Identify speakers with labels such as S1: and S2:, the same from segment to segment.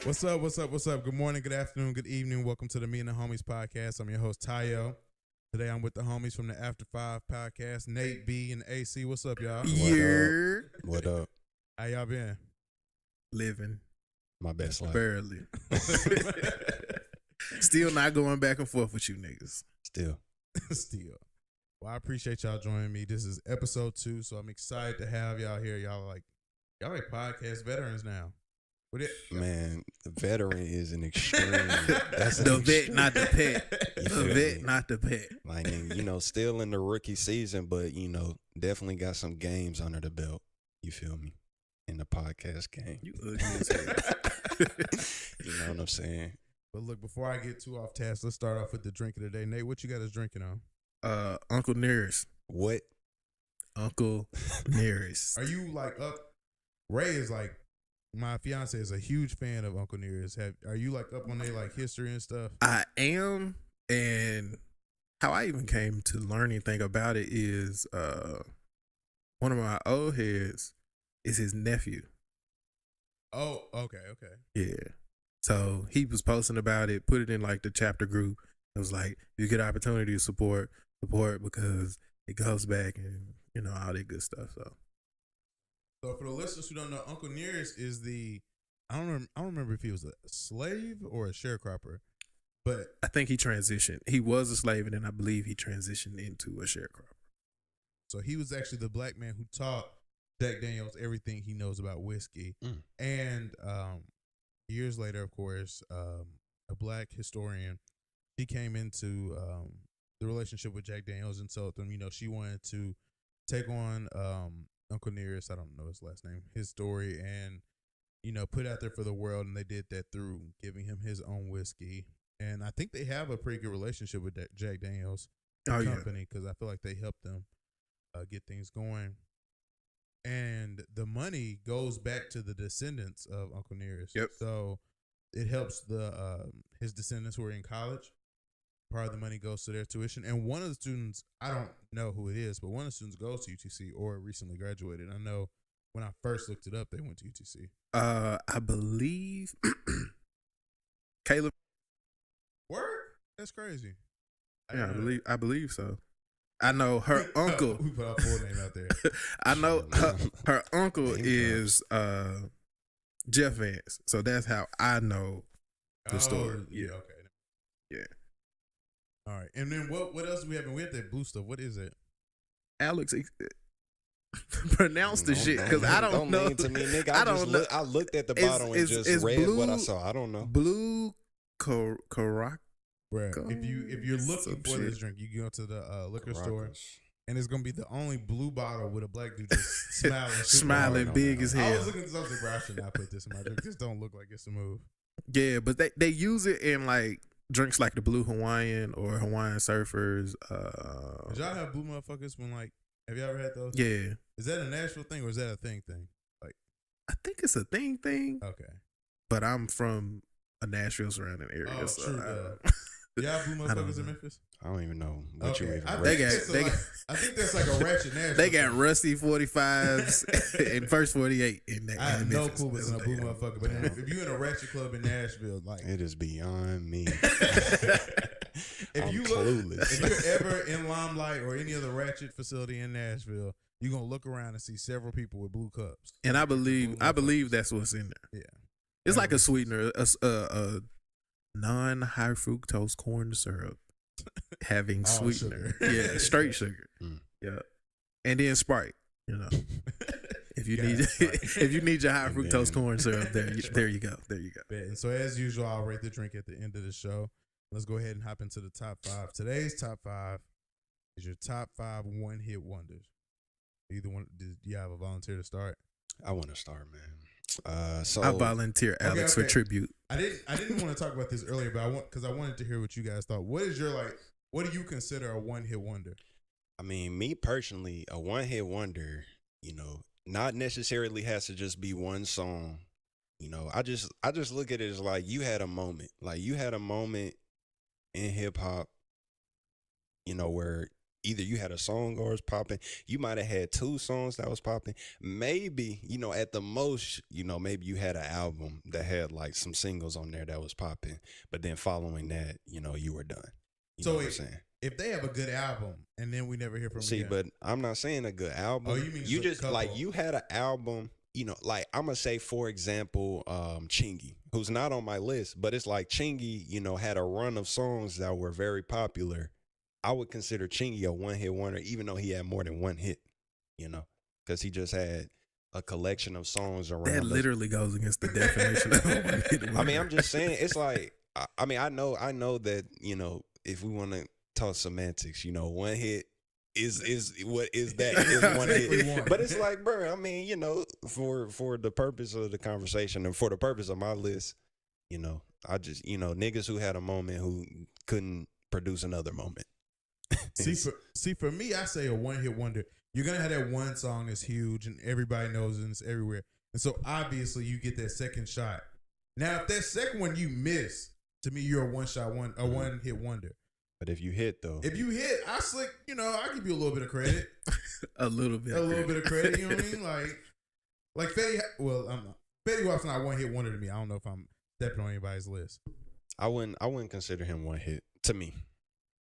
S1: What's up? What's up? What's up? Good morning, good afternoon, good evening. Welcome to the Me and the Homies podcast. I'm your host, Tayo. Today I'm with the homies from the After5ive Podcast, N8-B and Acee. What's up, y'all?
S2: Yeah.
S3: What up?
S1: How y'all been?
S2: Living.
S3: My best life.
S2: Barely. Still not going back and forth with you niggas.
S3: Still.
S1: Still. Well, I appreciate y'all joining me. This is episode 2, so I'm excited to have y'all here. Y'all like podcast veterans now.
S3: Man, the veteran is an extreme. That's
S2: The vet, not the pet.
S3: You
S2: The
S3: feel
S2: vet,
S3: me?
S2: not the pet.
S3: Like, and, still in the rookie season, but, definitely got some games under the belt. You feel me? In the podcast game.
S2: You ugly as hell.
S3: You know what I'm saying?
S1: But look, before I get too off task, let's start off with the drink of the day. Nate, what you got us drinking on?
S2: Uncle Nearest.
S3: What?
S2: Uncle Nearest.
S1: Are you like up? Ray is like, my fiance is a huge fan of Uncle Nearest. Are you like up on their like history and stuff?
S2: I am, and how I even came to learn anything about it is one of my old heads is his nephew.
S1: Oh, okay.
S2: Yeah. So he was posting about it, put it in like the chapter group. It was like, you get opportunity to support because it goes back and, all that good stuff.
S1: So for the listeners who don't know, Uncle Nearest is I don't remember if he was a slave or a sharecropper, but
S2: I think he transitioned. He was a slave, and then I believe he transitioned into a sharecropper.
S1: so he was actually the black man who taught Jack Daniels everything he knows about whiskey. And years later, of course, a black historian, he came into the relationship with Jack Daniels and told them, she wanted to take on Uncle Nearest, I don't know his last name, his story, and put out there for the world, and they did that through giving him his own whiskey. And I think they have a pretty good relationship with that Jack Daniels company, because I feel like they helped them get things going. And the money goes back to the descendants of Uncle Nearest.
S2: Yep.
S1: So it helps his descendants who are in college. Part of the money goes to their tuition. And one of the students, I don't know who it is, but one of the students goes to UTC or recently graduated. I know when I first looked it up, they went to UTC.
S2: I believe Caleb.
S1: Word? That's crazy.
S2: Yeah, I believe so. I know her uncle.
S1: We put our full name out there.
S2: I know her uncle is Jeff Vance. So that's how I know the story.
S1: Yeah, okay.
S2: Yeah.
S1: All right. And then what else do we have? We have that blue stuff. What is it?
S2: Alex, pronounce the shit because I don't know.
S3: Mean to me, nigga. I looked at the
S2: It's-
S3: bottle and
S2: it's-
S3: just
S2: it's
S3: read what I
S2: blue-
S3: saw. I don't know.
S2: Blue Carac.
S1: Right. If you're looking
S2: Some
S1: for this
S2: shit.
S1: drink, you go to the liquor store,
S3: Caracas.
S1: and it's gonna be the only blue bottle with a black dude just smiling, super
S2: Smiling
S1: hard.
S2: big as
S1: I
S2: hell.
S1: was looking at something, bro. I should not put this in my drink. This don't look like it's a move.
S2: Yeah, but they use it in like drinks like the Blue Hawaiian or Hawaiian Surfers.
S1: Did y'all have blue motherfuckers when have y'all ever had those?
S2: Yeah,
S1: Is that a Nashville thing or is that a thing?
S2: I think it's a thing,
S1: Okay.
S2: but I'm from a Nashville surrounding area.
S1: Oh,
S2: so
S1: true. Y'all blue
S2: I don't
S1: motherfuckers in
S2: know.
S1: Memphis?
S3: I don't even know what you
S1: Okay.
S3: even
S1: I
S3: read.
S1: think that's like a ratchet Nashville.
S2: they got
S1: thing.
S2: rusty 45s and first 48 in that.
S1: I have
S2: in
S1: no
S2: Memphis.
S1: clue what's in a
S2: That's
S1: blue
S2: what they
S1: motherfucker, but if you in a ratchet club in Nashville,
S3: It is beyond me.
S1: if
S3: I'm
S1: you
S3: clueless.
S1: if you're ever in Limelight or any other ratchet facility in Nashville, you're gonna look around and see several people with blue cups.
S2: And I believe that's what's in there.
S1: Yeah,
S2: It's like a sweetener, a non-high fructose corn syrup having
S1: All
S2: sweetener.
S1: sugar.
S2: Yeah, straight sugar.
S3: Mm.
S2: Yeah, and then Sprite. If you
S1: Got
S2: need
S1: it, Sprite.
S2: if you need your high
S3: And
S2: fructose
S3: then-
S2: corn syrup, there you go.
S1: Bet. And so as usual, I'll rate the drink at the end of the show. Let's go ahead and hop into the top 5. Today's top 5 is your top 5 one-hit wonders. Either one. Do you have a volunteer to start?
S3: I want to start, man. So
S2: I volunteer Alex for
S1: okay.
S2: tribute.
S1: I didn't want to talk about this earlier, but I wanted to hear what you guys thought. What is what do you consider a one-hit wonder?
S3: I mean, me personally, a one-hit wonder, not necessarily has to just be one song. I just look at it as like you had a moment. Like you had a moment in hip hop, where either you had a song that was popping, you might have had 2 songs that was popping. Maybe, at the most, maybe you had an album that had like some singles on there that was popping. But then following that, you were done. You know what I'm saying?
S1: If they have a good album and then we never hear from them again.
S3: But I'm not saying a good album.
S1: Oh, you mean
S3: you just
S1: couple.
S3: like you had an album, like I'm gonna say, for example, Chingy, who's not on my list, but it's like Chingy, had a run of songs that were very popular. I would consider Chingy a one-hit wonder, even though he had more than one hit, because he just had a collection of songs around.
S2: That literally goes against the definition of a one-hit wonder.
S3: I mean, I'm just saying, it's like, I mean, I know that, if we want to talk semantics, one hit is what is that? Is one hit. But it's like, bro, I mean, for the purpose of the conversation and for the purpose of my list, I just, niggas who had a moment who couldn't produce another moment.
S1: For me, I say a one-hit wonder. You're gonna have that one song that's huge and everybody knows it and it's everywhere, and so obviously you get that second shot. Now, if that second one you miss, to me, you're a one-hit wonder.
S3: But if you hit though,
S1: I slick. I give you a little bit of credit.
S2: a little bit
S1: of credit. You know what I mean? Like Fetty. Well, I'm not. Fetty Wap's not a one-hit wonder to me. I don't know if I'm stepping on anybody's list.
S3: I wouldn't consider him one hit to me.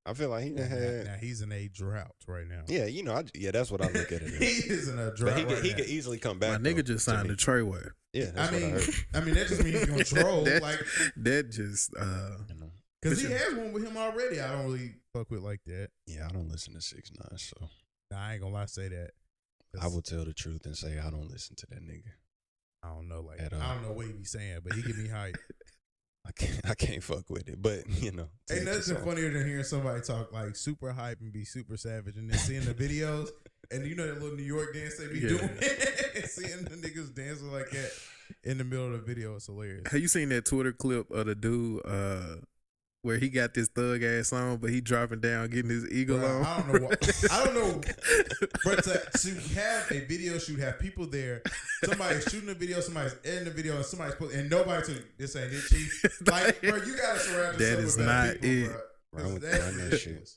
S3: I feel like he had.
S1: Now he's in a drought right now.
S3: Yeah, that's what I look at it.
S1: He is in a drought.
S3: But he could easily come back.
S2: My nigga just signed a Treyway.
S3: Yeah, that's what I heard.
S1: I mean, that just means he's gonna troll.
S2: That just
S1: because he has one with him already. I don't really fuck with like that.
S3: Yeah, I don't listen to 6ix9ine, so
S1: I ain't gonna lie, say that.
S3: I will tell the truth and say I don't listen to that nigga.
S1: I don't know, I don't know what he be saying, but he give me hype.
S3: I can't fuck with it, but
S1: ain't nothing funnier than hearing somebody talk like super hype and be super savage, and then seeing the videos and that little New York dance they be doing, and seeing the niggas dancing like that in the middle of the video is hilarious.
S2: Have you seen that Twitter clip of the dude where he got this thug ass on, but he dropping down, getting his eagle on?
S1: I don't know. But to have a video shoot, have people there, somebody's shooting the video, somebody's editing the video, and somebody's and nobody told you, this ain't it, chief. Like, bro, you gotta surround yourself with better people, bro.
S3: Run that shit.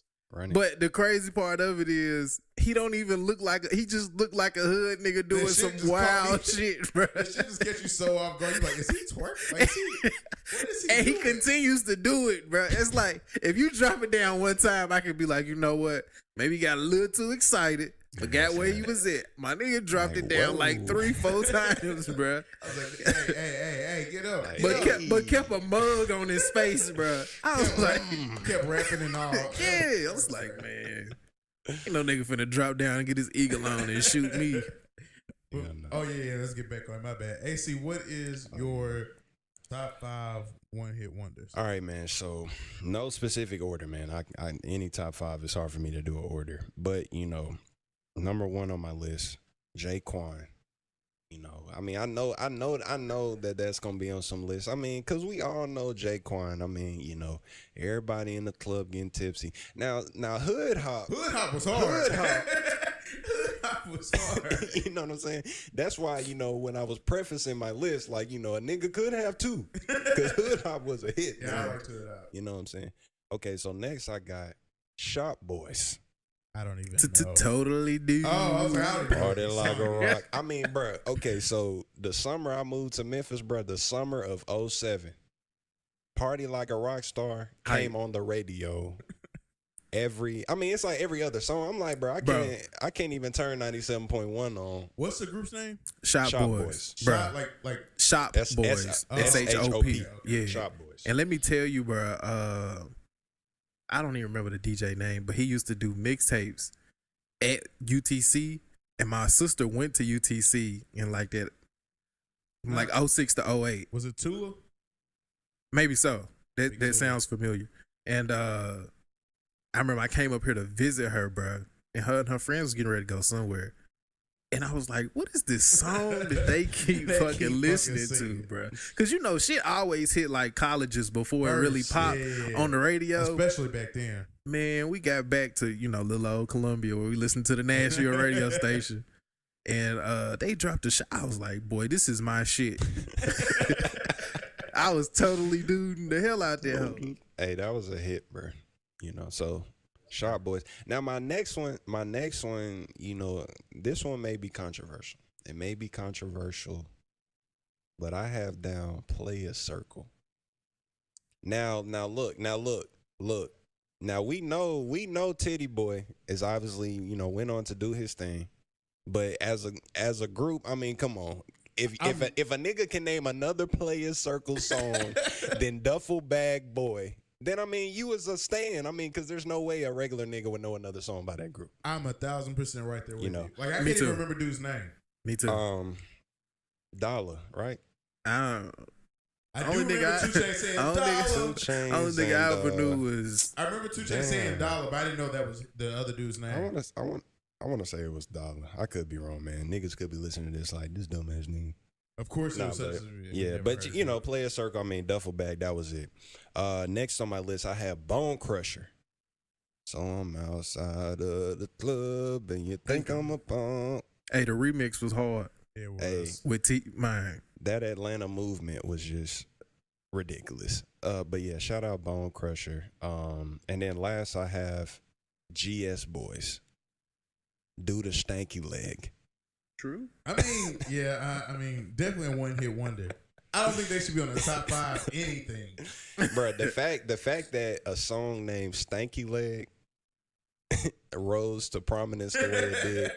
S2: But the crazy part of it is he don't even look like he just look like a hood nigga doing some wild shit, bro.
S1: That shit just gets you so off guard. You're like, is he twerking? Like, what is he
S2: and
S1: doing?
S2: He continues to do it, bro. It's like if you drop it down one time, I could be like, you know what? Maybe you got a little too excited. Forgot where he was at. My nigga dropped it down like 3-4 times, bro.
S1: I was like, hey, get up.
S2: But kept a mug on his face, bro. I was like,
S1: kept rapping and all.
S2: Yeah, I was like, man, ain't no nigga finna drop down and get his eagle on and shoot me.
S1: Oh yeah, let's get back on. My bad. Acee, what is your top 5 one-hit wonders?
S3: All right, man. So no specific order, man. I any top 5 is hard for me to do an order, but number 1 on my list, Jaquan. I mean, I know that that's gonna be on some list. I mean, cause we all know Jaquan. I mean, everybody in the club getting tipsy. Now, Hood Hop
S1: was hard.
S3: Hood Hop
S1: was hard.
S3: You know what I'm saying? That's why, when I was prefacing my list, like, a nigga could have 2, cause Hood Hop was a hit.
S1: Yeah, I like Hood Hop.
S3: You know what I'm saying? Okay, so next I got Shop Boys.
S1: I don't even know.
S2: Totally do.
S1: Oh, I was like,
S3: Party like a rock. I mean, bro. Okay, so the summer I moved to Memphis, bro, the summer of 2007, Party Like a Rock Star came on the radio. It's like every other song. I'm like, bro, I can't even turn 97.1 on.
S1: What's the group's name?
S2: Shop Boys.
S1: Bro.
S2: Shop,
S1: like
S2: Shop Boys. SHOP. Yeah.
S3: Shop Boys.
S2: And let me tell you, bro, I don't even remember the DJ name, but he used to do mixtapes at UTC, and my sister went to UTC in like that, from like 06 to 08.
S1: Was it Tula?
S2: Maybe so. That sounds familiar. And I remember I came up here to visit her, bro, and her friends was getting ready to go somewhere. And I was like, what is this song that they keep fucking listening to, bro? Because, shit always hit like colleges before it really popped on the radio.
S1: Especially back then.
S2: Man, we got back to, little old Columbia where we listened to the Nashville radio station. And they dropped a shot. I was like, boy, this is my shit. I was totally duding the hell out there.
S3: Hey, that was a hit, bro. So Sharp Boys. Now my next one, you know, this one may be controversial. It may be controversial, but I have down Player Circle. Now look. Now we know Titty Boy is obviously, you know, went on to do his thing. But as a group, I mean, come on. If a nigga can name another Player Circle song than Duffel Bag Boy, then I mean you was a stan. I mean, because there's no way a regular nigga would know another song by that group.
S1: I'm 1,000% right there with you. Like I
S2: Me
S1: can't
S2: too.
S1: even remember dude's name.
S2: Me too.
S3: Dollar, right?
S1: I do
S2: Only
S1: remember
S2: nigga
S1: 2 Chainz saying
S2: only
S1: dollar.
S2: nigga- Only thing I ever knew was
S1: I remember 2 Chainz saying dollar, but I didn't know that was the other dude's name.
S3: I want to say it was Dollar. I could be wrong, man. Niggas could be listening to this like this dumbass nigga.
S1: Of course, it was such
S3: yeah, but you know, Player Circle. I mean, Duffel Bag. That was it. Next on my list, I have Bone Crusher. So I'm outside of the club, and you think I'm a punk.
S2: Hey, the remix was hard.
S1: It was.
S3: Hey,
S2: With Mine.
S3: that Atlanta movement was just ridiculous. But yeah, shout out Bone Crusher. And then last I have GS Boys. Do the stanky leg.
S2: True.
S1: I mean, yeah, I mean, definitely a one-hit wonder. I don't think they should be on the top 5 anything.
S3: Bro, the fact that a song named Stanky Leg rose to prominence the way it did,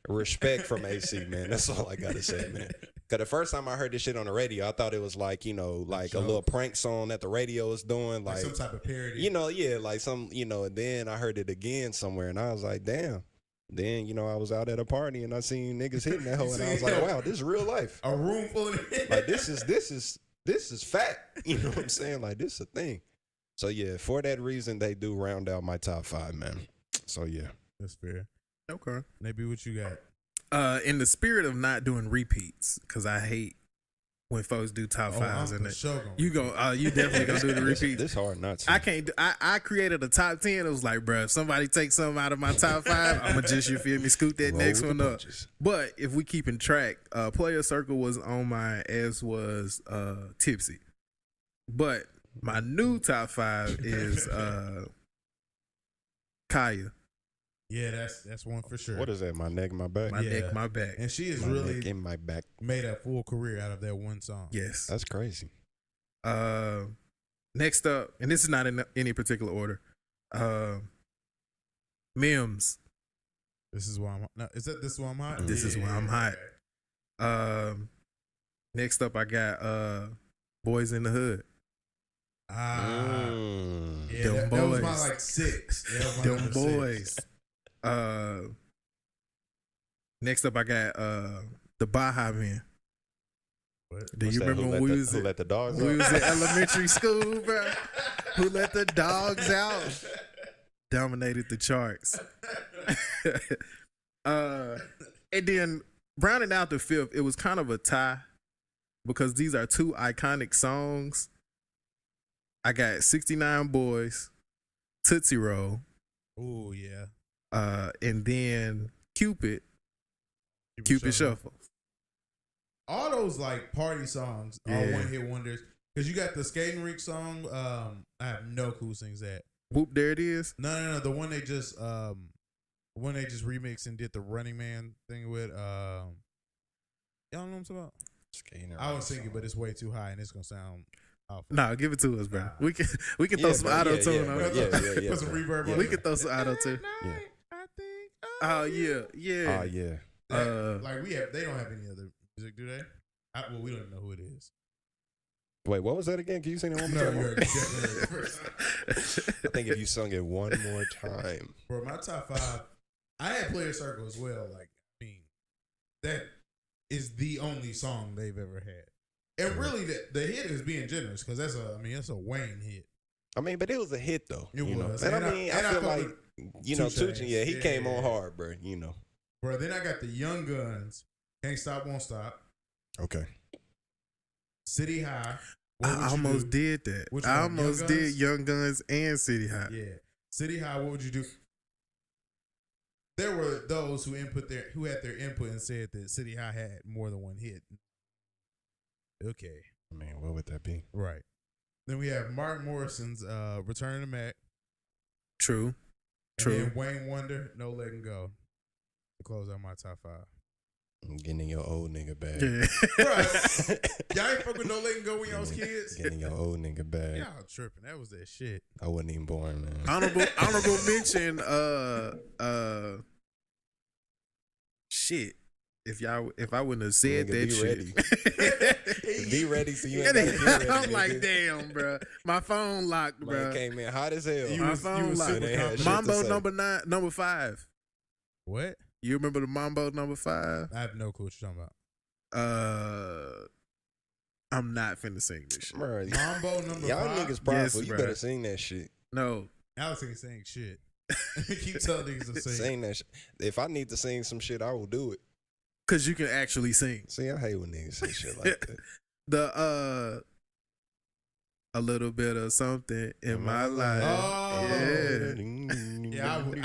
S3: respect from Acee, man. That's all I gotta say, man. Cause the first time I heard this shit on the radio, I thought it was like, you know, like a little prank song that the radio is doing, like
S1: some type of parody.
S3: You know, yeah, like some, you know, and then I heard it again somewhere and I was like, damn. Then, you know, I was out at a party and I seen niggas hitting that hoe and I was like, wow, this is real life.
S1: A room full of
S3: like this is fact. You know what I'm saying? Like this is a thing. So yeah, for that reason, they do round out my top 5, man. So yeah.
S1: That's fair.
S2: Okay.
S1: Maybe what you got?
S2: In the spirit of not doing repeats, because I hate when folks do top 5s and you definitely gonna do the repeats.
S3: This hard not to.
S2: I can't. I created a top 10. It was like, bro, if somebody takes something out of my top 5, I'm gonna just, you feel me, scoot that next one up. But if we keeping track, Player Circle was on my, as was Tipsy. But my new top 5 is Kaya.
S1: Yeah, that's one for sure.
S3: What is that? My neck, my back.
S2: My neck, my back.
S1: And she is
S3: my
S1: really
S3: neck in my back.
S1: Made a full career out of that one song.
S2: Yes,
S3: that's crazy.
S2: Next up, and this is not in any particular order. Mims.
S1: This is why I'm. No, is that this is why I'm hot?
S2: This is why I'm hot. Next up, I got Boys in the Hood.
S1: Yeah, that was my like 6.
S2: Them boys.
S1: 6.
S2: Next up, I got the Baja Men.
S1: What?
S2: Do you remember when we was
S3: who let the dogs
S2: we
S3: out?
S2: was in elementary school, bro? Who let the dogs out? Dominated the charts. And then rounding out the 5th, it was kind of a tie because these are 2 iconic songs. I got 69 Boys, Tootsie Roll.
S1: Oh yeah.
S2: And then Cupid Shuffle.
S1: All those like party songs are one-hit wonders. Because you got the Skating Rink song. I have no clue who sings that.
S2: Whoop, there it is.
S1: No. The one they just remixed and did the Running Man thing with. Y'all know what I'm talking about?
S3: Skating
S1: I was thinking, but it's way too high and it's gonna sound awful.
S2: No, give it to us, bro. We can throw some auto tune on it.
S1: Yeah. Put some reverb on it.
S2: We can throw some auto tune.
S3: Yeah.
S2: Oh yeah.
S3: Oh yeah.
S1: Like they don't have any other music, do they? Well, we don't even know who it is.
S3: Wait, what was that again? Can you sing it one more time? I think if you sung it one more time.
S1: For my top 5, I had Player Circle as well. Like, I mean, that is the only song they've ever had. And really, the hit is being generous because that's a Wayne hit.
S3: I mean, but it was a hit though.
S1: It was.
S3: And I mean, I feel like, you know, 2 Chainz, he came on hard, bro. You know.
S1: Bro, then I got the Young Guns. Can't Stop, Won't Stop.
S3: Okay.
S1: City High.
S2: I almost did that. I almost did Young Guns and City High.
S1: Yeah. City High, what would you do? There were those who had their input and said that City High had more than one hit. Okay.
S3: I mean, what would that be?
S1: Right. Then we have Mark Morrison's Return to Mac.
S2: True. True.
S1: And then Wayne Wonder, No Letting Go. To close out my top 5.
S3: I'm getting in your old nigga bag.
S2: Yeah.
S1: Bruh, y'all ain't fuck with No Letting Go when y'all was kids?
S3: Getting your old nigga bag.
S1: Y'all tripping. That was that shit.
S3: I wasn't even born, man.
S2: Honorable mention. Shit. If I wouldn't have said
S3: Nigga,
S2: that
S3: be
S2: shit.
S3: ready. Be ready so you ain't gotta get ready.
S2: I'm
S3: nigga.
S2: like, damn, bro. My phone locked,
S3: Man
S2: bro.
S3: came in hot as hell.
S2: My phone locked.
S3: They had shit to
S2: Mambo
S3: say.
S2: number 5.
S1: What?
S2: You remember the Mambo number 5?
S1: I have no clue what you're talking about.
S2: I'm not finna sing this shit.
S3: Bro,
S1: Mambo number
S3: y'all
S1: 5?
S3: niggas prideful.
S2: Yes,
S3: you
S2: bro.
S3: better sing that shit.
S2: No.
S1: Alex ain't saying shit. Keep telling niggas to sing.
S3: Sing that shit. If I need to sing some shit, I will do it.
S2: Cause you can actually sing.
S3: See, I hate when niggas say shit like that.
S2: The a little bit of something in my life.
S1: Oh.
S2: Yeah.
S1: Yeah, I would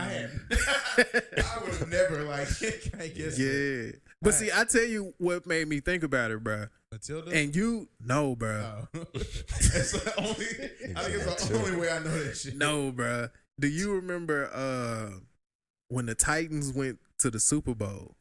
S1: have never, like, can't guess it.
S2: Yeah. But see, I tell you what made me think about it, bro.
S1: Matilda?
S2: And you no, bro.
S1: Oh. It's the only, I think it's the only way I know that shit.
S2: No, bro. Do you remember when the Titans went to the Super Bowl?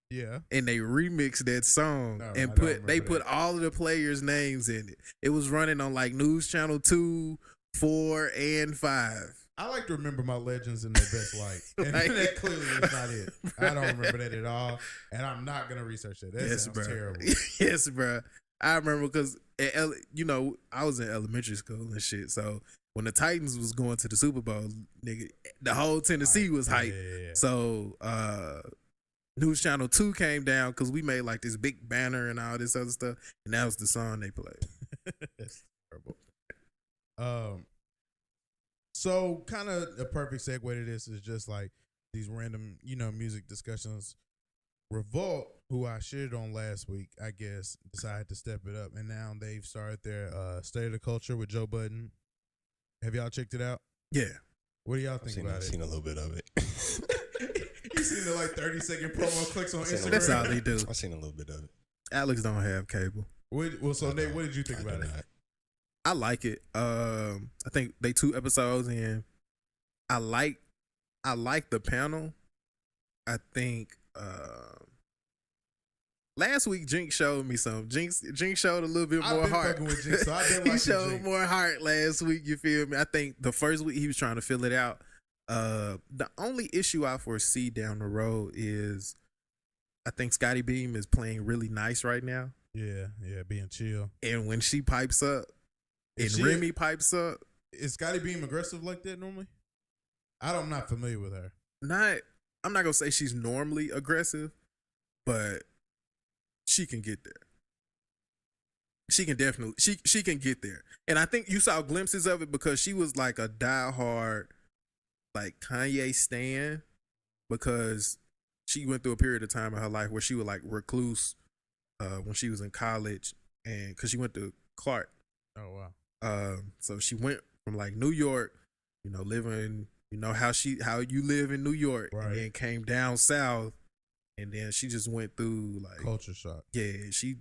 S1: Yeah.
S2: And they remixed that song
S1: No, I
S2: and
S1: don't
S2: they
S1: remember
S2: put
S1: that.
S2: all of the players' names in it. It was running on like News Channel 2, 4, and 5.
S1: I like to remember my legends in their best light. And
S2: Like-
S1: that clearly is not it. I don't remember that at all. And I'm not going to research that. That sounds
S2: bro.
S1: terrible.
S2: Yes, bro. I remember because I was in elementary school and shit. So when the Titans was going to the Super Bowl, nigga, the whole Tennessee was hype.
S1: Yeah.
S2: So News Channel 2 came down because we made like this big banner and all this other stuff, and that was the song they played.
S1: That's terrible. So kind of a perfect segue to this is just like these random, music discussions. Revolt, who I shitted on last week, I guess, decided to step it up, and now they've started their State of the Culture with Joe Budden. Have y'all checked it out?
S2: Yeah.
S1: What do y'all think about
S3: I've
S1: it?
S3: seen a little bit of it.
S1: You seen the like 30-second promo clicks on Instagram?
S2: That's all they do.
S3: I've seen a little bit of it.
S2: Alex don't have cable.
S1: So Nate, what did you think
S3: I
S1: about
S3: do
S1: it?
S3: not.
S2: I like it. I think they 2 episodes in. I like the panel. I think last week Jinx showed me something. Jinx showed a little bit
S1: I've
S2: more
S1: been
S2: heart.
S1: fucking with Jinx, so I've been
S2: He
S1: liking
S2: showed
S1: Jinx.
S2: more heart last week. You feel me? I think the first week he was trying to fill it out. The only issue I foresee down the road is I think Scotty Beam is playing really nice right now.
S1: Yeah, being chill.
S2: And when she pipes up and Remy pipes up,
S1: Is Scotty Beam aggressive like that normally? I'm not familiar with her.
S2: I'm not gonna say she's normally aggressive, but she can get there. She can definitely she can get there. And I think you saw glimpses of it because she was like a diehard like Kanye stan, because she went through a period of time in her life where she was like recluse when she was in college, and because she went to Clark.
S1: Oh wow.
S2: So she went from like New York, living, how you live in New York,
S1: Right.
S2: and then came down south, and then she just went through like
S1: Culture shock.
S2: yeah, she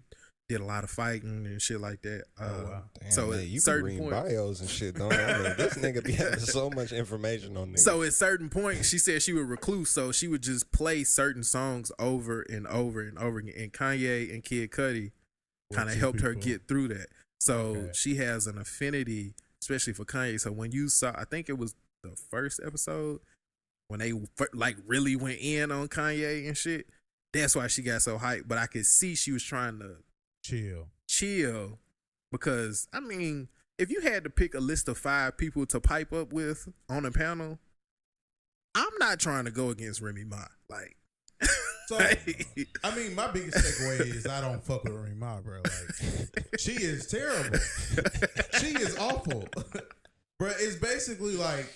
S2: did a lot of fighting and shit like that.
S1: Wow.
S3: Damn,
S2: So
S3: man,
S2: at
S3: you be
S2: certain
S3: reading
S2: points-
S3: bios and shit, don't you? I mean, this nigga be having so much information on this.
S2: So at certain points, she said she would recluse, so she would just play certain songs over and over and over again. And Kanye and Kid Cudi kind of
S1: two
S2: helped her
S1: people.
S2: get through that. So
S1: Okay.
S2: she has an affinity, especially for Kanye. So when you saw, I think it was the first episode when they like really went in on Kanye and shit. That's why she got so hyped. But I could see she was trying to chill, because I mean, if you had to pick a list of 5 people to pipe up with on a panel, I'm not trying to go against Remy Ma. Like,
S1: So I mean, my biggest takeaway is I don't fuck with Remy Ma, bro. Like, she is terrible. She is awful. Bro, it's basically like,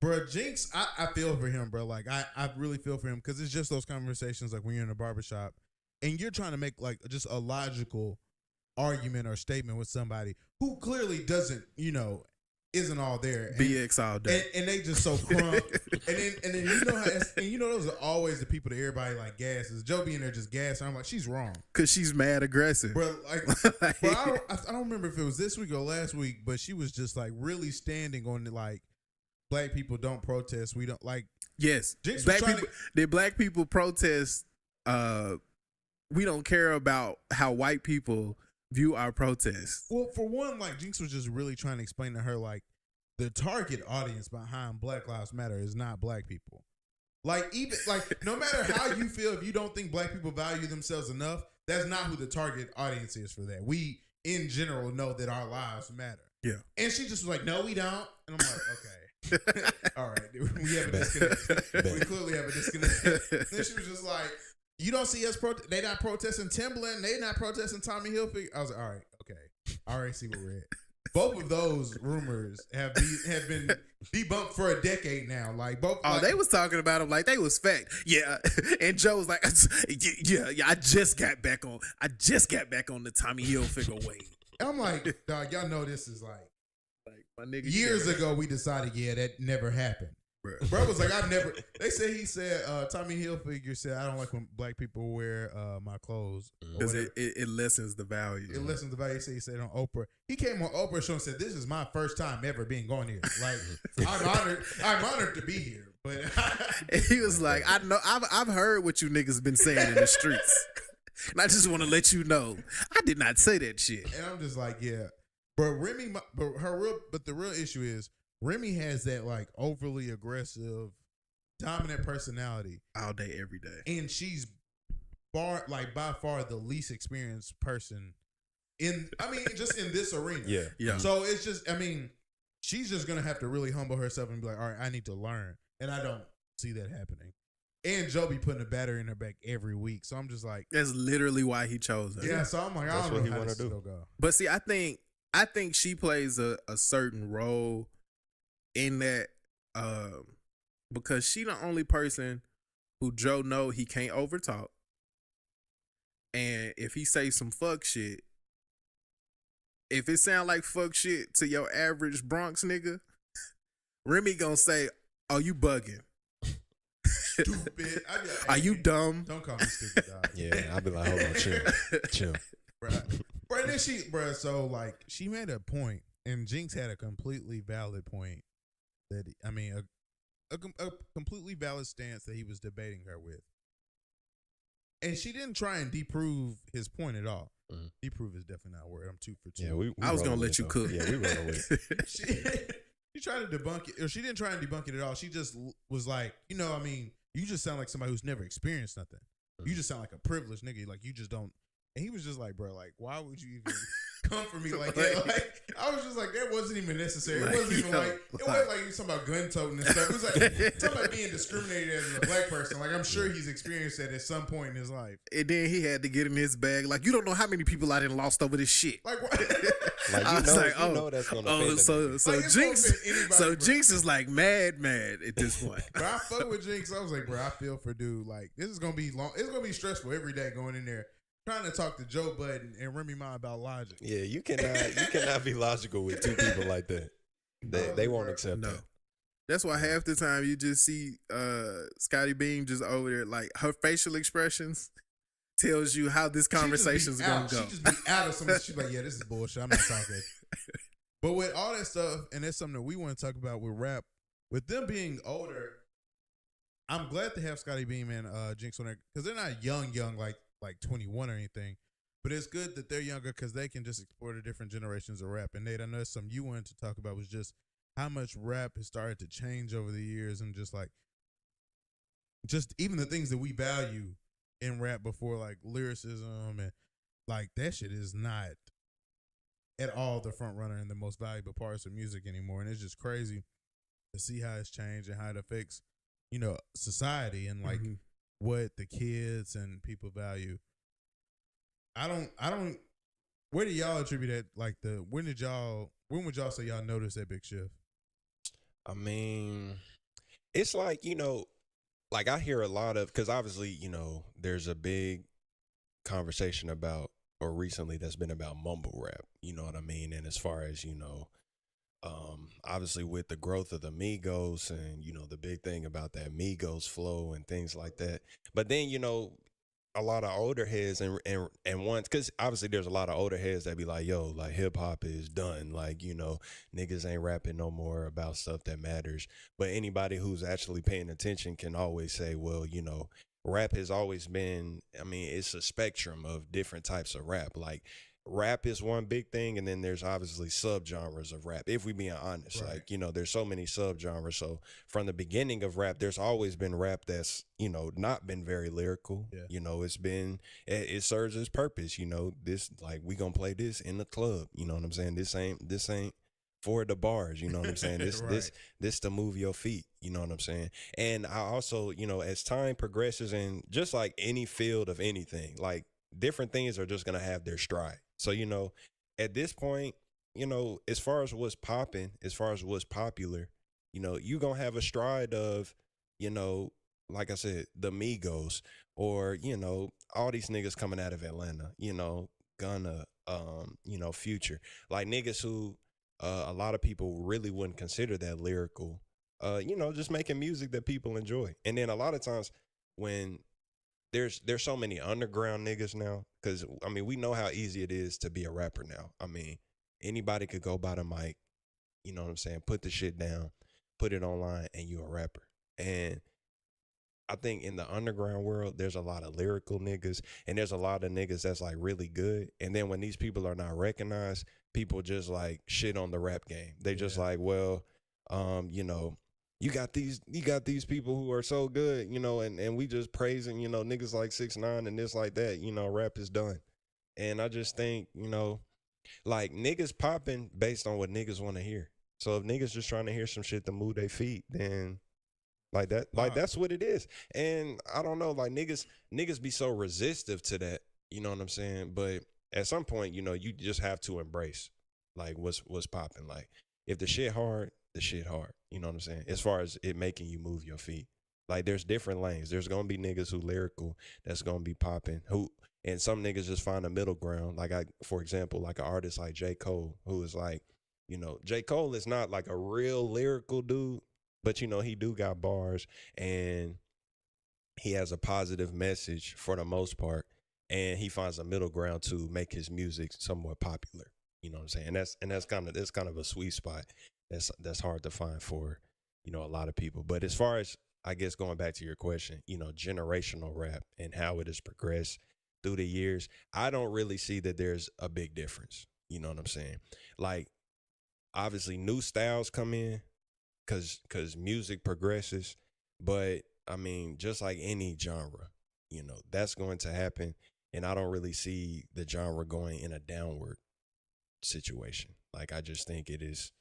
S1: bro, Jinx, I feel for him, bro. Like, I really feel for him, because it's just those conversations like when you're in a barbershop and you're trying to make like just a logical argument or statement with somebody who clearly doesn't, isn't all there. And,
S2: BX all day.
S1: and they just so crunk. and then those are always the people that everybody like gasses. Joe being there just gassing. I'm like, she's wrong.
S2: Cause she's mad aggressive.
S1: Bro, I don't remember if it was this week or last week, but she was just like really standing on like black people don't protest. We don't like.
S2: Yes,
S1: Jinx was
S2: black
S1: trying
S2: people. Did black people protest? We don't care about how white people view our protests.
S1: Well, for one, like Jinx was just really trying to explain to her, like, the target audience behind Black Lives Matter is not black people. Like, even like, no matter how you feel, if you don't think black people value themselves enough, that's not who the target audience is for that. We, in general, know that our lives matter.
S2: Yeah.
S1: And she just was like, no, we don't. And I'm like, okay. All right. We have a disconnect. We clearly have a disconnect. Then she was just like, you don't see us they not protesting Timbaland. They not protesting Tommy Hilfiger. I was like, all right, okay. I already see where we're at. Both of those rumors have been debunked for a decade now. Like both.
S2: Oh,
S1: like,
S2: they was talking about them like they was fact. Yeah, and Joe was like, yeah. I just got back on the Tommy Hilfiger wave.
S1: I'm like, dog, y'all know this is like
S2: my nigga.
S1: Years ago we decided, yeah, that never happened. Bro was like, he said Tommy Hilfiger said, I don't like when black people wear my clothes.
S2: Because it lessens the value.
S1: It lessens the value. He said on Oprah. He came on Oprah's show and said, this is my first time ever being on here. Like, I'm honored to be here. But
S2: and he was like, I know, I've heard what you niggas been saying in the streets. And I just want to let you know, I did not say that shit.
S1: And I'm just like, yeah. But the real issue is, Remy has that like overly aggressive, dominant personality
S2: all day, every day,
S1: and she's by far the least experienced person just in this arena.
S2: Yeah.
S1: So it's just, she's just gonna have to really humble herself and be like, all right, I need to learn, and I don't see that happening. And Joe be putting a battery in her back every week, so I'm just like,
S2: that's literally why he chose her.
S1: Yeah, so I'm like, I don't know how this will go.
S2: But see, I think she plays a certain role in that, because she the only person who Joe know he can't overtalk, and if he say some fuck shit, if it sound like fuck shit to your average Bronx nigga, Remy gonna say, "Oh, you bugging?
S1: Stupid.
S2: Are you dumb?
S1: Don't call me stupid, dog."
S3: Yeah, I'll be like, hold on, chill.
S1: Right, then so like she made a point, and Jinx had a completely valid point. That a completely valid stance that he was debating her with, and she didn't try and deprove his point at all. Mm-hmm. Deprove is definitely not a word. I'm 2 for 2.
S3: Yeah,
S2: I was gonna let you cook.
S3: Yeah, we roll with it.
S1: She tried to debunk it, or she didn't try and debunk it at all. She just was like, you just sound like somebody who's never experienced nothing. Mm-hmm. You just sound like a privileged nigga. Like you just don't. And he was just like, bro, like, why would you even come for me like that? Like, I was just like, that wasn't even necessary. It wasn't even it wasn't like you was talking about gun toting and stuff. It was like talking about being discriminated as a black person. Like, I'm sure he's experienced that at some point in his life.
S2: And then he had to get in his bag. Like, you don't know how many people I done lost over this shit.
S1: Like, what?
S3: Like, you know that's gonna
S2: so Jinx is like mad at this point.
S1: But I fuck with Jinx. I was like, bro, I feel for dude. Like, this is gonna be long. It's gonna be stressful every day going in there. Trying to talk to Joe Budden and Remy Ma about logic.
S3: Yeah, you cannot be logical with two people like that. They won't accept that.
S2: That's why half the time you just see Scotty Beam just over there, like her facial expressions tells you how this conversation's gonna go.
S1: She just be out of something. She's like, yeah, this is bullshit. I'm not talking. But with all that stuff, and that's something that we want to talk about with rap, with them being older, I'm glad to have Scotty Beam and Jinx on there because they're not young like 21 or anything, but it's good that they're younger because they can just explore the different generations of rap. And Nate, I know that's something you wanted to talk about was just how much rap has started to change over the years, and just even the things that we value in rap before, like lyricism and like that shit is not at all the front runner and the most valuable parts of music anymore. And it's just crazy to see how it's changed and how it affects, society and like what the kids and people value. I don't. Where do y'all attribute that? Like when would y'all say y'all noticed that big shift?
S3: I mean, it's like, like I hear a lot of, because obviously, there's a big conversation about, or recently that's been about mumble rap, you know what I mean? And as far as, obviously with the growth of the Migos and, the big thing about that Migos flow and things like that. But then, a lot of older heads and ones, because obviously there's a lot of older heads that be like, yo, like hip hop is done, like, you know, niggas ain't rapping no more about stuff that matters. But anybody who's actually paying attention can always say, well, you know, rap has always been, I mean, it's a spectrum of different types of rap. Like rap is one big thing, and then there's obviously subgenres of rap, if we being honest.
S1: Right.
S3: Like, you know, there's so many subgenres. So from the beginning of rap, there's always been rap that's, you know, not been very lyrical.
S1: Yeah.
S3: You know, it serves its purpose. You know, this, like, we gonna play this in the club, you know what I'm saying? This ain't for the bars, you know what I'm saying?
S1: Right.
S3: This to move your feet, you know what I'm saying? And I also, you know, as time progresses, and just like any field of anything, like different things are just gonna have their stride. So, you know, at this point, you know, as far as what's popping, as far as what's popular, you know, you gonna have a stride of, you know, like I said, the Migos, or, you know, all these niggas coming out of Atlanta, you know, Gunna, you know, Future, like niggas who a lot of people really wouldn't consider that lyrical, you know, just making music that people enjoy. And then a lot of times when there's so many underground niggas now, because I mean, we know how easy it is to be a rapper now. I mean, anybody could go by the mic, you know what I'm saying, put the shit down, put it online, and you a rapper. And I think in the underground world, there's a lot of lyrical niggas, and there's a lot of niggas that's like really good. And then when these people are not recognized, people just like shit on the rap game. They just like, well, you know, you got these people who are so good, you know, and we just praising, you know, niggas like 6ix9ine and this like that, you know, rap is done. And I just think, you know, like niggas popping based on what niggas want to hear. So if niggas just trying to hear some shit to move their feet, then like that, like that's what it is. And I don't know, like niggas be so resistive to that, you know what I'm saying? But at some point, you know, you just have to embrace like what's popping. Like if the shit hard, the shit hard. You know what I'm saying? As far as it making you move your feet. Like there's different lanes. There's gonna be niggas who lyrical that's gonna be popping, who, and some niggas just find a middle ground. Like for example, like an artist like J. Cole, who is like, you know, J. Cole is not like a real lyrical dude, but you know, he do got bars, and he has a positive message for the most part, and he finds a middle ground to make his music somewhat popular. You know what I'm saying? And that's kind of a sweet spot that's hard to find for, you know, a lot of people. But as far as, I guess, going back to your question, you know, generational rap and how it has progressed through the years, I don't really see that there's a big difference. You know what I'm saying? Like, obviously new styles come in because music progresses, but I mean, just like any genre, you know, that's going to happen. And I don't really see the genre going in a downward situation. Like, I just think it's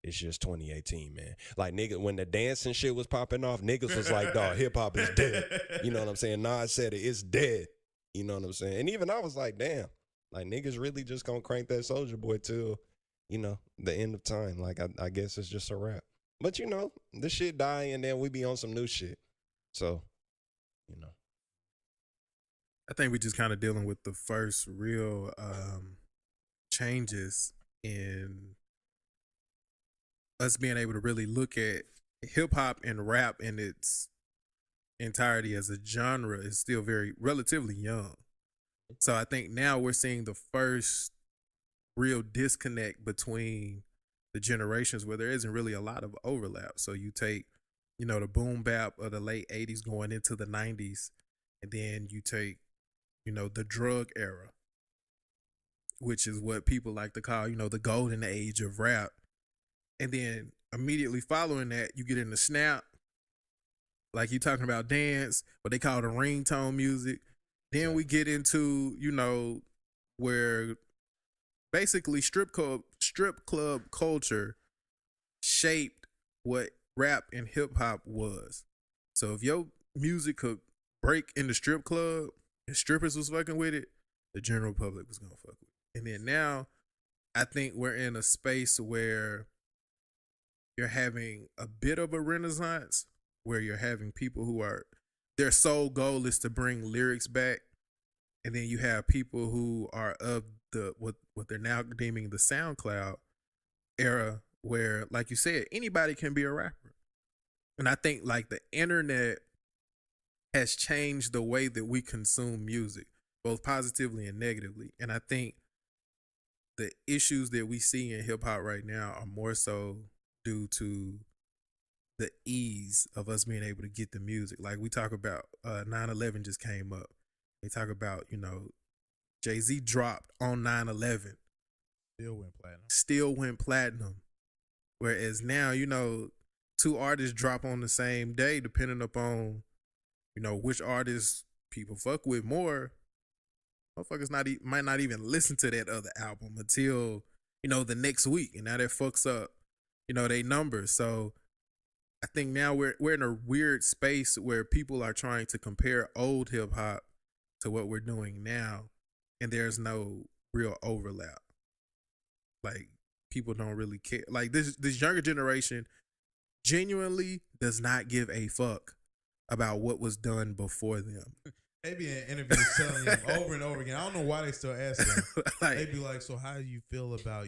S3: just 2018, man. Like, nigga, when the dancing shit was popping off, niggas was like, dog, hip hop is dead. You know what I'm saying? Nas said it, it's dead. You know what I'm saying? And even I was like, damn, like niggas really just gonna crank that Soulja Boy till, you know, the end of time. Like, I guess it's just a wrap. But you know, the shit die and then we be on some new shit. So, you know.
S2: I think we just kind of dealing with the first real changes in us being able to really look at hip hop and rap in its entirety as a genre is still very relatively young. So I think now we're seeing the first real disconnect between the generations where there isn't really a lot of overlap. So you take, you know, the boom bap of the late 80s going into the 90s, and then you take, you know, the drug era, which is what people like to call, you know, the golden age of rap. And then immediately following that, you get into snap, like you talking about dance, what they call the ringtone music. Then we get into, you know, where basically strip club culture shaped what rap and hip hop was. So if your music could break in the strip club and strippers was fucking with it, the general public was gonna fuck with it. And then now I think we're in a space where you're having a bit of a renaissance, where you're having people who are, their sole goal is to bring lyrics back. And then you have people who are of the what they're now deeming the SoundCloud era, where, like you said, anybody can be a rapper. And I think like the internet has changed the way that we consume music, both positively and negatively. And I think the issues that we see in hip hop right now are more so due to the ease of us being able to get the music. Like we talk about 9/11 just came up. They talk about, Jay-Z dropped on 9/11. Still went platinum. Whereas now, two artists drop on the same day, depending upon, which artists people fuck with more. Motherfuckers might not even listen to that other album until, the next week. And now that fucks up, they numbers. So I think now we're in a weird space where people are trying to compare old hip hop to what we're doing now, and there's no real overlap. Like people don't really care. Like this younger generation genuinely does not give a fuck about what was done before them.
S1: They be in interviews telling them over and over again. I don't know why they still ask them. They be like, "So how do you feel about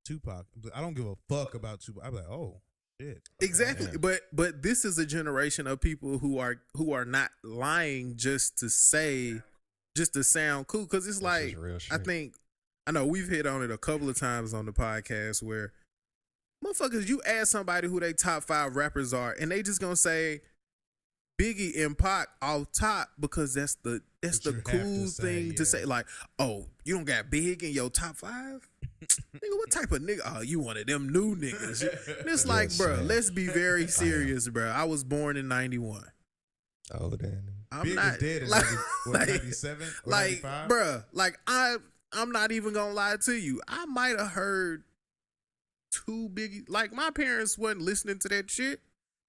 S1: Tupac?" I don't give a fuck about Tupac. I'm like, "Oh shit." Okay,
S2: exactly. Yeah. But this is a generation of people who are not lying just to sound cool. Because it's like, I know we've hit on it a couple of times on the podcast where motherfuckers, you ask somebody who they top 5 rappers are, and they just gonna say Biggie and Pac off top because that's the cool thing to say. Like, oh, you don't got Big in your top 5? Nigga, what type of nigga? Oh, you one of them new niggas. It's like, bro, let's be very serious, bro. I was born in 91.
S3: Oh, damn.
S2: I'm
S1: Big
S2: not
S1: is dead in 97 or 95?
S2: Bro, like I'm not even gonna lie to you. I might have heard 2 Biggie. Like my parents wasn't listening to that shit.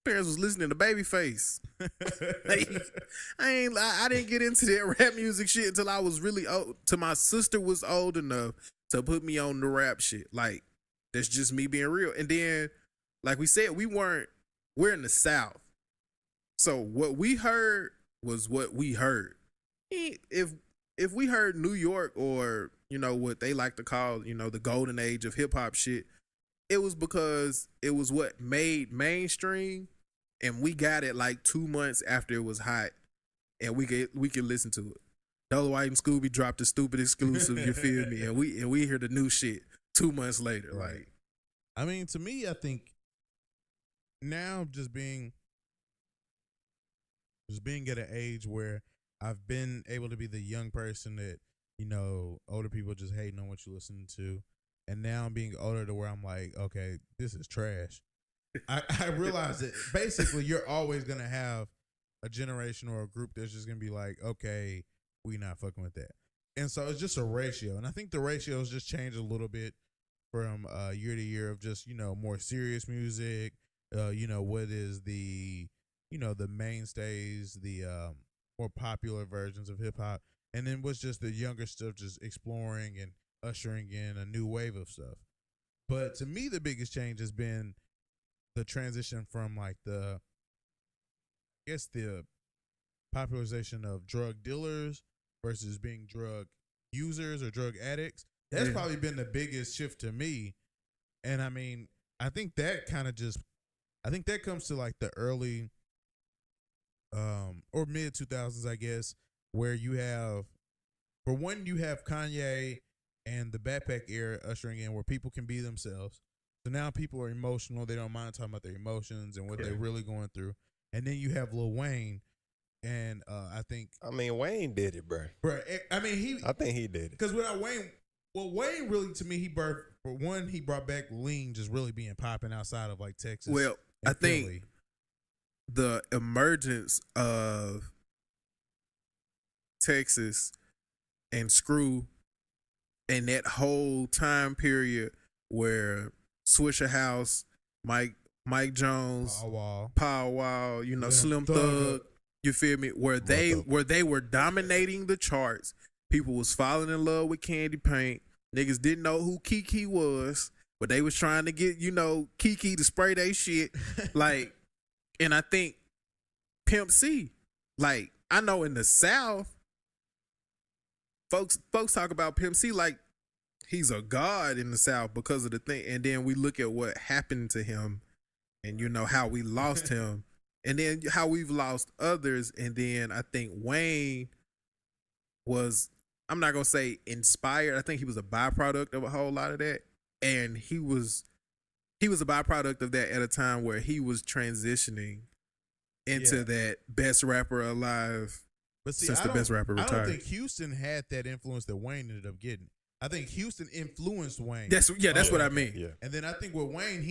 S2: Parents was listening to Babyface. I didn't get into that rap music shit until I was really old. Till my sister was old enough to put me on the rap shit. Like that's just me being real. And then, like we said, we're in the South, so what we heard was what we heard. If we heard New York or what they like to call the golden age of hip hop shit, it was because it was what made mainstream. And we got it like 2 months after it was hot, and we could listen to it. Dolo White and Scooby dropped the stupid exclusive, you feel me? And we hear the new shit 2 months later.
S1: Right.
S2: Like,
S1: I mean, to me, I think now just being at an age where I've been able to be the young person that older people just hating on what you listen to, and now I'm being older to where I'm like, okay, this is trash. I realize that basically you're always going to have a generation or a group that's just going to be like, okay, we not fucking with that. And so it's just a ratio. And I think the ratios just change a little bit from year to year of just, more serious music, what is the, the mainstays, the more popular versions of hip hop. And then what's just the younger stuff just exploring and ushering in a new wave of stuff. But to me, the biggest change has been the transition from like the popularization of drug dealers versus being drug users or drug addicts. That's probably been the biggest shift to me. And I mean, I think that comes to like the early or mid 2000s, I guess, where you have Kanye and the Backpack era ushering in where people can be themselves. So now people are emotional. They don't mind talking about their emotions and what they're really going through. And then you have Lil Wayne, and I think
S3: Wayne did it, bro.
S1: I think
S3: he did it
S1: because without Wayne, Wayne really to me he brought back lean just really being popping outside of like Texas.
S2: Well, I think the emergence of Texas and Screw and that whole time period where Swisher House, Mike Jones, Power Wall, Slim Thug, you feel me? Where they were dominating the charts. People was falling in love with Candy Paint. Niggas didn't know who Kiki was, but they was trying to get, Kiki to spray they shit. Like, and I think Pimp C, like, I know in the South, folks talk about Pimp C like he's a god in the South because of the thing. And then we look at what happened to him and how we lost him. and then how we've lost others, and then I think Wayne was, I'm not gonna say inspired. I think he was a byproduct of a whole lot of that, and he was a byproduct of that at a time where he was transitioning into that best rapper alive.
S1: But see,
S2: since the best rapper retired.
S1: I don't think Houston had that influence that Wayne ended up getting. I think Houston influenced Wayne.
S2: That's what I mean.
S1: Yeah. And then I think with Wayne,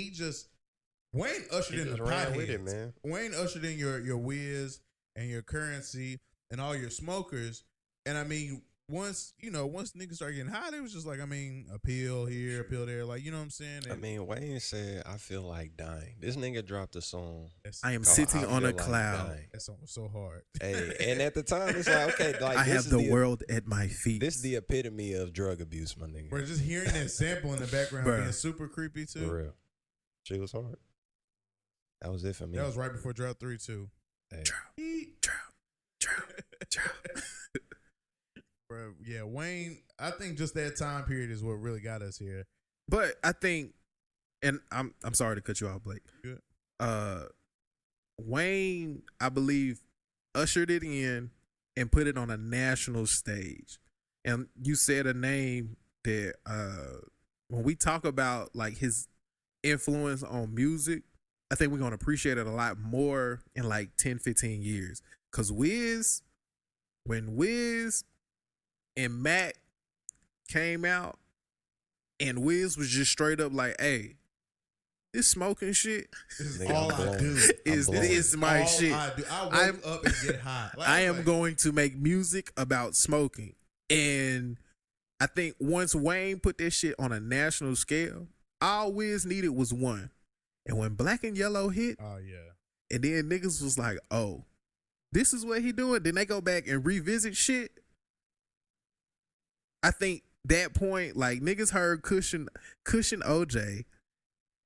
S1: Wayne ushered in the potheads. Wayne ushered in your Wiz and your Currency and all your smokers. And I mean, once niggas started getting high, it was just like, I mean, a pill here, a pill there, like, you know what I'm saying? And
S3: I mean, Wayne said, "I feel like dying." This nigga dropped a song.
S2: I am sitting on a cloud.
S3: Dying.
S1: That song was so hard.
S3: Hey, and at the time, it's like, okay, like
S2: I have the world at my feet.
S3: This is the epitome of drug abuse, my nigga.
S1: Bro, just hearing that sample in the background being super creepy too.
S3: For real, shit was hard. That was it for me.
S1: That was right before Drought 3 too.
S3: Hey.
S2: Drought.
S1: Bro, yeah, Wayne. I think just that time period is what really got us here.
S2: But I think, and I'm sorry to cut you off, Blake.
S1: Good.
S2: Wayne, I believe, ushered it in and put it on a national stage. And you said a name that when we talk about like his influence on music, I think we're gonna appreciate it a lot more in like 10, 15 years. Cause when Wiz and Mac came out, and Wiz was just straight up like, "Hey, this smoking shit
S1: is all I do.
S2: Is my
S1: all
S2: shit.
S1: I do. I wake up and get high. Like,
S2: I am going to make music about smoking." And I think once Wayne put that shit on a national scale, all Wiz needed was one. And when Black and Yellow hit,
S1: oh yeah,
S2: and then niggas was like, "Oh, this is what he doing." Then they go back and revisit shit. I think that point, like, niggas heard Cushion OJ,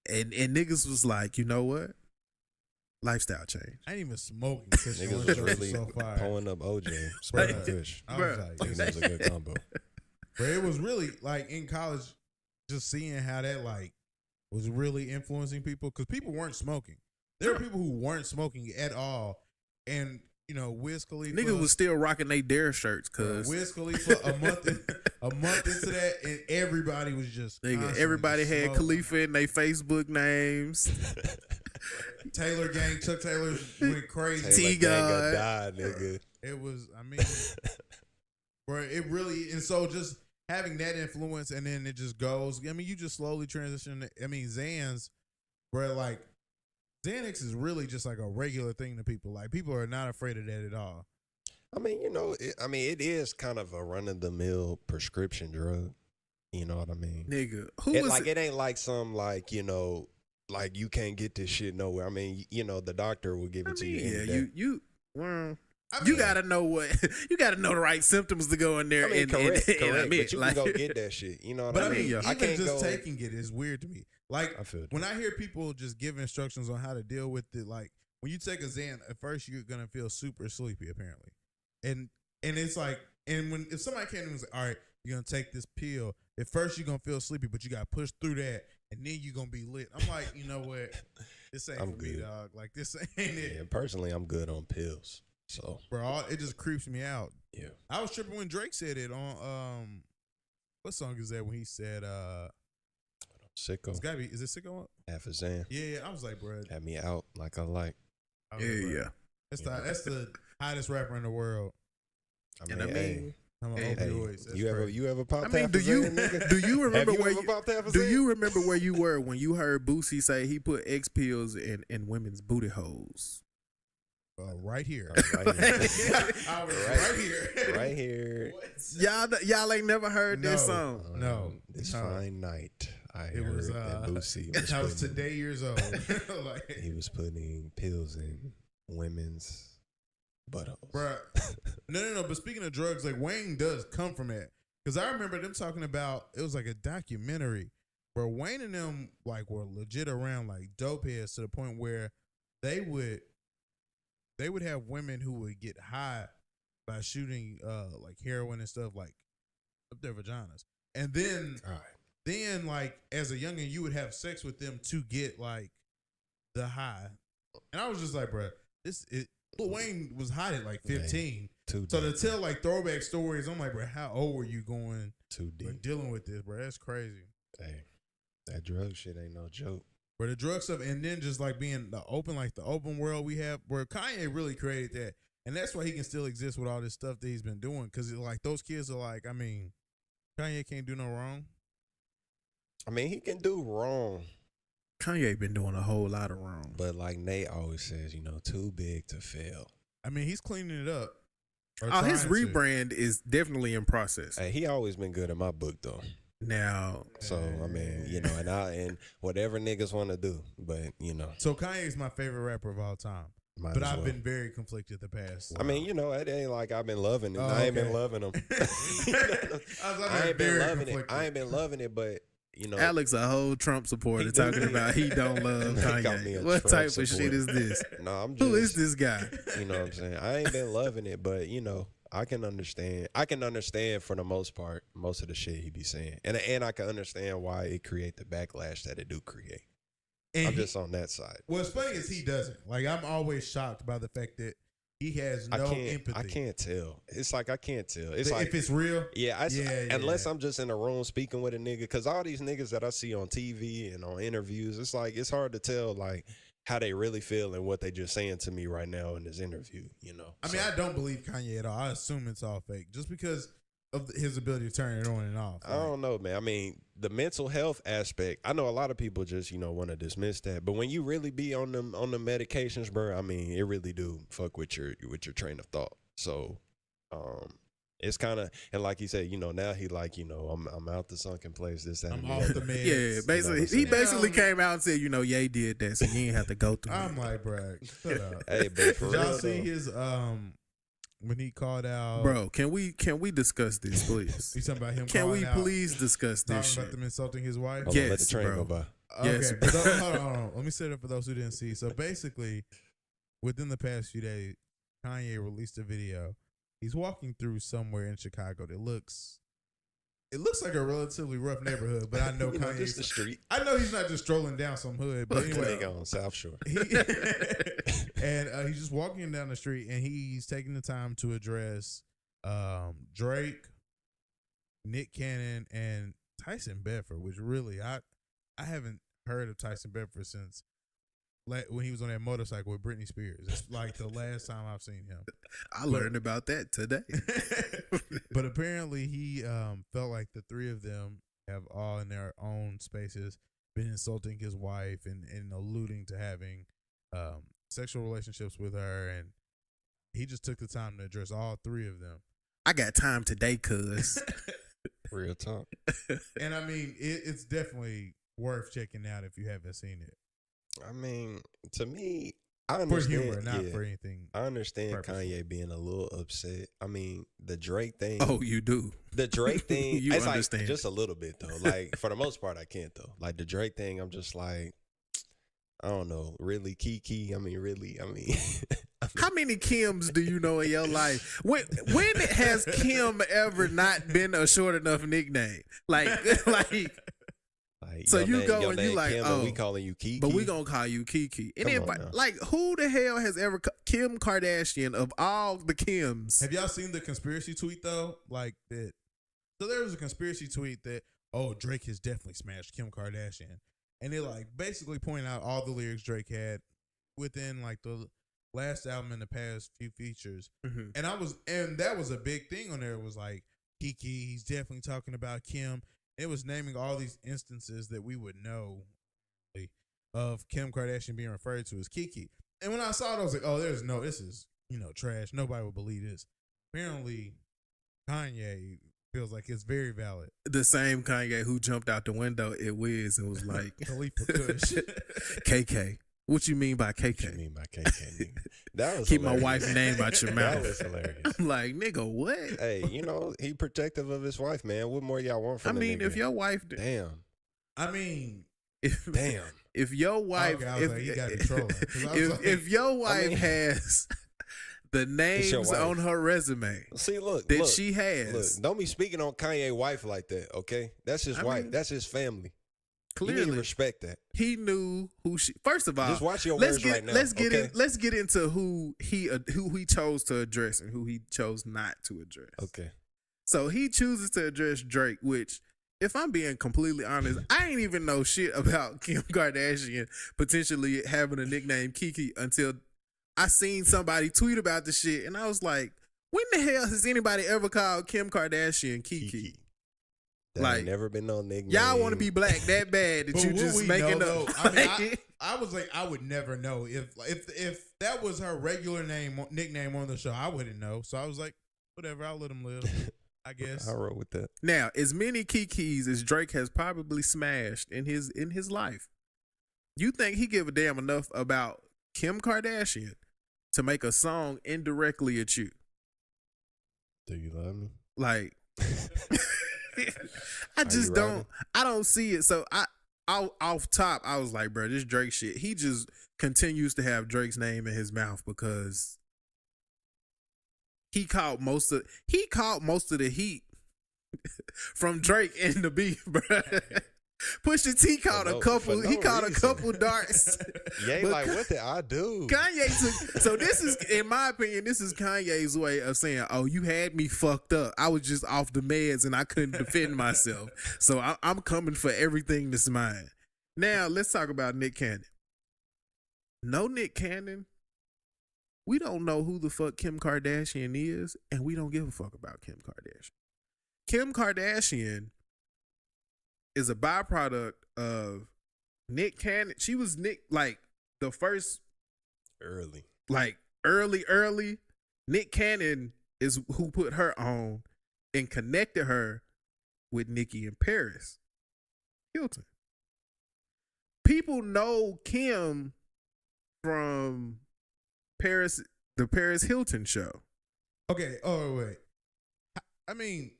S2: and niggas was like, you know what? Lifestyle change.
S1: I ain't even smoking.
S3: Niggas was really pulling up OJ, smoking Kush.
S1: I was like,
S3: this was a good combo.
S1: But it was really like in college, just seeing how that like was really influencing people, because people weren't smoking. There were people who weren't smoking at all, and you know, Wiz Khalifa.
S2: Niggas was still rocking they Dare shirts, cause
S1: Wiz Khalifa a month into that, and everybody was just
S2: everybody
S1: just
S2: had
S1: smoking.
S2: Khalifa in their Facebook names.
S1: Taylor gang, Chuck Taylor went crazy.
S2: T-God
S3: died, nigga.
S1: It was, I mean, bro, it really, and so just having that influence, and then it just goes. I mean, you just slowly transition. I mean, Xans, bro, like Xanax is really just like a regular thing to people. Like, people are not afraid of that at all.
S3: I mean, you know, it is kind of a run-of-the-mill prescription drug. You know what I mean?
S2: Nigga,
S3: it ain't like some, like, you know, like you can't get this shit nowhere. I mean, you know, the doctor will give it to you.
S2: You gotta know you gotta know the right symptoms to go in there.
S3: I mean, correct. But you
S2: like,
S3: can go get that shit. You know what
S1: but
S3: I mean?
S1: Even
S3: I can't
S1: just taking it is weird to me. Like,
S3: I feel
S1: when I hear people just give instructions on how to deal with it, like when you take a Xan, at first you're gonna feel super sleepy apparently, and it's like, and if somebody came and was like, all right, you're gonna take this pill, at first you're gonna feel sleepy, but you gotta push through that, and then you're gonna be lit. I'm like, you know what? This ain't for me, dog. Like, this ain't it.
S3: Yeah, personally, I'm good on pills. So,
S1: bro, it just creeps me out.
S3: Yeah,
S1: I was tripping when Drake said it on what song is that when he said
S3: Sicko.
S1: It's gotta be. Is it Sicko?
S3: Half a Xan.
S1: Yeah, I was like, bro,
S3: had me out like I like.
S2: Yeah.
S1: That's the hottest rapper in the world.
S3: I mean,
S1: opioids.
S3: You ever popped?
S2: I mean, do you remember where you were when you heard Boosie say he put X pills in women's booty holes?
S1: Right here.
S3: Right here.
S1: I was right here.
S3: Right here.
S2: Y'all ain't never heard this song.
S1: No.
S3: This fine night, I
S1: it
S3: heard
S1: was,
S3: that Boosie was
S1: I was today years old. Like,
S3: he was putting pills in women's buttholes.
S1: Bruh. No. But speaking of drugs, like, Wayne does come from that. Because I remember them talking about, it was like a documentary where Wayne and them like were legit around like dope heads to the point where they would have women who would get high by shooting like heroin and stuff like up their vaginas. And then like as a youngin, you would have sex with them to get like the high. And I was just like, bruh, Lil Wayne was hot at like 15.
S3: Too
S1: So
S3: deep.
S1: to tell like throwback stories, I'm like, bro, how old were you going?
S3: Too
S1: We're
S3: deep.
S1: dealing with this, bro. That's crazy.
S3: Hey, that drug shit ain't no joke.
S1: But the drug stuff, and then just like being the open world we have, where Kanye really created that, and that's why he can still exist with all this stuff that he's been doing. Because like those kids are like, I mean, Kanye can't do no wrong.
S3: I mean, he can do wrong,
S2: Kanye been doing a whole lot of wrong.
S3: but like Nate always says, too big to fail.
S1: I mean, he's cleaning it up.
S2: Oh, his rebrand is definitely in process.
S3: Hey, he always been good in my book though.
S2: Now,
S3: So I mean, and whatever niggas want to do, but
S1: So Kanye's my favorite rapper of all time.
S3: might
S1: But
S3: as
S1: I've
S3: well.
S1: been very conflicted the past.
S3: I mean, it ain't like I've been loving it.
S1: Oh,
S3: I ain't
S1: okay.
S3: been loving him. I ain't been loving it. I ain't been loving it, but
S2: Alex, a whole Trump supporter,
S3: He
S2: talking
S3: do.
S2: about he don't love
S3: He got me
S2: Kanye.
S3: a
S2: What
S3: Trump
S2: type of
S3: supporter.
S2: shit is this?
S3: no, I'm just.
S2: Who is this guy?
S3: You know what I'm saying? I ain't been loving it, but I can understand. I can understand for the most part most of the shit he be saying, and I can understand why it create the backlash that it do create.
S1: And
S3: I'm just on that side.
S1: what's funny is he doesn't. Like, I'm always shocked by the fact that he has no empathy.
S3: I can't tell. It's like I can't tell. It's
S1: If
S3: like
S1: it's real.
S3: unless I'm just in a room speaking with a nigga, because all these niggas that I see on TV and on interviews, it's like it's hard to tell like how they really feel and what they just saying to me right now in this interview.
S1: I mean, I don't believe Kanye at all. I assume it's all fake just because of his ability to turn it on and off.
S3: I don't know, man. I mean, the mental health aspect, I know a lot of people just, want to dismiss that. But when you really be on the medications, bro, I mean, it really do fuck with your train of thought. So, it's kind of, and like he said, now he like, I'm out the sunken place, this, that,
S1: I'm
S3: and
S1: off
S3: the
S1: the
S3: other.
S1: meds.
S2: Yeah, basically, he basically came out and said, Ye did that, so you ain't have to go through
S1: I'm
S2: it.
S1: like, bro, shut up.
S3: Hey, but for
S1: Did y'all
S3: real,
S1: see
S3: though,
S1: his when he called out?
S2: Bro, can we discuss this, please?
S1: You talking about him?
S2: Can we
S1: calling out,
S2: please discuss
S1: talking
S2: this
S1: about
S2: shit?
S1: them insulting his wife?
S3: hold on, let the
S2: Yes,
S3: train
S2: bro.
S3: go by.
S2: Yes,
S1: Okay,
S2: bro.
S1: hold on. Let me set it up for those who didn't see. So basically, within the past few days, Kanye released a video. He's walking through somewhere in Chicago that looks like a relatively rough neighborhood, but I know Kanye's
S3: just the street.
S1: I know he's not just strolling down some hood, but anyway.
S3: Nigga on South Shore.
S1: And he's just walking down the street, and he's taking the time to address Drake, Nick Cannon, and Tyson Bedford, which really I haven't heard of Tyson Bedford since when he was on that motorcycle with Britney Spears. It's like the last time I've seen him.
S2: I learned about that today.
S1: But apparently he felt like the three of them have all in their own spaces been insulting his wife and alluding to having sexual relationships with her, and he just took the time to address all three of them.
S2: I got time today, cuz.
S3: Real talk.
S1: And I mean, it's definitely worth checking out if you haven't seen it.
S3: I mean, to me, I
S1: For
S3: understand.
S1: humor, not for anything.
S3: I understand
S1: purposeful.
S3: Kanye being a little upset. I mean, the Drake thing.
S2: Oh, you do.
S3: The Drake thing.
S2: You
S3: it's
S2: understand.
S3: like just a little bit though. Like for the most part, I can't though. Like the Drake thing, I'm just like, I don't know. Really, Kiki. I mean, really. I mean,
S2: How many Kims do you know in your life? When has Kim ever not been a short enough nickname? Like so
S3: your
S2: you
S3: name-
S2: go
S3: your
S2: and you
S3: name
S2: like,
S3: Kim,
S2: oh,
S3: but we calling you Kiki.
S2: but we gonna call you Kiki. And
S3: Come
S2: then,
S3: on now.
S2: like, who the hell has ever Kim Kardashian of all the Kims?
S1: Have y'all seen the conspiracy tweet though? Like that. So there was a conspiracy tweet that, oh, Drake has definitely smashed Kim Kardashian. And they like basically point out all the lyrics Drake had within like the last album and the past few features.
S2: Mhm.
S1: And that was a big thing on there. It was like Kiki, he's definitely talking about Kim. It was naming all these instances that we would know of Kim Kardashian being referred to as Kiki. And when I saw it, I was like, oh, this is, trash. Nobody would believe this. Apparently, Kanye feels like it's very valid.
S2: The same Kanye who jumped out the window at Wiz and was like,
S1: Khalifa Kush.
S2: KK. What you mean by
S3: What you
S2: KK?
S3: mean by KK? Nigga? That was
S2: Keep
S3: hilarious.
S2: my wife's name out your
S3: That
S2: mouth.
S3: was hilarious.
S2: I'm like, nigga, what?
S3: Hey, he protective of his wife, man. What more y'all want
S2: I
S3: from the
S2: mean,
S3: nigga?
S2: if your wife,
S3: Damn.
S1: I mean,
S3: Damn.
S2: if your wife,
S1: okay, I was like, you got to troll her. 'Cause I was like,
S2: if your wife
S3: mean-
S2: has the names
S3: your wife.
S2: on her resume
S3: See, look.
S2: that she has,
S3: Look, don't be speaking on Kanye wife like that, okay? That's his
S2: I
S3: wife.
S2: mean-
S3: That's his family. You need to
S2: clearly
S3: respect that.
S2: he knew who she. First of all,
S3: Just watch your words right now.
S2: Let's get
S3: okay?
S2: let's get into who he chose to address and who he chose not to address.
S3: Okay.
S2: So he chooses to address Drake, which, if I'm being completely honest, I ain't even know shit about Kim Kardashian potentially having a nickname Kiki until I seen somebody tweet about the shit, and I was like, when the hell has anybody ever called Kim Kardashian Kiki?
S3: That
S2: Like,
S3: ain't never been no nickname.
S2: Y'all want to be black that bad that you just making up.
S1: I mean, I was like, I would never know if that was her regular nickname on the show. I wouldn't know. So I was like, whatever. I'll let him live. I guess
S3: I roll with that.
S2: Now, as many Kikis as Drake has probably smashed in his life, you think he give a damn enough about Kim Kardashian to make a song indirectly at you?
S3: Do you love me?
S2: Like, I just don't. I don't see it. So off top, I was like, bro, this Drake shit. He just continues to have Drake's name in his mouth because he caught most of the heat from Drake and the beef, bro. Pusha T caught a couple. He caught a couple darts.
S3: Yeah, like, what did I do?
S2: Kanye took. So this is, in my opinion, this is Kanye's way of saying, "Oh, you had me fucked up. I was just off the meds and I couldn't defend myself. So I'm coming for everything that's mine." Now let's talk about Nick Cannon. No Nick Cannon. We don't know who the fuck Kim Kardashian is, and we don't give a fuck about Kim Kardashian. Kim Kardashian is a byproduct of Nick Cannon. She was Nick, like, the first
S3: early.
S2: Nick Cannon is who put her on and connected her with Nicki and Paris Hilton. People know Kim from the Paris Hilton show.
S1: Okay. Oh wait. I mean,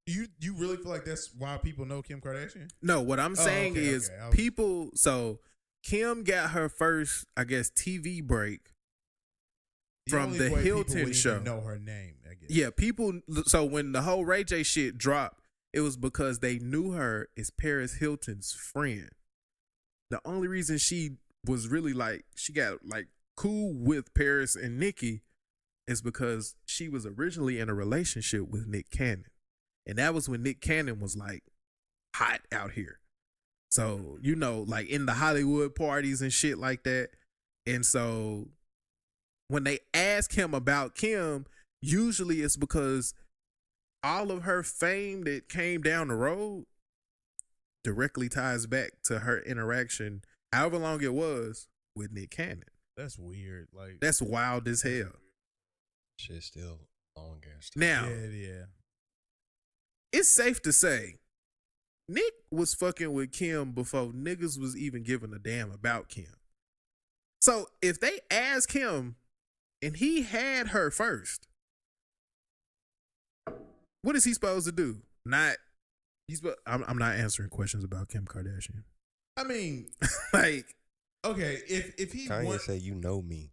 S1: you really feel like that's why people know Kim Kardashian?
S2: No, what I'm saying is people. So Kim got her first, I guess, TV break from the Hilton show.
S1: Know her name, I guess.
S2: Yeah, people. So when the whole Ray J shit dropped, it was because they knew her as Paris Hilton's friend. The only reason she was really like, she got like cool with Paris and Nicki is because she was originally in a relationship with Nick Cannon. And that was when Nick Cannon was like hot out here. So, you know, like in the Hollywood parties and shit like that. And so when they ask him about Kim, usually it's because all of her fame that came down the road directly ties back to her interaction, however long it was, with Nick Cannon.
S1: That's weird. Like,
S2: that's wild as hell.
S3: Shit's still long ass.
S2: Now,
S1: yeah.
S2: It's safe to say Nick was fucking with Kim before niggas was even giving a damn about Kim. So if they ask him and he had her first, what is he supposed to do? I'm not answering questions about Kim Kardashian.
S1: I mean,
S2: like,
S1: okay, if he
S3: Kanye say, you know me.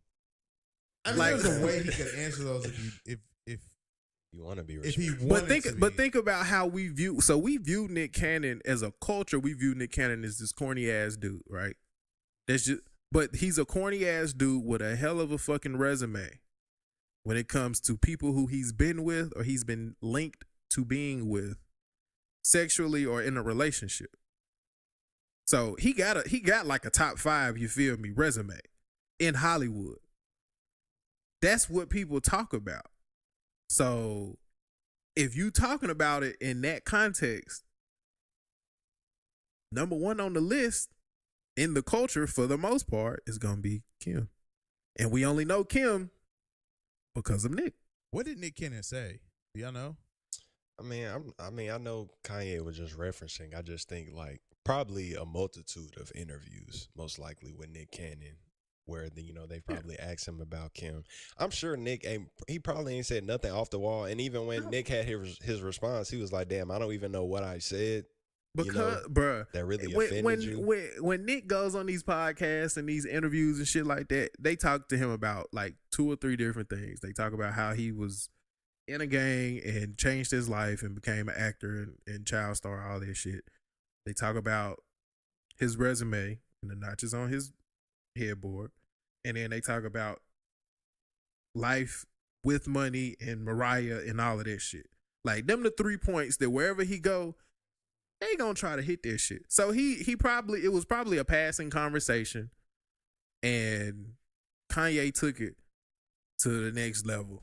S1: I mean, like, there's a way he could answer those if
S3: you want to be
S1: respectful. If he
S2: wanted but think about how we view Nick Cannon as a culture. We view Nick Cannon as this corny ass dude, right? But he's a corny ass dude with a hell of a fucking resume when it comes to people who he's been with or he's been linked to being with sexually or in a relationship. So he got like a top 5, you feel me, resume in Hollywood. That's what people talk about. So if you talking about it in that context, number one on the list in the culture for the most part is going to be Kim. And we only know Kim because of Nick.
S1: What did Nick Cannon say? Do y'all know?
S3: I mean, I know Kanye was just referencing. I just think like probably a multitude of interviews, most likely with Nick Cannon, where they probably asked him about Kim. I'm sure Nick he probably ain't said nothing off the wall. And even when Nick had his response, he was like, "Damn, I don't even know what I said."
S2: Because, bruh,
S3: that really offended you.
S2: When Nick goes on these podcasts and these interviews and shit like that, they talk to him about like 2 or 3 different things. They talk about how he was in a gang and changed his life and became an actor and child star, all that shit. They talk about his resume and the notches on his headboard. And then they talk about life with money and Mariah and all of that shit. Like, them the 3 points that wherever he go, they gonna try to hit that shit. So it was probably a passing conversation, and Kanye took it to the next level.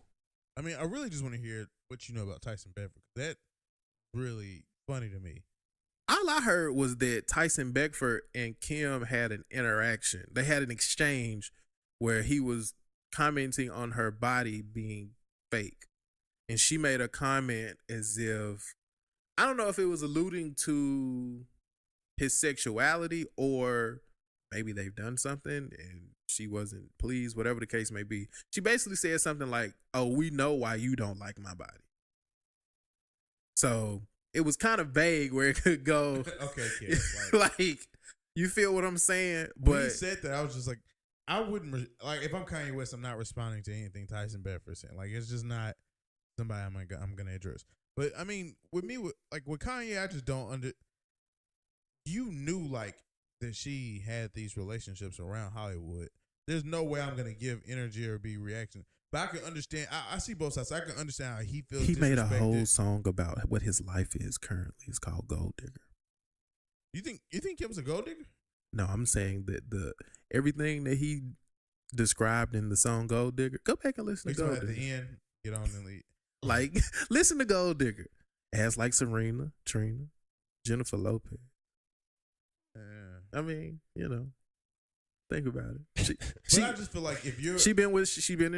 S1: I mean, I really just want to hear what you know about Tyson Beckford. That's really funny to me.
S2: All I heard was that Tyson Beckford and Kim had an interaction. They had an exchange where he was commenting on her body being fake. And she made a comment as if, I don't know if it was alluding to his sexuality or maybe they've done something and she wasn't pleased, whatever the case may be. She basically said something like, "Oh, we know why you don't like my body." So it was kind of vague where it could go.
S1: Okay, kid.
S2: Like, you feel what I'm saying?
S1: When he said that, I was just like, I wouldn't, like, if I'm Kanye West, I'm not responding to anything Tyson Beckford said. Like, it's just not somebody I'm gonna address. But I mean, with Kanye, I just don't you knew, like, that she had these relationships around Hollywood. There's no way I'm gonna give energy or be reaction. But I can understand. I see both sides. I can understand how he feels.
S2: He made a whole song about what his life is currently. It's called Gold Digger.
S1: You think Kim's a gold digger?
S2: No, I'm saying that everything that he described in the song Gold Digger. Go back and listen to Gold Digger.
S1: At the end, get on and leave.
S2: Like, listen to Gold Digger. As like Serena, Trina, Jennifer Lopez. I mean, think about it.
S1: I just feel like if you're,
S2: she been in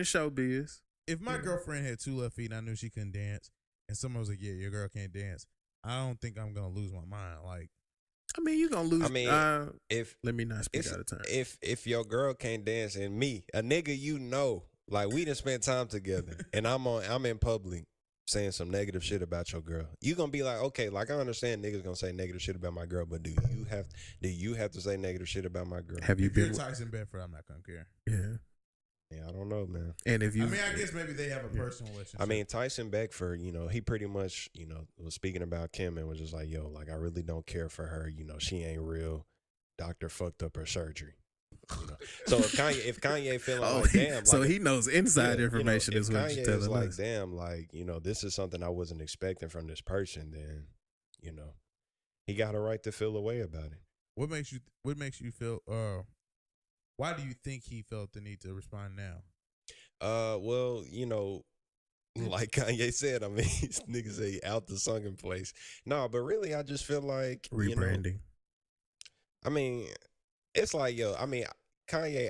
S2: showbiz.
S1: If my girlfriend had 2 left feet and I knew she couldn't dance, and someone was like, "Yeah, your girl can't dance," I don't think I'm gonna lose my mind. Like,
S2: I mean, you're gonna lose.
S3: I mean,
S2: let me not speak out of turn.
S3: If your girl can't dance and me, a nigga, like, we done spent time together, and I'm in public saying some negative shit about your girl, you gonna be like, okay, like, I understand niggas gonna say negative shit about my girl, but do you have to say negative shit about my girl?
S2: Have you
S1: if
S2: been
S1: you're Tyson Beckford? I'm not gonna care.
S3: Yeah, I don't know, man.
S2: And if you,
S1: I guess maybe they have a personal relationship.
S3: I mean, Tyson Beckford, he pretty much, was speaking about Kim and was just like, yo, like, I really don't care for her. She ain't real. Doctor fucked up her surgery. So if Kanye feeling like, damn,
S2: so he knows inside information is what you're telling us.
S3: Like, damn, like, this is something I wasn't expecting from this person, then, he got a right to feel a way about it.
S1: What makes you feel? Why do you think he felt the need to respond now?
S3: Well, like Kanye said, I mean, these niggas say out the sunken place. No, but really, I just feel like
S2: rebranding.
S3: I mean, it's like, Kanye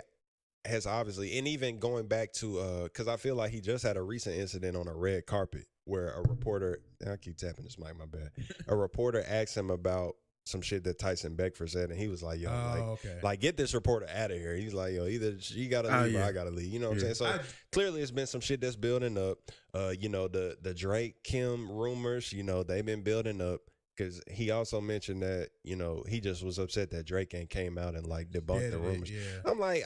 S3: has obviously, and even going back to, because I feel like he just had a recent incident on a red carpet where a reporter, I keep tapping this mic, my bad. A reporter asked him about some shit that Tyson Beckford said, and he was like, yo, like, get this reporter out of here. He's like, yo, either she gotta leave or I gotta leave. You know what I'm saying? So clearly it's been some shit that's building up. The Drake Kim rumors, they've been building up. Because he also mentioned that, he just was upset that Drake ain't came out and, like, debunked the rumors. Yeah. I'm like,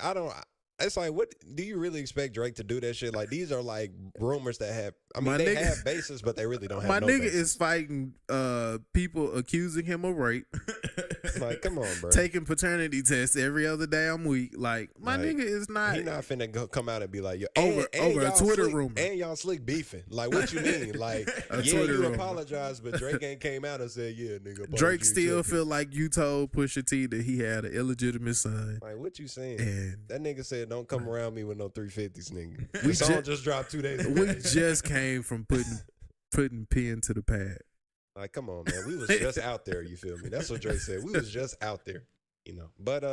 S3: it's like, what do you really expect Drake to do that shit? Like, these are like rumors that have, they have basis, but they really don't have no basis.
S2: My nigga is fighting people accusing him of rape.
S3: Like, come on, bro.
S2: Taking paternity tests every other damn week. Like, my nigga is not.
S3: He not finna come out and be like, yo,
S2: over a Twitter rumor.
S3: And y'all slick beefing. Like, what you mean? Like, you apologize, but Drake ain't came out and said, yeah, nigga.
S2: Drake still feel like you told Pusha T that he had an illegitimate son.
S3: Like, what you saying? And that nigga said, don't come around me with no 350s, nigga.
S2: We
S3: song just dropped 2 days ago.
S2: We just came from putting pen to the pad.
S3: Like, come on, man. We was just out there, you feel me? That's what Drake said. We was just out there, But,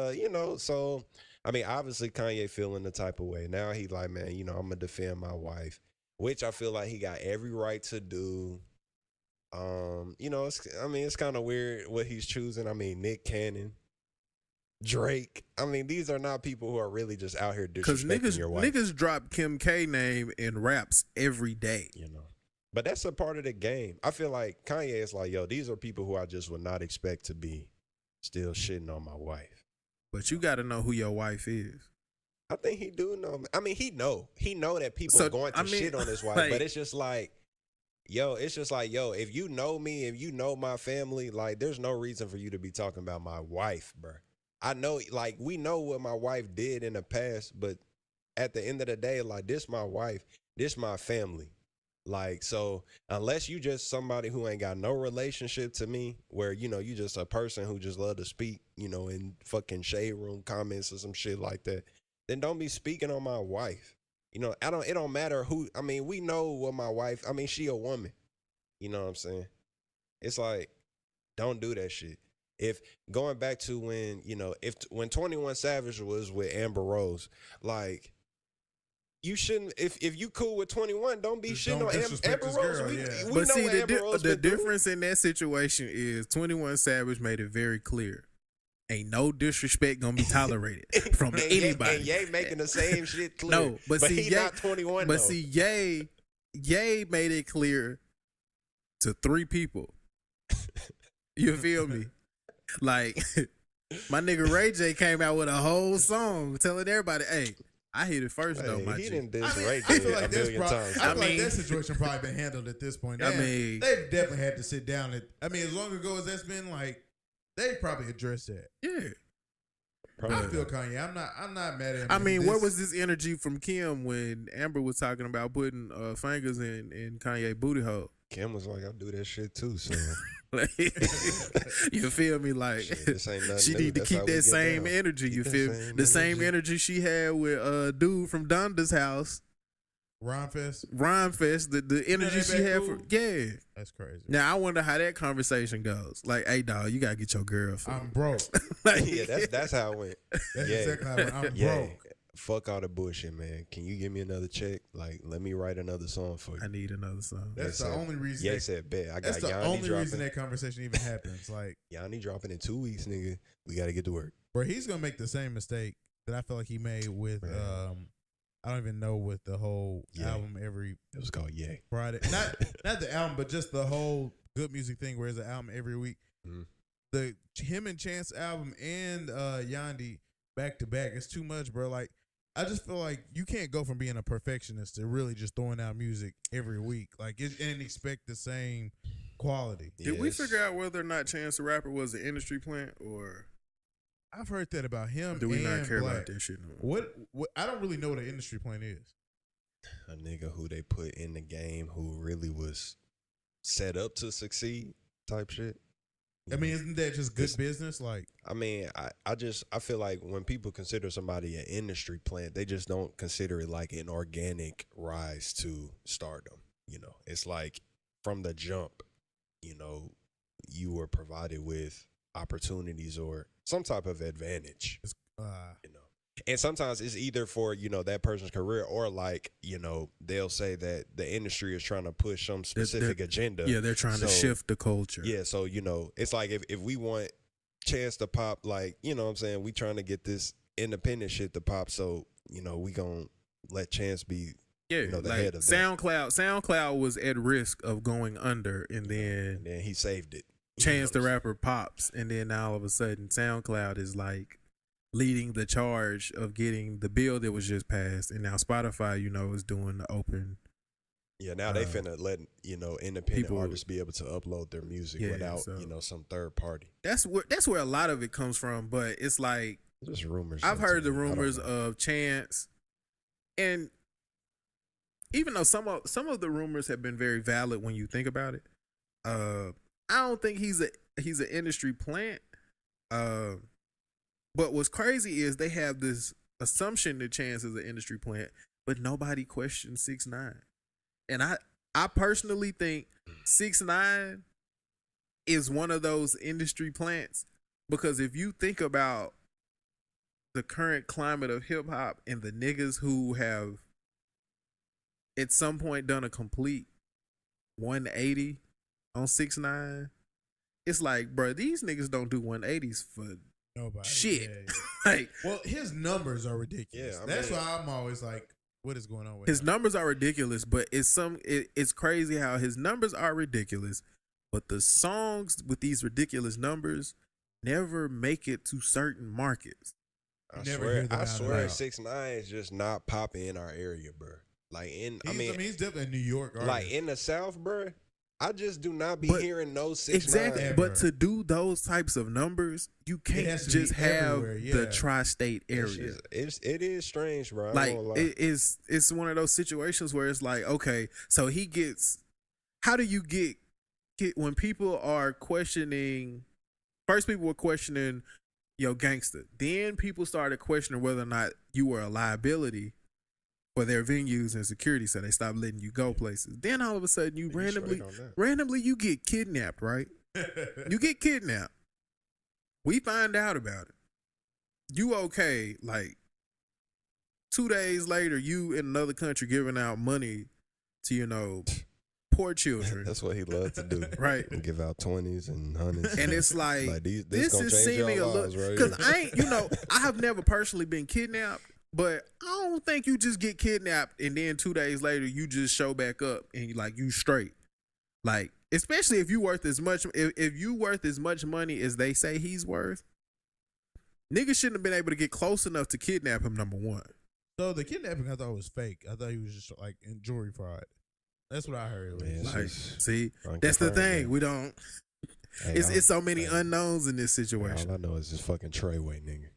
S3: so, I mean, obviously Kanye feeling the type of way. Now he like, man, I'm going to defend my wife, which I feel like he got every right to do. It's kind of weird what he's choosing. I mean, Nick Cannon, Drake. I mean, these are not people who are really just out here disrespecting your wife.
S2: Niggas drop Kim K name in raps every day.
S3: But that's a part of the game. I feel like Kanye is like, yo, these are people who I just would not expect to be still shitting on my wife.
S2: But you got to know who your wife is.
S3: I think he do know. I mean, he know that people are going to shit on his wife, but it's just like, Yo, it's just like, yo, if you know me, if you know my family, like, there's no reason for you to be talking about my wife, bro. I know, like, we know what my wife did in the past, but at the end of the day, like, this my wife, this my family. Like, so unless you just somebody who ain't got no relationship to me, where, you know, you just a person who just love to speak, you know, in fucking shade room comments or some shit like that, then don't be speaking on my wife. You know, it don't matter who, I mean, we know what my wife, I mean, she a woman. You know what I'm saying? It's like, don't do that shit. If going back to when, you know, when 21 Savage was with Amber Rose, like, you shouldn't, if you cool with 21, don't be shitting on Amber Rose.
S1: Girl,
S3: we
S2: but
S3: know
S2: see,
S3: what Amber Rose
S2: the
S3: been
S2: difference in that situation is 21 Savage made it very clear. Ain't no disrespect gonna be tolerated from anybody.
S3: And Ye making the same shit clear.
S2: No, but see,
S3: he not 21
S2: but
S3: though.
S2: see, Ye made it clear to 3 people. You feel me? Like, my nigga Ray J came out with a whole song telling everybody, hey, I hit it first though, my
S3: he
S2: G.
S3: didn't diss Ray
S1: I
S3: J
S1: feel like
S3: a million times.
S1: I feel like that situation probably been handled at this point.
S2: I mean,
S1: they've definitely had to sit down. As long ago as that's been, like, they probably addressed that.
S2: Yeah.
S1: I feel Kanye. I'm not mad at him.
S2: I mean, where was this energy from Kim when Amber was talking about putting fingers in Kanye booty hole?
S3: Kim was like, I do that shit too, so.
S2: Like, you feel me? Like,
S3: shit, this ain't nothing
S2: she
S3: new.
S2: need to
S3: That's
S2: keep
S3: how we
S2: that
S3: get
S2: same
S3: down.
S2: energy.
S3: Keep
S2: You
S3: that
S2: feel
S3: same
S2: the same
S3: energy.
S2: energy she had with dude from Donda's house,
S1: Ron Fest?
S2: Ron Fest. The energy
S1: that
S2: she
S1: back
S2: had
S1: cool?
S2: for
S1: That's crazy.
S2: Now I wonder how that conversation goes. Like, hey dog, you gotta get your girl.
S1: I'm broke.
S2: Like,
S3: Yeah, that's how it went.
S1: That's
S3: Yeah.
S1: exactly how it went. I'm
S3: Yeah.
S1: broke.
S3: Fuck all the bullshit, man. Can you give me another check? Like, let me write another song for you.
S2: I need another song.
S1: That's
S3: They
S1: the
S3: said-
S1: only reason.
S3: Yeah, said, bet. I got
S1: That's the
S3: Yanni
S1: only
S3: dropping.
S1: reason that conversation even happens. Like,
S3: Yanni dropping in 2 weeks, nigga. We got to get to work.
S1: bro, he's gonna make the same mistake that I feel like he made with
S3: Right.
S1: I don't even know, with the whole
S3: Yeah.
S1: album every
S3: It was called Yay.
S1: Friday. Not the album, but just the whole good music thing where it's an album every week.
S3: Mhm.
S1: The him and Chance album and Yandi back to back. It's too much, bro. Like, I just feel like you can't go from being a perfectionist to really just throwing out music every week, like, and expect the same quality.
S2: Did we
S3: Yes.
S2: figure out whether or not Chance the Rapper was an industry plant, or
S1: I've heard that about him.
S2: do we
S1: and
S2: not care
S1: Black.
S2: about that shit no more?
S1: What? I don't really know what an industry plan is.
S3: A nigga who they put in the game who really was set up to succeed type shit.
S1: I mean, isn't that just good business? Like,
S3: I mean, I feel like when people consider somebody an industry plant, they just don't consider it like an organic rise to stardom. You know, it's like from the jump, you know, you were provided with opportunities or some type of advantage, you know. And sometimes it's either for, you know, that person's career, or like, you know, they'll say that the industry is trying to push some specific agenda.
S2: Yeah, they're trying to shift the culture.
S3: Yeah, so, you know, it's like if we want Chance to pop, like, you know what I'm saying, we trying to get this independent shit to pop, so, you know, we gonna let Chance be,
S2: Yeah,
S3: you know, the
S2: like
S3: head of that.
S2: SoundCloud was at risk of going under, and then
S3: And then he saved it. You
S2: Chance
S3: know
S2: the
S3: what I'm
S2: Rapper pops, and then now all of a sudden SoundCloud is like leading the charge of getting the bill that was just passed, and now Spotify, you know, is doing the open.
S3: Yeah, now they finna let, you know, independent
S2: people-
S3: artists be able to upload their music
S2: Yeah,
S3: without,
S2: so-
S3: you know, some third party.
S2: That's where a lot of it comes from, but it's like
S3: Just rumors.
S2: I've heard the
S3: sometimes. I don't
S2: rumors
S3: know.
S2: of Chance, and even though some of the rumors have been very valid when you think about it, I don't think he's an industry plant. But what's crazy is they have this assumption that Chance is an industry plant, but nobody questions 6ix9ine. And I personally think 6ix9ine is one of those industry plants, because if you think about the current climate of hip hop and the niggas who have at some point done a complete 180 on 6ix9ine, it's like, bro, these niggas don't do 180s for
S1: nobody.
S2: shit.
S1: Yeah, yeah.
S2: Like,
S1: Well, his numbers are ridiculous.
S3: Yeah, I
S1: That's
S3: mean-
S1: why I'm always like, what is going on with
S2: his
S1: him?
S2: numbers are ridiculous, but it's crazy how his numbers are ridiculous, but the songs with these ridiculous numbers never make it to certain markets.
S3: I
S1: Never
S3: swear,
S1: hear them
S3: I
S1: out
S3: swear,
S1: loud.
S3: 6ix9ine is just not popping in our area, bro. Like
S1: he's definitely a New York artist.
S3: Like in the South, bro. I just do not be hearing no 6ix9ine.
S2: Exactly, but to do those types of numbers, you can't just have the tri-state area.
S3: It is strange, bro.
S2: Like it's one of those situations where it's like, okay, so he gets. How do you get when people are questioning? First, people were questioning, yo, gangster. Then people started questioning whether or not you were a liability for their venues and security, so they stopped letting you go places. Then all of a sudden, you randomly you get kidnapped, right? You get kidnapped. We find out about it. You okay? Like 2 days later, you in another country giving out money to poor children.
S3: That's what he loved to do,
S2: right?
S3: And give out 20s and 100s.
S2: And it's like this is seeming a little because I ain't, I have never personally been kidnapped. But I don't think you just get kidnapped and then 2 days later you just show back up and you straight. Like, especially if you worth as much if you worth as much money as they say he's worth, niggas shouldn't have been able to get close enough to kidnap him, number one.
S1: So the kidnapping I thought was fake. I thought he was just like in jewelry fraud. That's what I heard.
S2: Like, see, that's the thing. Man. We don't. It's so many unknowns in this situation.
S3: All I know is this fucking Treyway nigga.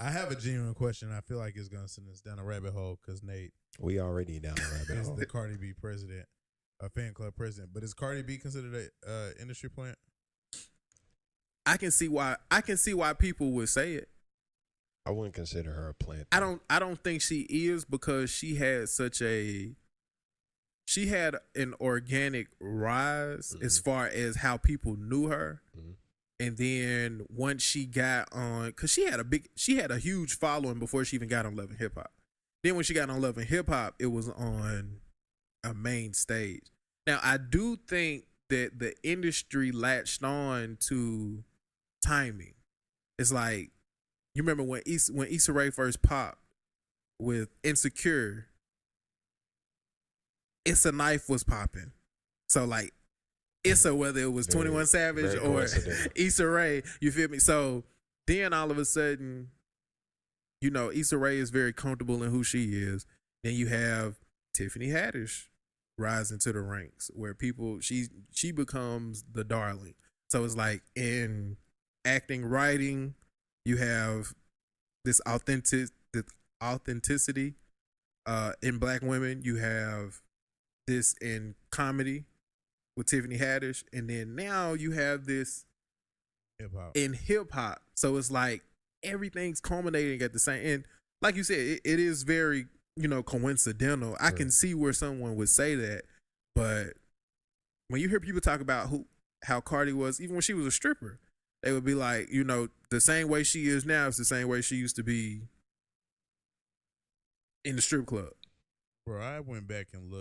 S1: I have a genuine question. I feel like it's gonna send us down a rabbit hole because Nate,
S3: we already down a rabbit hole.
S1: Is the Cardi B president, a fan club president? But is Cardi B considered a industry plant?
S2: I can see why people would say it.
S3: I wouldn't consider her a plant.
S2: I don't think she is because she had an organic rise as far as how people knew her. Mm-hmm. And then once she got on, because she had a huge following before she even got on Love and Hip Hop. Then when she got on Love and Hip Hop, it was on a main stage. Now, I do think that the industry latched on to timing. It's like, you remember when Issa Rae first popped with Insecure, It's a Knife was popping. So like, Issa, whether it was 21 Savage or Issa Rae, you feel me? So then all of a sudden, Issa Rae is very comfortable in who she is. Then you have Tiffany Haddish rise into the ranks where she becomes the darling. So it's like in acting, writing, you have this authenticity in Black women. You have this in comedy with Tiffany Haddish, and then now you have this in hip hop. So it's like everything's culminating at the same. And like you said, it is very coincidental. I can see where someone would say that, but when you hear people talk about how Cardi was, even when she was a stripper, they would be like, the same way she is now is the same way she used to be in the strip club.
S1: Bro, I went back and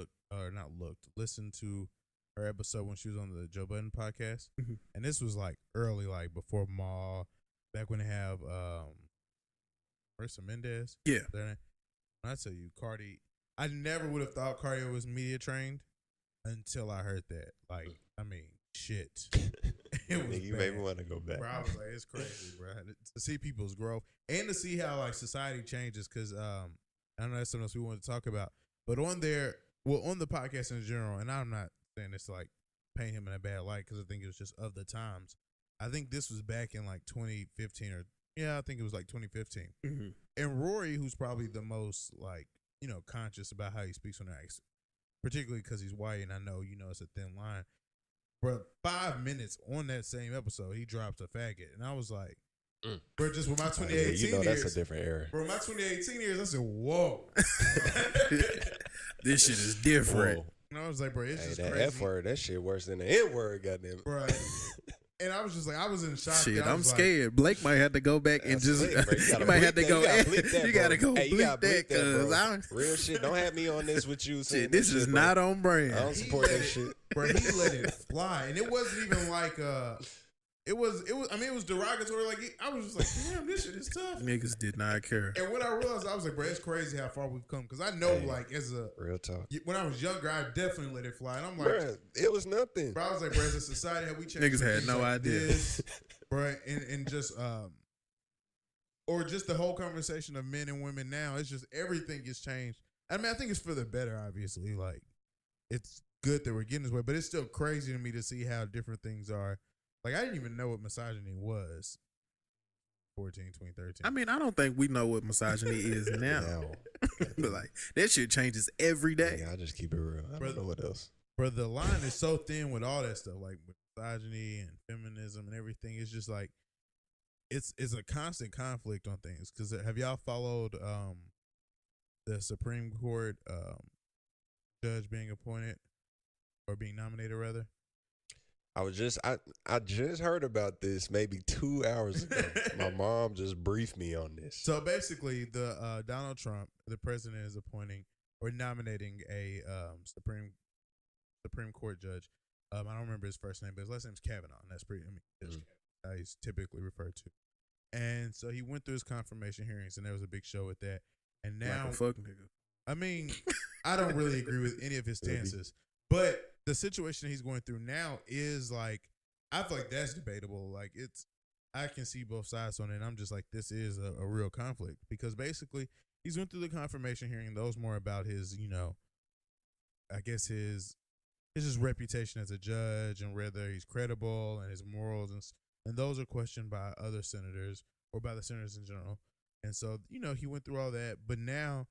S1: listened to her episode when she was on the Joe Budden podcast. Mm-hmm. And this was like early, like before Maul, back when they have Marissa Mendez.
S2: Yeah.
S1: When I tell you, Cardi, I never would have thought Cardi was media trained until I heard that. Like, I mean, shit. It was
S3: you made me want to go back.
S1: Bro, I was like, it's crazy, bro. To see people's growth and to see how like society changes, because I know that's something else we want to talk about. But on the podcast in general, and I'm not saying it's like paint him in a bad light because I think it was just of the times. I think this was back in like 2015 I think it was like 2015. Mm-hmm. And Rory, who's probably the most like, conscious about how he speaks on acts, particularly because he's white and I know, it's a thin line. Bro, 5 minutes on that same episode, he drops a faggot. And I was like, bro, just with my 2018 years.
S3: That's a different era.
S1: Bro, my 2018 years, I said, whoa.
S2: This shit is different.
S1: Whoa. And I was like, bro, it's just
S3: that
S1: crazy.
S3: F-word, that shit worse than the N-word, goddamn it.
S1: Right. And I was just like, I was in shock.
S2: Shit, I'm scared. Blake might have to go back and just, you might have to go, you gotta go bleep that, because
S3: real shit, don't have me on this with you.
S2: Shit, this is not on brand.
S3: I don't support that shit.
S1: Bro, he let it fly. And it wasn't even like, it was derogatory. Like, I was just like, damn, this shit is tough.
S2: Niggas did not care.
S1: And when I realized, I was like, bro, it's crazy how far we've come. Because I know, like, as a
S3: real talk,
S1: when I was younger, I definitely let it fly. And I'm like,
S3: bro, it was nothing.
S1: Bro, I was like, bro, as a society, have we changed?
S2: Niggas had no idea.
S1: Bro, and just, or just the whole conversation of men and women now, it's just everything has changed. I mean, I think it's for the better, obviously. Like, it's good that we're getting this way, but it's still crazy to me to see how different things are. Like, I didn't even know what misogyny was 2013.
S2: I mean, I don't think we know what misogyny is now. But like, that shit changes every day.
S3: Yeah, I just keep it real. I don't know what else.
S1: Bro, the line is so thin with all that stuff, like with misogyny and feminism and everything. It's just like, it's a constant conflict on things. Because have y'all followed the Supreme Court judge being appointed or being nominated, rather?
S3: I just heard about this maybe 2 hours ago. My mom just briefed me on this.
S1: So basically, the Donald Trump, the president, is appointing or nominating a Supreme Court judge. I don't remember his first name, but his last name is Kavanaugh, and that's pretty. I mean, that's how he's typically referred to. And so he went through his confirmation hearings, and there was a big show with that. And now,
S2: like a fuck nigga.
S1: I mean, I don't really agree with any of his stances, but the situation he's going through now is like, I feel like that's debatable. Like, I can see both sides on it. And I'm just like, this is a real conflict, because basically he's went through the confirmation hearing. Those more about his, I guess his reputation as a judge and whether he's credible and his morals, and those are questioned by other senators or by the senators in general. And so, he went through all that, but now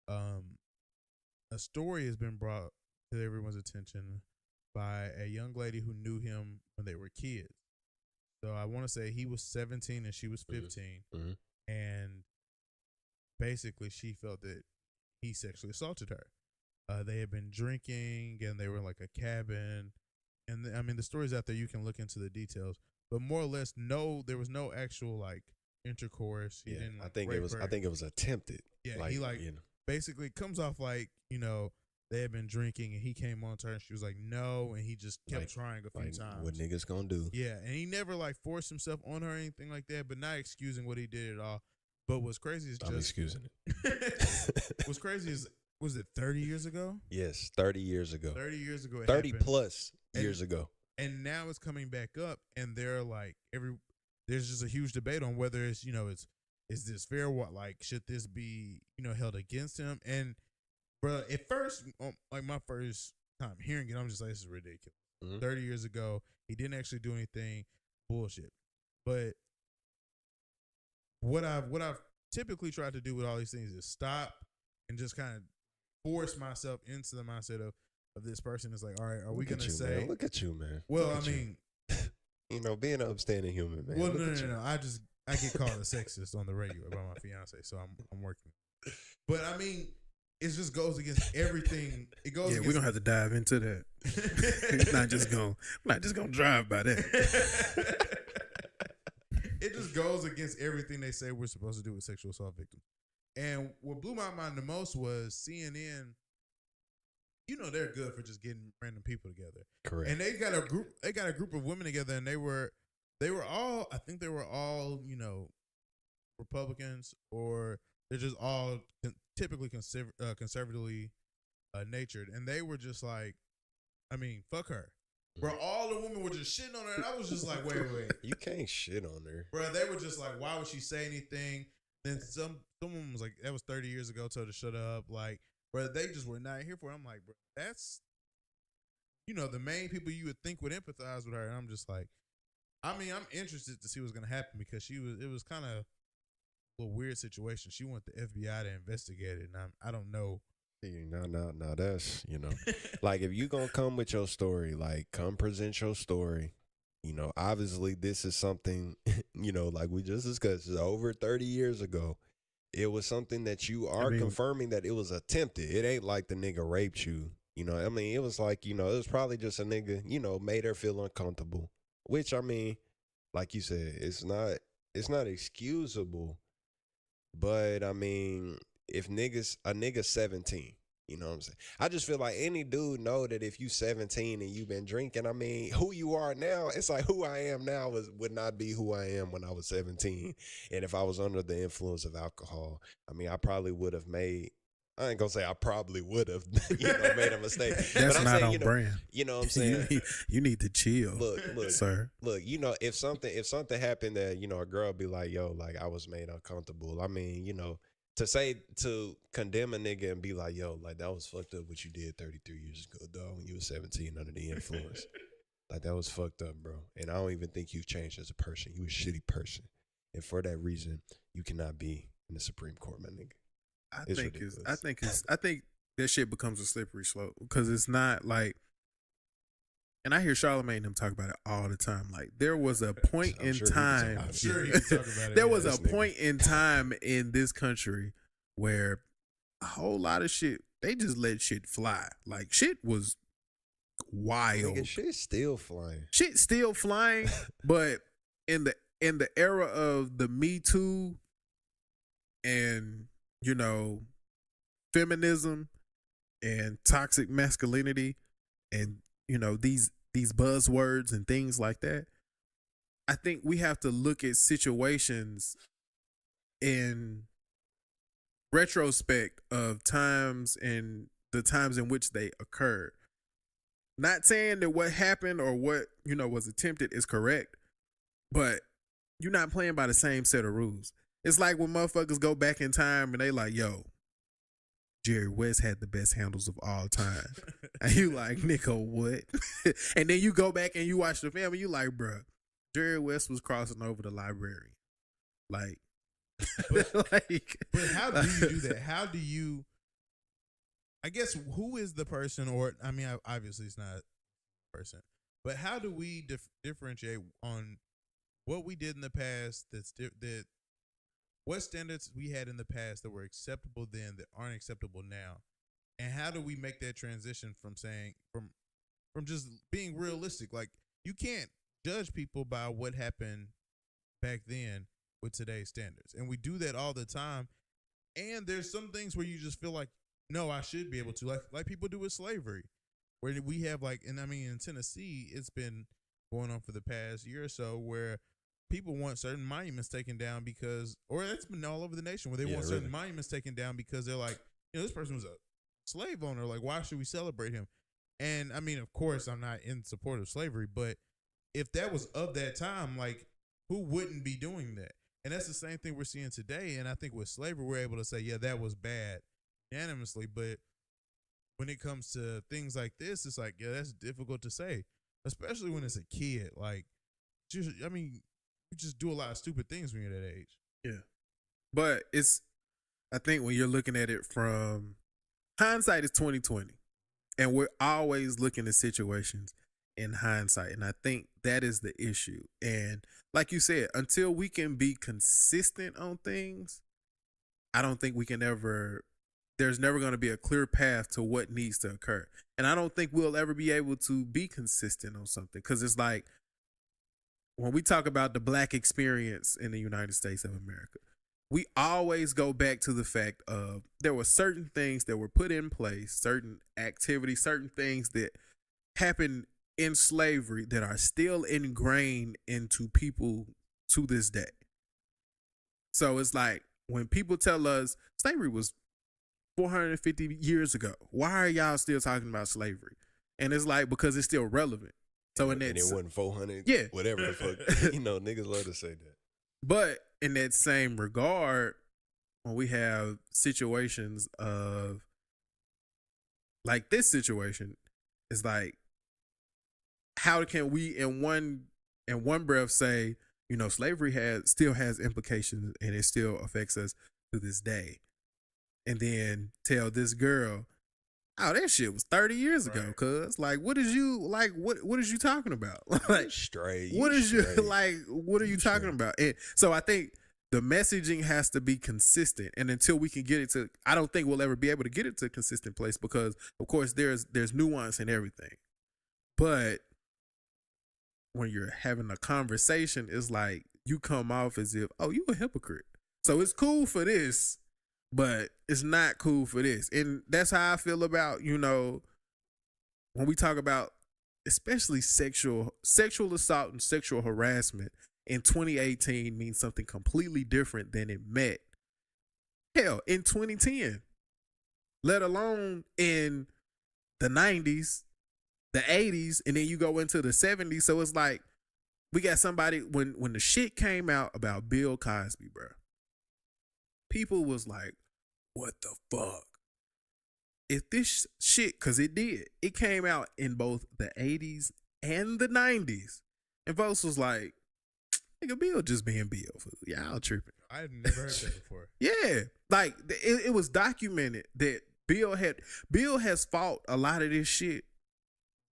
S1: a story has been brought to everyone's attention by a young lady who knew him when they were kids. So I want to say he was 17 and she was 15.
S3: Mm-hmm.
S1: And basically she felt that he sexually assaulted her. They had been drinking and they were in like a cabin. And I mean, the story's out there. You can look into the details. But more or less, there was no actual like intercourse. He didn't, like,
S3: I think it was attempted.
S1: Yeah,
S3: like,
S1: he basically comes off like, they had been drinking and he came on to her and she was like, no. And he just kept trying a few times.
S3: What niggas gonna do?
S1: Yeah. And he never like forced himself on her or anything like that, but not excusing what he did at all. But what's crazy is
S3: I'm excusing it.
S1: What's crazy is, was it 30 years ago?
S3: Yes, 30 years ago.
S1: 30 years ago.
S3: 30
S1: happened.
S3: plus years ago.
S1: And now it's coming back up, and they're like, there's just a huge debate on whether it's, is this fair? What, like, should this be, held against him? And, bro, at first, like my first time hearing it, I'm just like, this is ridiculous.
S3: Mm-hmm.
S1: 30 years ago, he didn't actually do anything. Bullshit. But what I've typically tried to do with all these things is stop and just kind of force myself into the mindset of this person. Is like, all right, are we gonna say?
S3: Man. Look at you, man.
S1: Well, I mean,
S3: being an upstanding human, man.
S1: Well, no. I get called a sexist on the radio by my fiance, so I'm working. But I mean, it just goes against everything. It goes.
S2: Yeah, we're gonna have to dive into that. We're not just gonna drive by that.
S1: It just goes against everything they say we're supposed to do with sexual assault victims. And what blew my mind the most was CNN. They're good for just getting random people together.
S3: Correct.
S1: And they got a group of women together, and they were all, I think they were all, Republicans, or they're just all typically conservatively natured. And they were just like, I mean, fuck her. Bro, all the women were just shitting on her, and I was just like, wait.
S3: You can't shit on her.
S1: Bro, they were just like, why would she say anything? Then someone was like, that was 30 years ago, told her to shut up. Like, bro, they just were not here for it. I'm like, bro, that's, the main people you would think would empathize with her. And I'm just like, I mean, I'm interested to see what's going to happen, because it was kind of a little weird situation. She wanted the FBI to investigate it, and I don't know.
S3: No, that's, like, if you going to come with your story, like, come present your story. Obviously this is something, like we just discussed, over 30 years ago. It was something that you are confirming that it was attempted. It ain't like the nigga raped you. I mean, it was like, it was probably just a nigga, made her feel uncomfortable. Which, I mean, like you said, it's not excusable. But I mean, if a nigga 17, you know what I'm saying? I just feel like any dude know that if you 17 and you been drinking, I mean, who you are now, it's like who I am now would not be who I am when I was 17. And if I was under the influence of alcohol, I mean, I probably would have made, I ain't gonna say I probably would have, made a mistake.
S2: That's
S3: but I'm
S2: not
S3: saying,
S2: on brand.
S3: You know what I'm saying?
S2: you need to chill.
S3: Look,
S2: sir.
S3: Look, if something happened that, a girl be like, yo, like I was made uncomfortable. I mean, to condemn a nigga and be like, yo, like that was fucked up what you did 33 years ago, dog, when you was 17 under the influence. Like that was fucked up, bro. And I don't even think you've changed as a person. You a shitty person. And for that reason, you cannot be in the Supreme Court, my nigga.
S2: I think that shit becomes a slippery slope because it's not like, and I hear Charlamagne and them talk about it all the time. Like there was a point in time.
S1: I'm sure he can talk about it.
S2: There was a point in time in this country where a whole lot of shit, they just let shit fly. Like shit was wild.
S3: Nigga, shit's still flying.
S2: Shit's still flying, but in the era of the Me Too and, you know, feminism and toxic masculinity and, you know, these buzzwords and things like that, I think we have to look at situations in retrospect of times and the times in which they occurred. Not saying that what happened or what, you know, was attempted is correct, but you're not playing by the same set of rules. It's like when motherfuckers go back in time and they like, yo, Jerry West had the best handles of all time. And you like, nigga, what? And then you go back and you watch the film and you like, bruh, Jerry West was crossing over the library. Like,
S1: but how do you do that? How do you, I guess, who is the person, or, I mean, obviously it's not a person, but how do we differentiate on what we did in the past that what standards we had in the past that were acceptable then that aren't acceptable now? And how do we make that transition from saying, from just being realistic? Like, you can't judge people by what happened back then with today's standards. And we do that all the time. And there's some things where you just feel like, no, I should be able to, like people do with slavery, where we have like, and I mean, in Tennessee, it's been going on for the past year or so where people want certain monuments taken down because, or it's been all over the nation where they want certain monuments taken down because they're like, you know, this person was a slave owner. Like, why should we celebrate him? And I mean, of course, I'm not in support of slavery, but if that was of that time, like, who wouldn't be doing that? And that's the same thing we're seeing today. And I think with slavery, we're able to say, yeah, that was bad unanimously. But when it comes to things like this, it's like, yeah, that's difficult to say, especially when it's a kid. Like, just, I mean, you just do a lot of stupid things when you're that age.
S2: Yeah. But I think when you're looking at it from hindsight is 20/20. And we're always looking at situations in hindsight. And I think that is the issue. And like you said, until we can be consistent on things, I don't think we can there's never going to be a clear path to what needs to occur. And I don't think we'll ever be able to be consistent on something. Because it's like, when we talk about the Black experience in the United States of America, we always go back to the fact of there were certain things that were put in place, certain activities, certain things that happened in slavery that are still ingrained into people to this day. So it's like when people tell us slavery was 450 years ago, why are y'all still talking about slavery? And it's like, because it's still relevant. So in that,
S3: and it wasn't 400,
S2: yeah,
S3: whatever the fuck, you know, niggas love to say that.
S2: But in that same regard, when we have situations of like this situation, it's like, how can we in one breath say, you know, slavery still has implications and it still affects us to this day, and then tell this girl, oh, that shit was 30 years ago, cuz like, what is you talking about? Like,
S3: straight.
S2: What is you like? What are you talking about? And so I think the messaging has to be consistent, and until we can get it to, I don't think we'll ever be able to get it to a consistent place because, of course, there's nuance in everything. But when you're having a conversation, it's like you come off as if, oh, you a hypocrite. So it's cool for this, but it's not cool for this. And that's how I feel about, you know, when we talk about especially sexual assault and sexual harassment in 2018 means something completely different than it meant, hell, in 2010, let alone in the 90s, the 80s, and then you go into the 70s. So it's like, we got somebody, when the shit came out about Bill Cosby, bro, people was like, what the fuck? If this shit, because it did, it came out in both the 80s and the 90s. And folks was like, nigga, Bill just being Bill. Y'all tripping.
S1: I had never heard that before.
S2: Yeah. Like, it was documented that Bill has fought a lot of this shit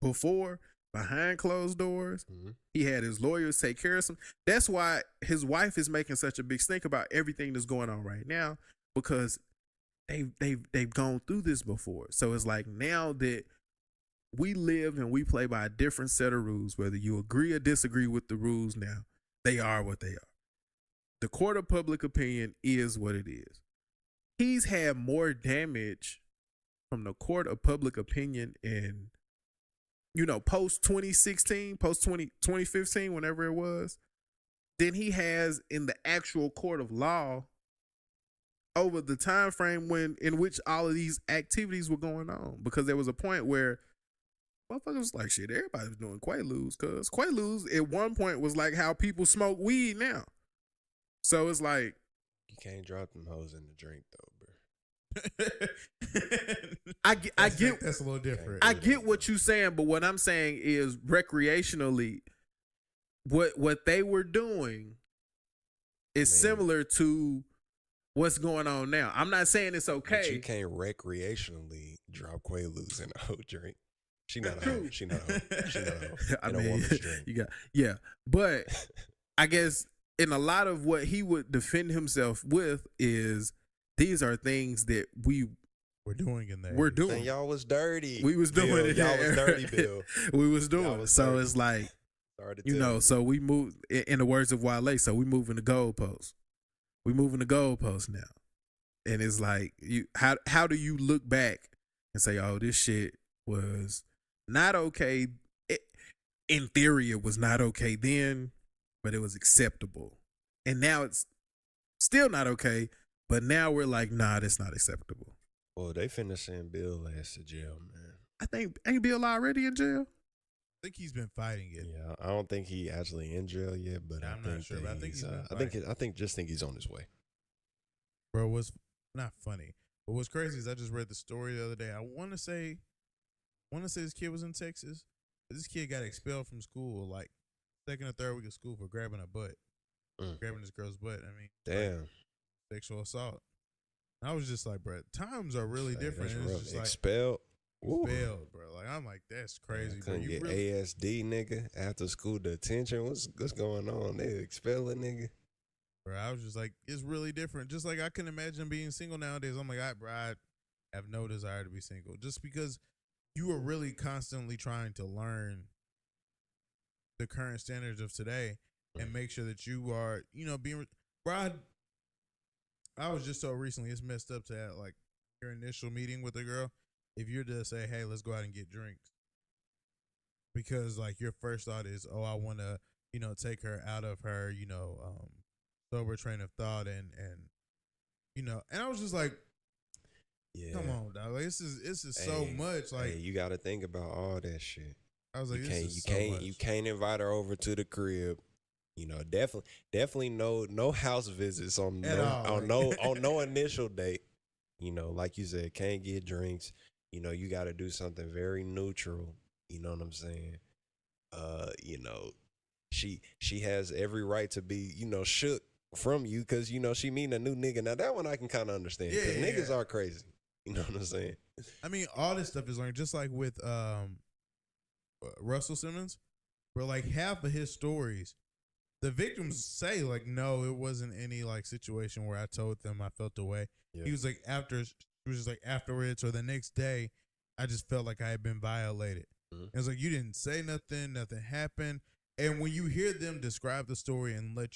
S2: before, behind closed doors. Mm-hmm. He had his lawyers take care of some. That's why his wife is making such a big stink about everything that's going on right now, because they've gone through this before. So it's like, now that we live and we play by a different set of rules, whether you agree or disagree with the rules now, they are what they are. The court of public opinion is what it is. He's had more damage from the court of public opinion in, post 2016, post 2015, whenever it was, than he has in the actual court of law over the time frame in which all of these activities were going on. Because there was a point where motherfuckers was like, shit, everybody was doing Quaaludes, because Quaaludes at one point was like how people smoke weed now. So it's like,
S3: you can't drop them hoes in the drink though, bro.
S2: I get
S1: that's a little different.
S2: I get what you're saying, but what I'm saying is recreationally, what they were doing is similar to what's going on now. I'm not saying it's okay.
S3: But you can't recreationally drop Quaaludes in a hoe drink. She not a hoe. She not a hoe. She not a hoe. In a woman's drink.
S2: But I guess in a lot of what he would defend himself with is, these are things that we're doing in there. We're doing.
S3: And y'all was dirty.
S2: We was doing it.
S3: Y'all was dirty, Bill.
S2: We was doing. So dirty. It's like, so we move, in the words of Wale, so we moving the goalposts. We moving the goalposts now. And it's like, how do you look back and say, oh, this shit was not okay. In theory, it was not okay then, but it was acceptable. And now it's still not okay. But now we're like, nah, that's not acceptable.
S3: Well, they finna send Bill ass to jail, man.
S2: I think, ain't Bill already in jail?
S1: I think he's been fighting it.
S3: Yeah, I don't think he actually in jail yet, but I'm not sure. But I think he's on his way.
S1: Bro, what's not funny, but what's crazy is I just read the story the other day. I want to say this kid was in Texas. This kid got expelled from school like second or third week of school for grabbing a butt, grabbing this girl's butt. I mean,
S3: damn.
S1: Sexual assault. And I was just like, bro, times are really different.
S3: It's
S1: just
S3: expelled.
S1: Expelled, bro. Like, I'm like, that's crazy.
S3: Yeah, couldn't get really... ASD, nigga, after school detention. What's going on? They expelling, nigga.
S1: Bro, I was just like, it's really different. Just like I can imagine being single nowadays. I'm like, I have no desire to be single, just because you are really constantly trying to learn the current standards of today and make sure that you are, being. Bro, I was just so recently, it's messed up to have, like, your initial meeting with a girl, if you're to say, hey, let's go out and get drinks. Because, like, your first thought is, oh, I want to, take her out of her, sober train of thought. And I was just like, yeah, come on, dog. Like, this is so much. Like,
S3: you got to think about all that shit.
S1: I was like,
S3: you can't invite her over to the crib. Definitely no house visits on no initial date. Like you said, can't get drinks. You got to do something very neutral. You know what I'm saying? She has every right to be, shook from you because she meeting a new nigga. Now that one I can kind of understand because niggas are crazy. You know what I'm saying?
S1: I mean, all this stuff is learned, just like with Russell Simmons, where like half of his stories, the victims say, like, no, it wasn't any, like, situation where I told them I felt the way. Yeah. He was like, afterwards or the next day, I just felt like I had been violated. Mm-hmm. It was like, you didn't say nothing happened. And when you hear them describe the story and let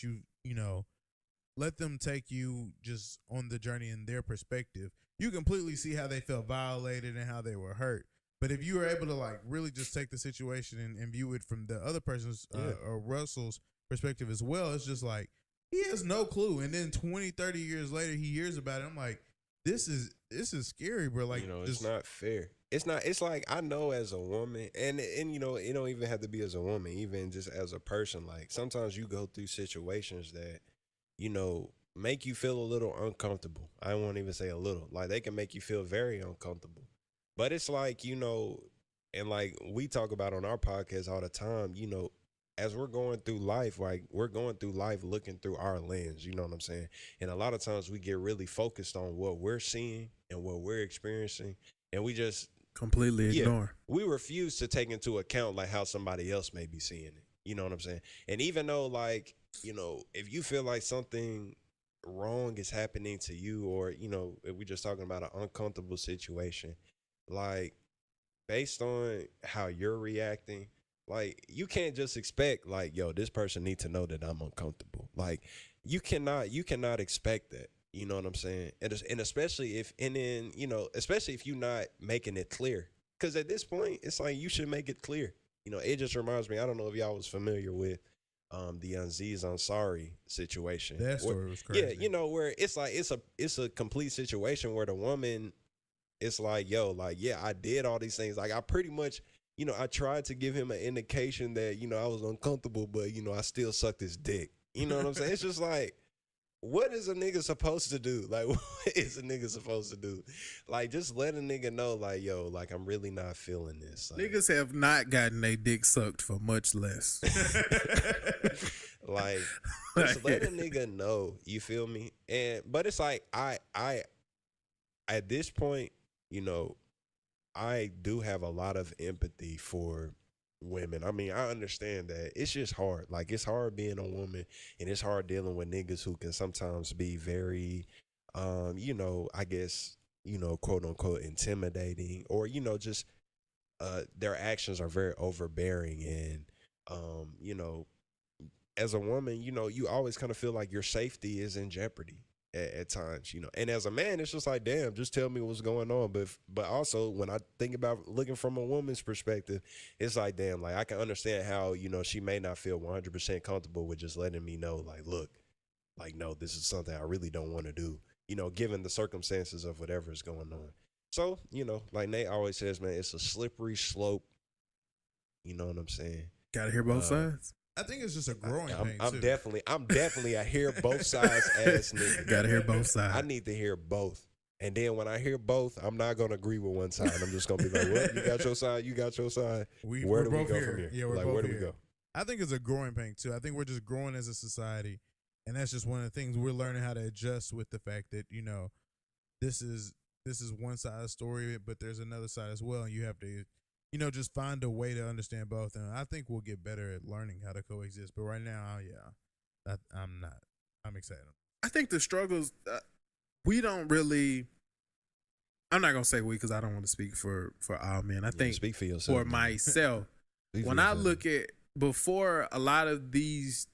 S1: them take you just on the journey in their perspective, you completely see how they felt violated and how they were hurt. But if you were able to, like, really just take the situation and view it from the other person's or Russell's perspective as well, it's just like he has no clue, and then 20, 30 years later he hears about it. I'm like, this is scary, bro. Like,
S3: it's not fair. It's like, I know as a woman, and it don't even have to be as a woman, even just as a person, like sometimes you go through situations that make you feel a little uncomfortable. I won't even say a little. Like they can make you feel very uncomfortable. But it's like, and like we talk about on our podcast all the time, as we're going through life, like we're going through life looking through our lens, you know what I'm saying? And a lot of times we get really focused on what we're seeing and what we're experiencing, and we just
S2: completely ignore.
S3: We refuse to take into account like how somebody else may be seeing it. You know what I'm saying? And even though like, if you feel like something wrong is happening to you, or, if we're just talking about an uncomfortable situation, like based on how you're reacting, like you can't just expect like, yo, this person needs to know that I'm uncomfortable. Like you cannot expect that. You know what I'm saying? And especially if especially if you're not making it clear, because at this point it's like you should make it clear. It just reminds me. I don't know if y'all was familiar with the Aziz Ansari situation.
S1: That story was crazy.
S3: Yeah, where it's like it's a complete situation where the woman, it's like, yo, like, yeah, I did all these things. Like I pretty much, I tried to give him an indication that, I was uncomfortable, but I still sucked his dick. You know what I'm saying? It's just like, what is a nigga supposed to do? Like, what is a nigga supposed to do? Like, just let a nigga know, like, yo, like, I'm really not feeling this. Like,
S2: niggas have not gotten their dick sucked for much less.
S3: like, just let a nigga know. You feel me? But it's like, I at this point, I do have a lot of empathy for women. I mean, I understand that it's just hard. Like it's hard being a woman, and it's hard dealing with niggas who can sometimes be very, I guess, quote unquote intimidating, or just their actions are very overbearing, and as a woman, you always kind of feel like your safety is in jeopardy at times, and as a man, it's just like, damn, just tell me what's going on. But also when I think about looking from a woman's perspective, it's like, damn, like I can understand how, she may not feel 100% comfortable with just letting me know, like, look, like, no, this is something I really don't want to do, given the circumstances of whatever is going on. So, like Nate always says, man, it's a slippery slope. You know what I'm saying?
S2: Gotta hear both sides.
S1: I think it's just a growing thing.
S3: I'm definitely a hear both sides ass nigga.
S2: Gotta hear both sides.
S3: I need to hear both. And then when I hear both, I'm not gonna agree with one side. I'm just gonna be like, what? You got your side, you got your side. Where do we go from here?
S1: Yeah,
S3: like, where do we go?
S1: I think it's a growing pain too. I think we're just growing as a society. And that's just one of the things we're learning how to adjust with the fact that, this is one side of the story, but there's another side as well. And you have to just find a way to understand both. And I think we'll get better at learning how to coexist. But right now, yeah, I'm not. I'm excited.
S2: I think the struggles, we don't really, I'm not going to say we because I don't want to speak for all men. I think
S3: speak for yourself.
S2: For myself, when I look at, before a lot of these,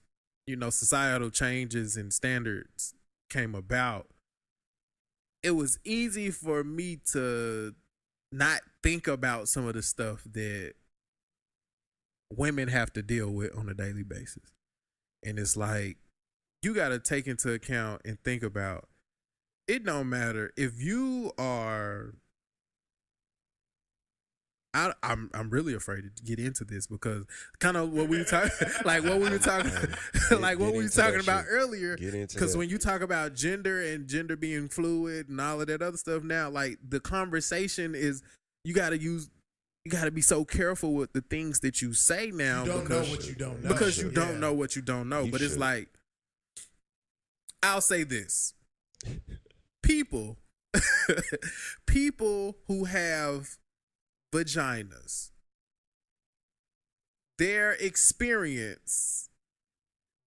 S2: societal changes and standards came about, it was easy for me to not think about some of the stuff that women have to deal with on a daily basis. And it's like, you got to take into account and think about, it don't matter if you are, I'm really afraid to get into this because kind of what we were talking, like what we were talking, like what we were talking about earlier. Because when you talk about gender and gender being fluid and all of that other stuff now, like the conversation is, you got to be so careful with the things that you say now.
S1: You don't know what you don't know.
S2: Because you don't know what you don't know. But it's like, I'll say this. People who have vaginas, their experience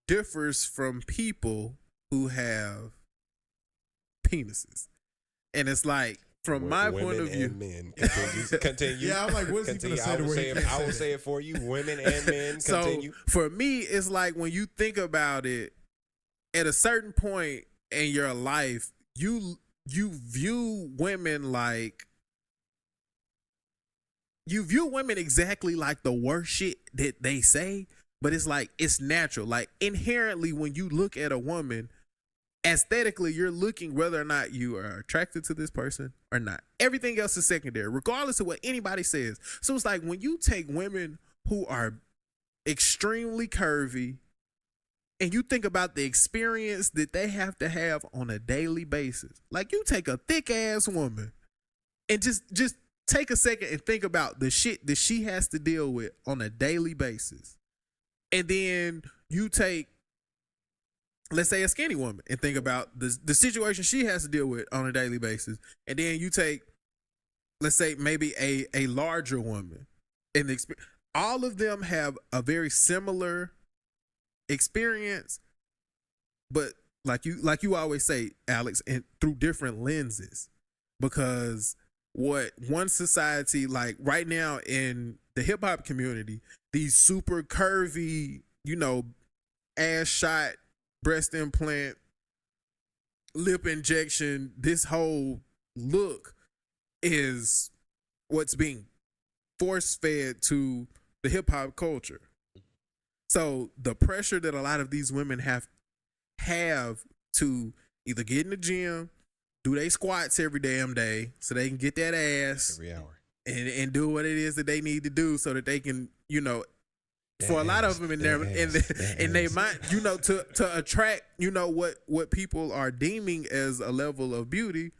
S2: differs from people who have penises. And it's like, from my point of view,
S3: men. Continue.
S1: Yeah, I'm like, what's he gonna say?
S3: I will say it for you. Women and men. Continue.
S2: So for me, it's like when you think about it, at a certain point in your life, you view women like, you view women exactly like the worst shit that they say, but it's like, it's natural. Like inherently, when you look at a woman, aesthetically, you're looking whether or not you are attracted to this person or not. Everything else is secondary, regardless of what anybody says. So it's like when you take women who are extremely curvy and you think about the experience that they have to have on a daily basis. Like, you take a thick ass woman and just take a second and think about the shit that she has to deal with on a daily basis. And then you take, let's say, a skinny woman and think about the situation she has to deal with on a daily basis. And then you take, let's say, maybe a larger woman, and all of them have a very similar experience, but like you always say, Alex, and through different lenses. Because what one society, like right now in the hip hop community, these super curvy, ass shot, breast implant, lip injection, this whole look is what's being force fed to the hip hop culture. So the pressure that a lot of these women have to either get in the gym, do they squats every damn day so they can get that ass
S3: every hour,
S2: and do what it is that they need to do so that they can, for a lot of them in their mind, to attract, what people are deeming as a level of beauty.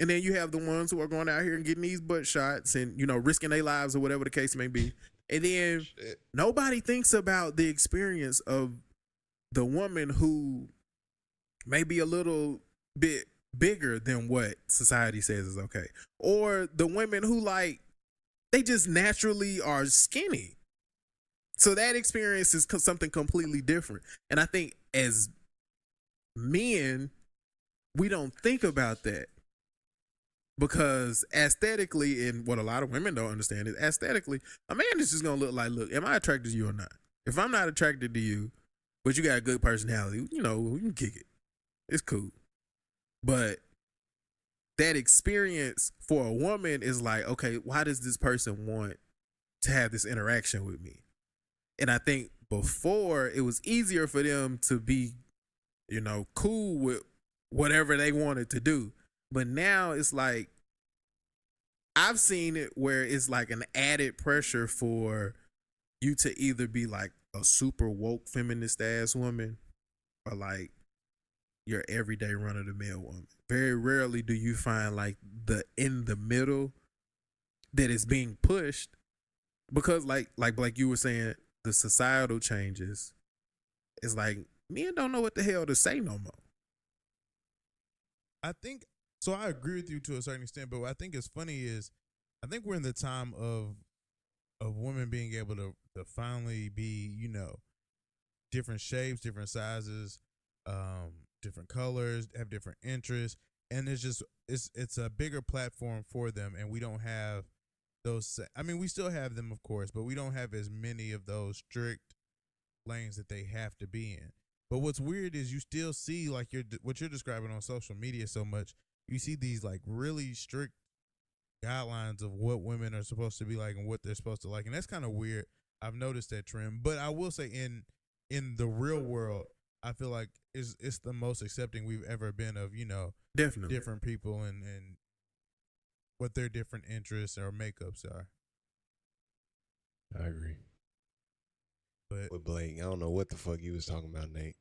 S2: And then you have the ones who are going out here and getting these butt shots and, risking their lives or whatever the case may be. And then nobody thinks about the experience of the woman who may be a little bit bigger than what society says is okay. Or the women who, like, they just naturally are skinny. So that experience is something completely different. And I think as men, we don't think about that. Because aesthetically, and what a lot of women don't understand is aesthetically, a man is just going to look, am I attracted to you or not? If I'm not attracted to you, but you got a good personality, we can kick it. It's cool. But that experience for a woman is like, okay, why does this person want to have this interaction with me? And I think before it was easier for them to be, cool with whatever they wanted to do. But now it's like, I've seen it where it's like an added pressure for you to either be like a super woke feminist ass woman or like your everyday run of the mill woman. Very rarely do you find like the in the middle that is being pushed, because like you were saying, the societal changes. It's like men don't know what the hell to say no more.
S1: I think so. I agree with you to a certain extent, but what I think is funny is I think we're in the time of women being able to finally be, different shapes, different sizes, different colors, have different interests, and it's a bigger platform for them, and we don't have those. I mean, we still have them, of course, but we don't have as many of those strict lanes that they have to be in. But what's weird is you still see like what you're describing on social media so much. You see these like really strict guidelines of what women are supposed to be like and what they're supposed to like, and that's kind of weird. I've noticed that trend, but I will say in the real world, I feel like it's the most accepting we've ever been of
S2: definitely
S1: different people and what their different interests or makeups are.
S3: I agree.
S1: But
S3: with Blake, I don't know what the fuck you was talking about, Nate.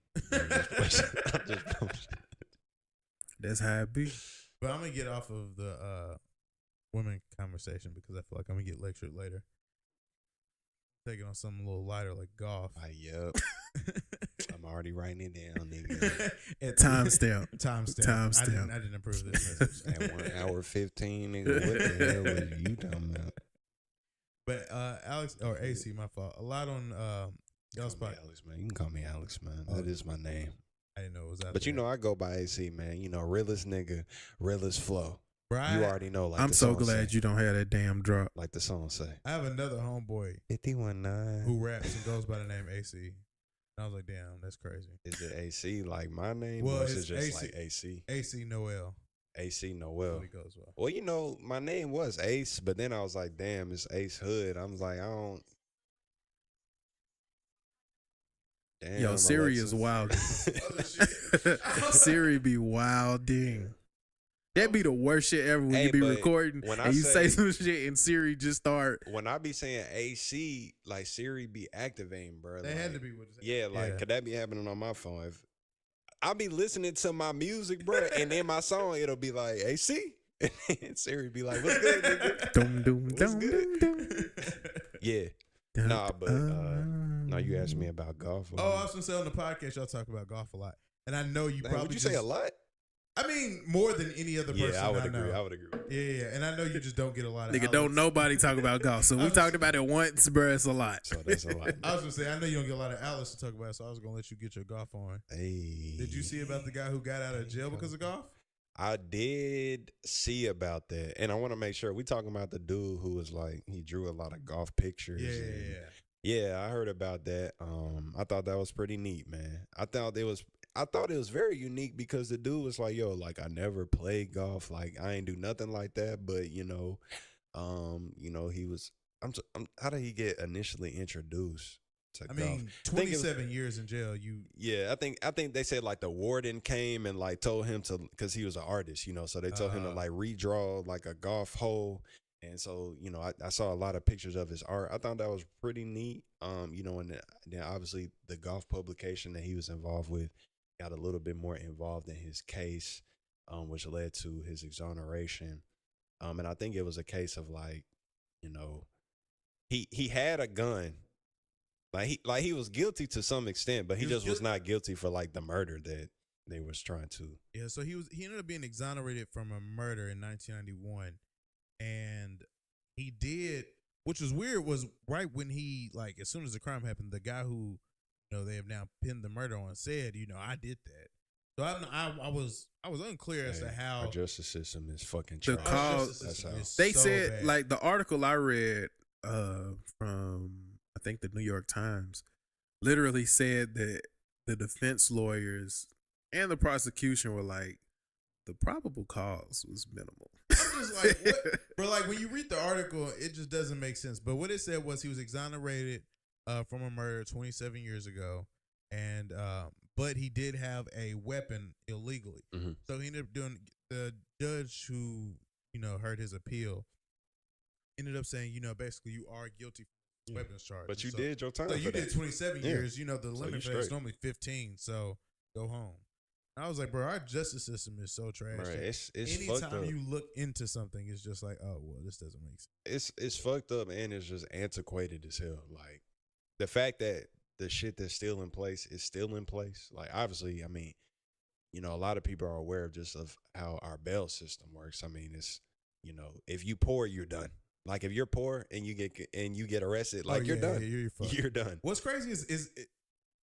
S2: That's how it be.
S1: But I'm gonna get off of the women conversation because I feel like I'm gonna get lectured later. Take it on something a little lighter like golf.
S3: Yup. I'm already writing it down, nigga.
S2: Timestamp.
S1: I didn't approve this message.
S3: At 1 hour 15, nigga. What the hell was you talking about?
S1: But Alex or Acee, my fault. A lot on y'all's spot.
S3: Alex, man. You can call me Alex, man. That is my name.
S1: I didn't know it was out
S3: But
S1: there.
S3: I go by Acee, man. Realest nigga, realest flow.
S1: Right.
S3: You already know. Like
S2: I'm so glad you don't have that damn drop.
S3: Like the song say.
S1: I have another homeboy
S3: 51.9
S1: who raps and goes by the name Acee. And I was like, damn, that's crazy.
S3: Is it AC like my name?
S1: Well,
S3: or is it
S1: it's
S3: just
S1: AC.
S3: like AC?
S1: AC Noel.
S3: AC
S1: That's
S3: Noel.
S1: what he goes by.
S3: Well, my name was Ace, but then I was like, damn, it's Ace Hood. I was like, I don't. Damn,
S2: Yo, Siri
S3: Alexa.
S2: is wild. Siri be wilding. That'd be the worst shit ever when you be recording and you say some shit and Siri just start.
S3: When I be saying AC, like Siri be activating, bro.
S1: They had to be what it's
S3: could that be happening on my phone? If I be listening to my music, bro, and in my song it'll be like AC, and Siri be like, "What's good, nigga?
S2: Dum, dum,
S3: What's
S2: dum,
S3: good?"
S2: dum,
S3: Yeah. Nah, but no, you asked me about golf.
S1: Oh, I was gonna say on the podcast y'all talk about golf a lot, and I know you probably
S3: would you say a lot?
S1: I mean, more than any other person.
S3: Yeah, I would
S1: know.
S3: agree. I would agree.
S1: Yeah, and I know you just don't get a lot of.
S2: Nigga,
S1: outlets.
S2: don't nobody talk about golf. So we talked about it once, bro. It's a lot.
S3: So that's a lot.
S1: I was gonna say I know you don't get a lot of outlets to talk about, so I was gonna let you get your golf on.
S3: Hey,
S1: did you see about the guy who got out of jail because of golf?
S3: I did see about that, and I want to make sure we talking about the dude who was like he drew a lot of golf pictures. Yeah. I heard about that. I thought that was pretty neat, man. I thought it was very unique because the dude was like, yo, like I never played golf, like I ain't do nothing like that, but he was. How did he get initially introduced to golf?
S1: I mean, 27 years in jail.
S3: I think they said like the warden came and like told him to, because he was an artist, so they told him to like redraw like a golf hole. And so, I saw a lot of pictures of his art. I thought that was pretty neat. And then obviously the golf publication that he was involved with got a little bit more involved in his case, which led to his exoneration. And I think it was a case of like, he had a gun. Like he was guilty to some extent, but he just was not guilty for like the murder that they was trying to.
S1: Yeah, so he ended up being exonerated from a murder in 1991. And he did, which was weird, was right when he, like, as soon as the crime happened, the guy who, they have now pinned the murder on said, I did that. So I was unclear as to how
S3: our justice system is fucking trash.
S2: They said bad. Like the article I read from I think the New York Times literally said that the defense lawyers and the prosecution were like, the probable cause was minimal.
S1: I'm just like, what? Bro, like when you read the article, it just doesn't make sense. But what it said was he was exonerated from a murder 27 years ago, and but he did have a weapon illegally. Mm-hmm. So he ended up doing, the judge who heard his appeal ended up saying, basically you are guilty for weapons charge.
S3: But you did your time.
S1: So you did 27 years. The limit for that is normally 15. So go home. I was like, bro, our justice system is so trash.
S3: Right. It's
S1: anytime you look into something, it's just like, oh, well, this doesn't make sense.
S3: It's fucked up, and it's just antiquated as hell. Like the fact that the shit that's still in place is still in place. Like obviously, I mean, a lot of people are aware of how our bail system works. I mean, it's if you poor, you're done. Like if you're poor and you get arrested, like you're done.
S1: Yeah,
S3: you're done.
S1: What's crazy is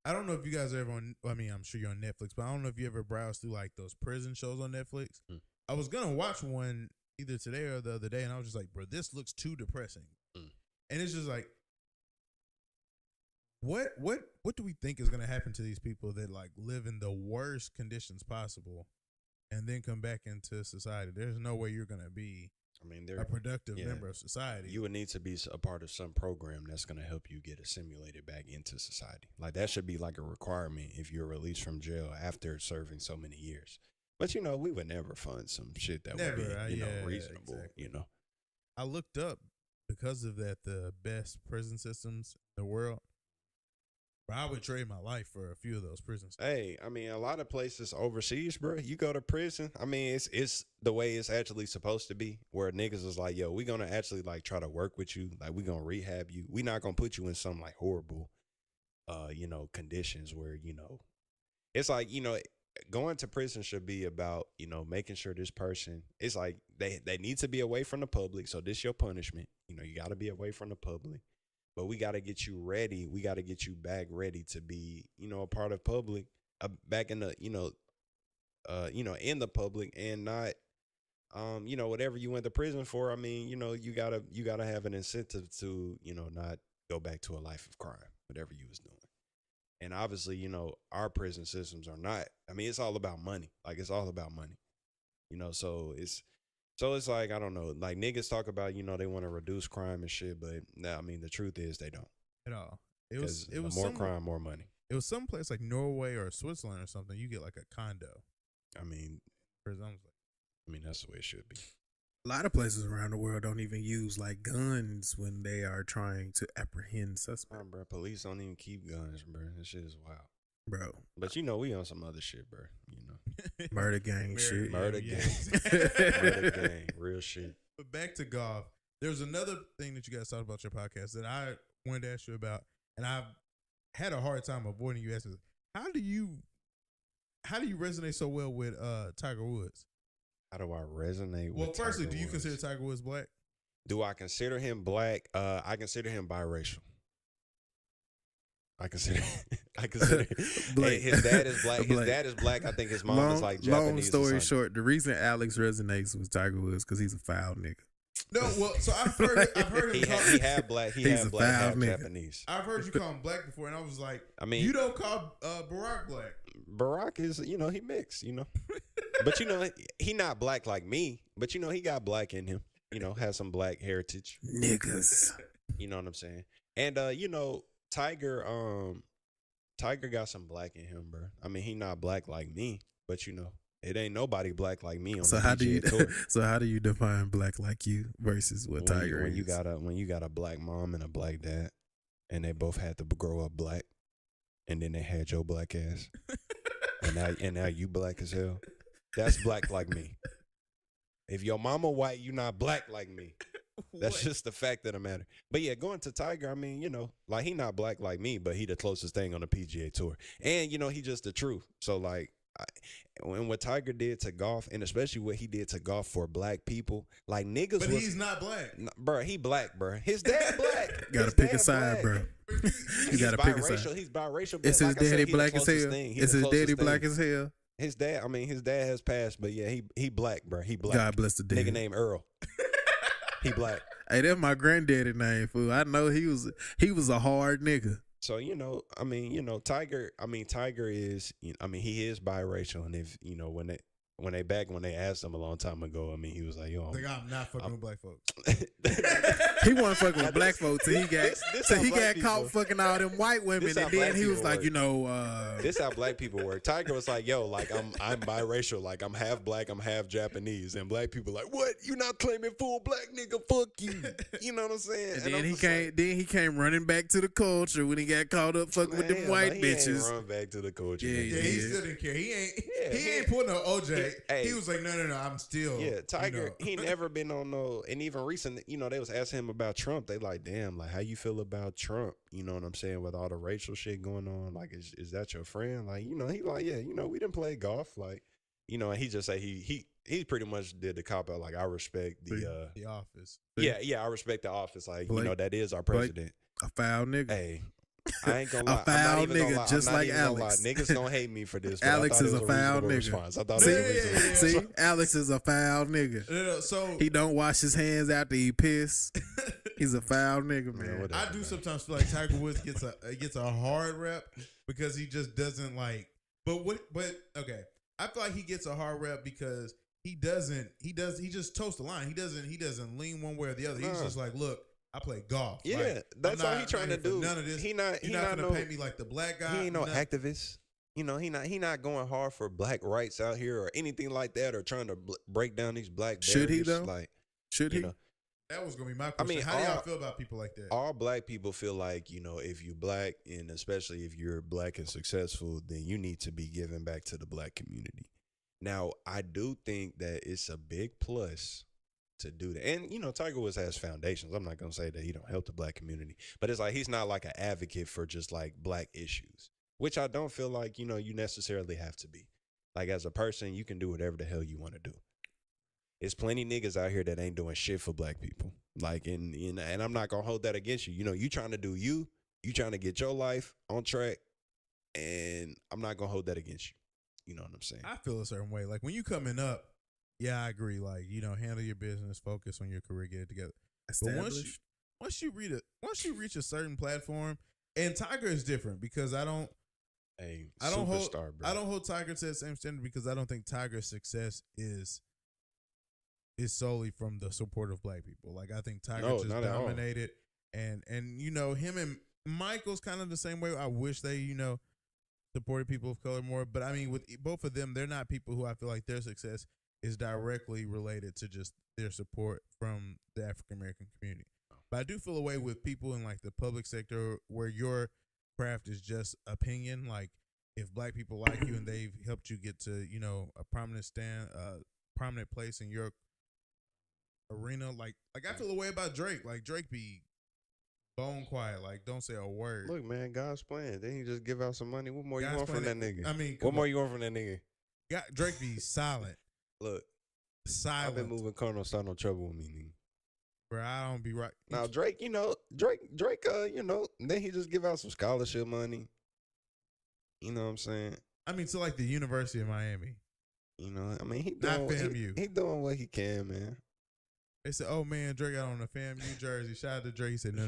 S1: I don't know if you guys are ever on, I mean, I'm sure you're on Netflix, but I don't know if you ever browse through like those prison shows on Netflix. I was going to watch one either today or the other day, and I was just like, bro, this looks too depressing. And it's just like, what do we think is going to happen to these people that like live in the worst conditions possible and then come back into society? There's no way you're going to be a productive member of society.
S3: You would need to be a part of some program that's going to help you get assimilated back into society. Like that should be like a requirement if you're released from jail after serving so many years. But we would never fund some shit that would be reasonable. Exactly.
S1: I looked up because of that the best prison systems in the world. I would trade my life for a few of those prisons.
S3: Hey, I mean, a lot of places overseas, bro, you go to prison. I mean, it's the way it's actually supposed to be, where niggas is like, yo, we going to actually like try to work with you. Like, we going to rehab you. We not going to put you in some like horrible, conditions where, it's like, going to prison should be about, making sure this person, it's like they need to be away from the public. So this your punishment. You got to be away from the public. But we got to get you ready. We got to get you back ready to be, a part of public, back in the, in the public, and not, whatever you went to prison for. I mean, you gotta have an incentive to, not go back to a life of crime, whatever you was doing. And obviously, our prison systems are not. I mean, it's all about money. Like it's all about money, So it's like, I don't know, like niggas talk about, they want to reduce crime and shit, but I mean, the truth is they don't.
S1: At all. It was
S3: more crime, more money.
S1: It was some place like Norway or Switzerland or something. You get like a condo.
S3: I mean,
S1: prison.
S3: I mean, that's the way it should be.
S2: A lot of places around the world don't even use like guns when they are trying to apprehend suspects.
S3: Bro, police don't even keep guns, bro. This shit is wild,
S2: bro.
S3: But we on some other shit, bro.
S2: Murder gang shit.
S3: Murder gang. Murder gang. Real shit.
S1: But back to golf. There's another thing that you guys talked about your podcast that I wanted to ask you about, and I've had a hard time avoiding you asking. How do you resonate so well with Tiger Woods?
S3: How do I resonate with
S1: Well, firstly,
S3: Tiger
S1: do you
S3: Woods?
S1: consider Tiger Woods black?
S3: Do I consider him black? I consider him biracial. I consider
S2: Black.
S3: Hey, his dad is black. His
S2: Black.
S3: dad is black. I think his mom is like Japanese.
S2: Long
S3: or
S2: story
S3: something.
S2: short, the reason Alex resonates with Tiger Woods because he's a foul nigga.
S1: No, well, so I've heard him
S3: He
S1: call.
S3: had black. He
S2: He's
S3: had
S2: a
S3: black.
S2: foul
S3: Half
S2: nigga.
S3: Japanese.
S1: I've heard you call him black before, and I was like,
S3: I mean,
S1: you don't call Barack black.
S3: Barack is, he mixed, But he not black like me. But he got black in him. Has some black heritage.
S2: Niggas.
S3: You know what I'm saying? And Tiger got some black in him, bro. I mean, he not black like me, but it ain't nobody black like me on
S2: So
S3: the
S2: how do
S3: PGA
S2: you
S3: Tour.
S2: so how do you define black like you versus what Tiger
S3: when
S2: is?
S3: you got a black mom and a black dad, and they both had to grow up black, and then they had your black ass, and now you black as hell. That's black like me. If your mama white, you not black like me. That's just the fact of the matter. But yeah, going to Tiger, I mean, like he not black like me, but he the closest thing on the PGA Tour, and he just the truth. So like. And what Tiger did to golf, and especially what he did to golf for black people, like niggas.
S1: But he's not black,
S3: bro. He black, bro. His dad black.
S2: Gotta pick a side, bro. You gotta pick a side.
S3: He's biracial. But
S2: Is his
S3: like I said,
S2: daddy
S3: he the
S2: black as
S3: closest
S2: hell?
S3: thing. He
S2: Is
S3: the
S2: his daddy
S3: closest
S2: black
S3: thing.
S2: as hell?
S3: His dad has passed, but yeah, he black, bro. He black.
S2: God bless the daddy.
S3: Nigga named Earl. He black.
S2: Hey, that's my granddaddy name, fool. I know he was a hard nigga.
S3: So Tiger. Tiger is. He is biracial, and if when they asked him a long time ago, he was like, "Yo,
S1: I'm not fucking with black folks."
S2: He wasn't fucking with black folks till he got
S3: this
S2: caught fucking all them white women,
S3: This how
S2: and then
S3: black
S2: he was
S3: people
S2: like,
S3: work. This how black people work. Tiger was like, "Yo, like I'm biracial, like I'm half black, I'm half Japanese," and black people like, "What? You not claiming full black, nigga? Fuck you." You know what I'm saying?
S2: And then he came running back to the culture when he got caught up fucking with them white bitches.
S3: He run back to the culture.
S2: Yeah,
S1: He still didn't care. He ain't pulling no OJ. He was like, no, I'm still.
S3: Yeah, Tiger. He never been on no. And even recent, they was asking him about Trump. They like, damn, like how you feel about Trump? You know what I'm saying? With all the racial shit going on, like, is that your friend? Like, he like, yeah, we didn't play golf, like, and he just say he pretty much did the cop out. Like, I respect the
S1: office.
S3: Yeah, I respect the office. Like,
S2: Blake,
S3: that is our president.
S2: A foul nigga.
S3: Hey, I ain't gonna lie.
S2: A foul nigga, just like
S3: Alex.
S2: Alex.
S3: Niggas gonna hate me for this. But
S2: Alex is a foul nigga.
S3: Response. I thought it was a
S2: See, Alex is a foul nigga.
S1: So
S2: he don't wash his hands after he piss. He's a foul nigga, man.
S3: whatever,
S1: I do sometimes feel like Tiger Woods gets a hard rep because he just doesn't like. But okay, I feel like he gets a hard rep because he just toast the line. He doesn't lean one way or the other. He's just like, look, I play golf.
S3: Yeah,
S1: like,
S3: that's all he trying to do.
S1: None of this.
S3: He not
S1: gonna paint me like the black guy.
S3: He ain't no activist. He not going hard for black rights out here or anything like that, or trying to break down these black barriers.
S2: Should he though?
S3: Like,
S2: should he?
S1: That was gonna be my question. How do y'all feel about people like that?
S3: All black people feel like, if you black, and especially if you're black and successful, then you need to be giving back to the black community. Now, I do think that it's a big plus to do that. And, Tiger Woods has foundations. I'm not going to say that he don't help the black community, but it's like he's not like an advocate for just like black issues, which I don't feel like, you necessarily have to be. Like, as a person, you can do whatever the hell you want to do. There's plenty niggas out here that ain't doing shit for black people. Like, and I'm not going to hold that against you. You trying to do you trying to get your life on track, and I'm not going to hold that against you. You know what I'm saying?
S1: I feel a certain way. Like when you coming up, yeah, I agree. Like, handle your business, focus on your career, get it together. But once you reach a certain platform, and Tiger is different because I don't hold Tiger to the same standard because I don't think Tiger's success is solely from the support of black people. Like I think Tiger just dominated, and him and Michael's kind of the same way. I wish they supported people of color more, but I mean with both of them, they're not people who I feel like their success is directly related to just their support from the African American community. But I do feel a way with people in like the public sector where your craft is just opinion. Like if black people like you and they've helped you get to, you know, a prominent place in your arena. Like I feel a way about Drake. Like Drake be bone quiet. Like don't say a word.
S3: Look, man, God's plan. Then he just give out some money. What more you want from that nigga?
S1: I mean,
S3: what more you want from that nigga?
S1: Drake be silent.
S3: Look,
S1: silent.
S3: I've been moving corner, start no trouble with me, nigga.
S1: Bro, I don't be right.
S3: Now Drake, you know, Drake, you know, then he just give out some scholarship money. You know what I'm saying?
S1: I mean, to like the University of Miami.
S3: You know, I mean, he doing what he can, man.
S1: They said, "Oh man, Drake got on the FAMU jersey." Shout out to Drake. He said, "No.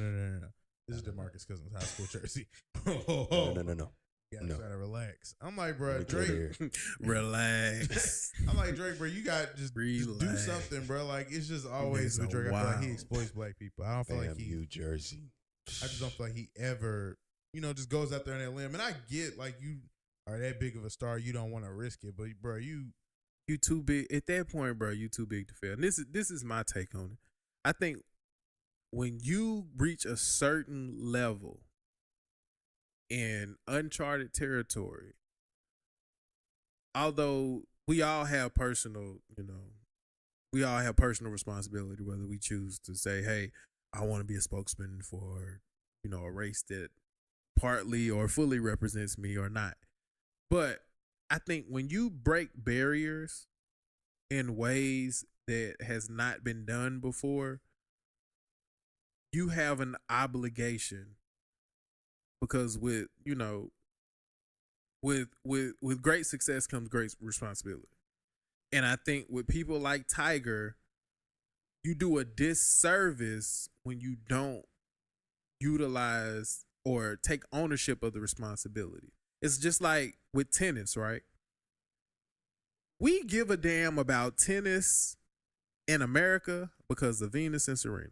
S1: This is DeMarcus Cousins' high school jersey."
S3: No.
S1: You gotta try to relax. I'm like, bro, Drake,
S2: relax.
S1: I'm like, Drake, bro, you got just do something, bro. Like it's just always with Drake. I feel like he exploits black people. I don't feel like he
S3: Jersey.
S1: I just don't feel like he ever, you know, just goes out there on that limb. And I get like you are that big of a star, you don't want to risk it, but bro, you
S2: too big at that point, bro. You too big to fail. And this is my take on it. I think when you reach a certain level in uncharted territory, although we all have personal responsibility, whether we choose to say, hey, I want to be a spokesman for, you know, a race that partly or fully represents me or not. But I think when you break barriers in ways that has not been done before, you have an obligation, because with great success comes great responsibility. And I think with people like Tiger, you do a disservice when you don't utilize or take ownership of the responsibility. It's just like with tennis, right? We give a damn about tennis in America because of Venus and Serena.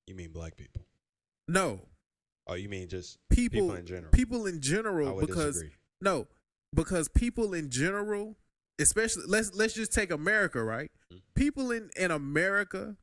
S3: You mean black people?
S2: No.
S3: Oh, you mean just
S2: people
S3: in general?
S2: People in general,
S3: I would disagree.
S2: Because people in general, especially let's just take America, right? Mm-hmm. People in America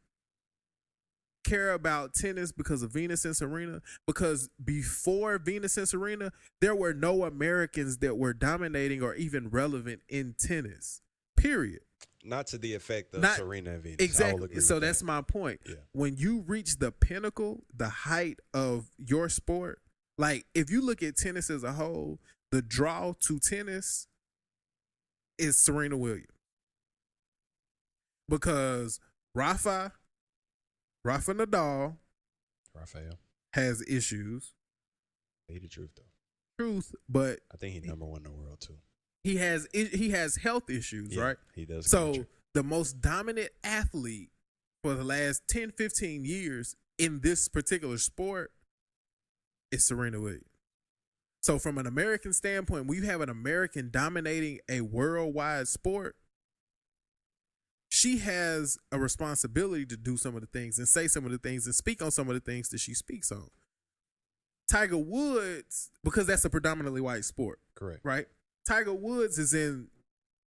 S2: care about tennis because of Venus and Serena, because before Venus and Serena, there were no Americans that were dominating or even relevant in tennis. Period.
S3: Not to the effect of Serena and Venus.
S2: Exactly. So that's my point. Yeah. When you reach the pinnacle, the height of your sport, like if you look at tennis as a whole, the draw to tennis is Serena Williams. Because Rafael Nadal has issues.
S3: Say the truth though.
S2: But
S3: I think he's number one in the world too.
S2: He has health issues, right?
S3: He does.
S2: So the most dominant athlete for the last 10, 15 years in this particular sport is Serena Williams. So from an American standpoint, when you have an American dominating a worldwide sport, she has a responsibility to do some of the things and say some of the things and speak on some of the things that she speaks on. Tiger Woods, because that's a predominantly white sport.
S3: Correct.
S2: Right? Tiger Woods is in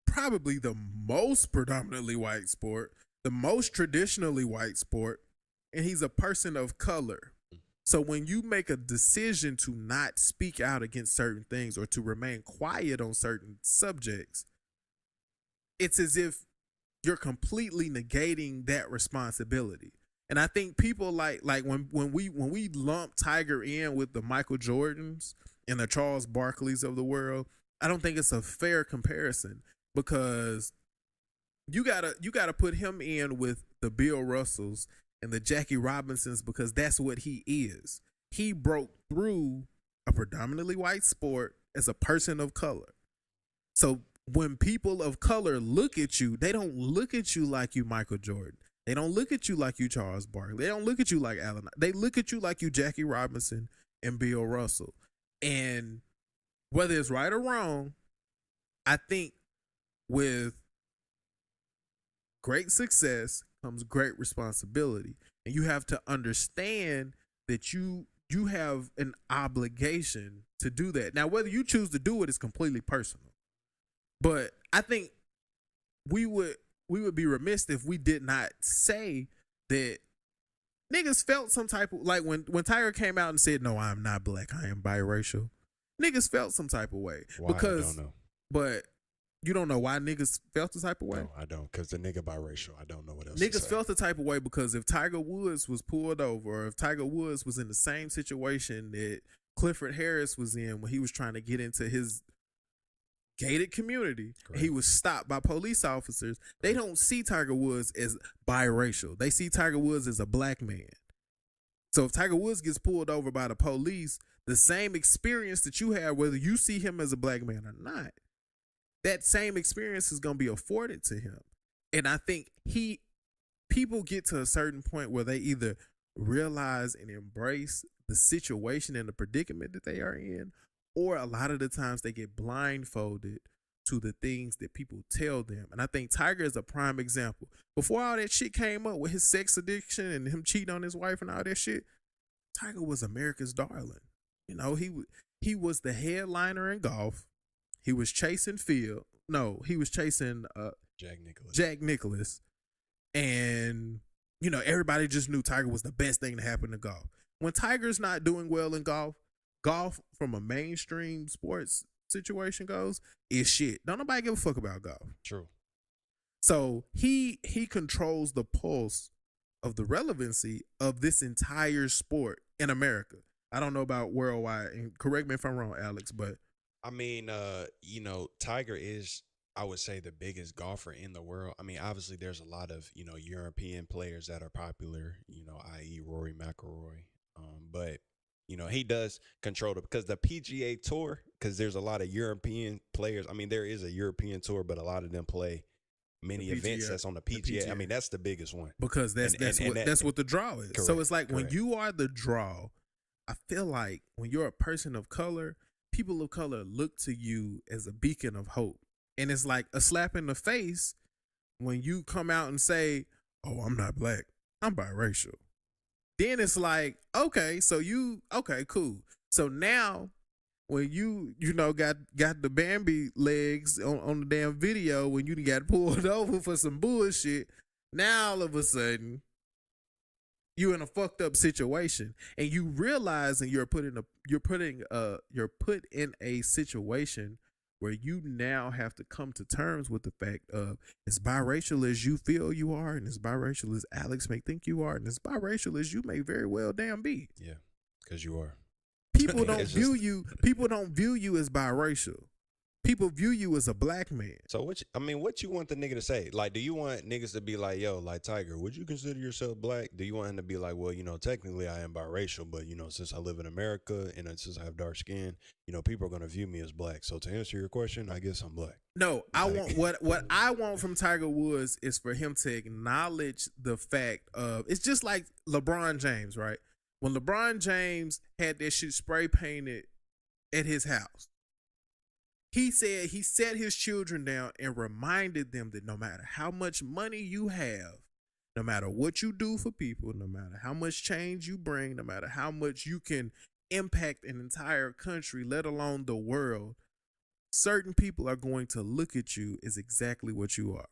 S2: probably the most predominantly white sport, the most traditionally white sport, and he's a person of color. So when you make a decision to not speak out against certain things or to remain quiet on certain subjects, it's as if you're completely negating that responsibility. And I think people like when we lump Tiger in with the Michael Jordans and the Charles Barkleys of the world, I don't think it's a fair comparison, because you gotta put him in with the Bill Russells and the Jackie Robinsons, because that's what he is. He broke through a predominantly white sport as a person of color. So when people of color look at you, they don't look at you like you Michael Jordan. They don't look at you like you Charles Barkley. They don't look at you like Allen. They look at you like you Jackie Robinson and Bill Russell. And whether it's right or wrong, I think with great success comes great responsibility. And you have to understand that you have an obligation to do that. Now, whether you choose to do it is completely personal. But I think we would be remiss if we did not say that niggas felt some type of, like when Tiger came out and said, "No, I'm not black, I am biracial." Niggas felt some type of way.
S3: Why?
S2: Because,
S3: I don't know.
S2: But you don't know why niggas felt the type of way?
S3: No, I don't. Because the nigga biracial. I don't know what else.
S2: Niggas felt the type of way because if Tiger Woods was pulled over, or if Tiger Woods was in the same situation that Clifford Harris was in when he was trying to get into his gated community, he was stopped by police officers. They don't see Tiger Woods as biracial. They see Tiger Woods as a black man. So if Tiger Woods gets pulled over by the police, the same experience that you have, whether you see him as a black man or not, that same experience is going to be afforded to him. And I think people get to a certain point where they either realize and embrace the situation and the predicament that they are in, or a lot of the times they get blindfolded to the things that people tell them. And I think Tiger is a prime example. Before all that shit came up with his sex addiction and him cheating on his wife and all that shit, Tiger was America's darling. You know, he was the headliner in golf. He was chasing Phil. No, he was chasing Jack Nicklaus. And, you know, everybody just knew Tiger was the best thing to happen to golf. When Tiger's not doing well in golf from a mainstream sports situation goes, is shit. Don't nobody give a fuck about golf.
S3: True.
S2: So he controls the pulse of the relevancy of this entire sport in America. I don't know about worldwide, and correct me if I'm wrong, Alex, but
S3: I mean, you know, Tiger is, I would say, the biggest golfer in the world. I mean, obviously there's a lot of, you know, European players that are popular, you know, i.e. Rory McIlroy. But, you know, he does control it because the PGA Tour, because there's a lot of European players. I mean, there is a European Tour, but a lot of them play many events that's on the PGA. I mean, that's the biggest one.
S2: Because that's what the draw is.
S3: Correct,
S2: so it's like when
S3: correct.
S2: you are the draw, I feel like when you're a person of color, people of color look to you as a beacon of hope. And it's like a slap in the face when you come out and say, "Oh, I'm not black, I'm biracial." Then it's like, okay, cool. So now when you know got the Bambi legs on the damn video, when you got pulled over for some bullshit, now all of a sudden you're in a fucked up situation, and you realize, and you're put in a situation where you now have to come to terms with the fact of, as biracial as you feel you are, and as biracial as Alex may think you are, and as biracial as you may very well damn be.
S3: Yeah, because you are.
S2: People don't view you as biracial. People view you as a black man.
S3: So what you want the nigga to say? Like, do you want niggas to be like, "Yo, like Tiger, would you consider yourself black?" Do you want him to be like, "Well, you know, technically I am biracial, but you know, since I live in America and since I have dark skin, you know, people are gonna view me as black. So to answer your question, I guess I'm black."
S2: No, I want what I want from Tiger Woods is for him to acknowledge the fact of, it's just like LeBron James, right? When LeBron James had that shit spray painted at his house, he said he set his children down and reminded them that no matter how much money you have, no matter what you do for people, no matter how much change you bring, no matter how much you can impact an entire country, let alone the world, certain people are going to look at you as exactly what you are.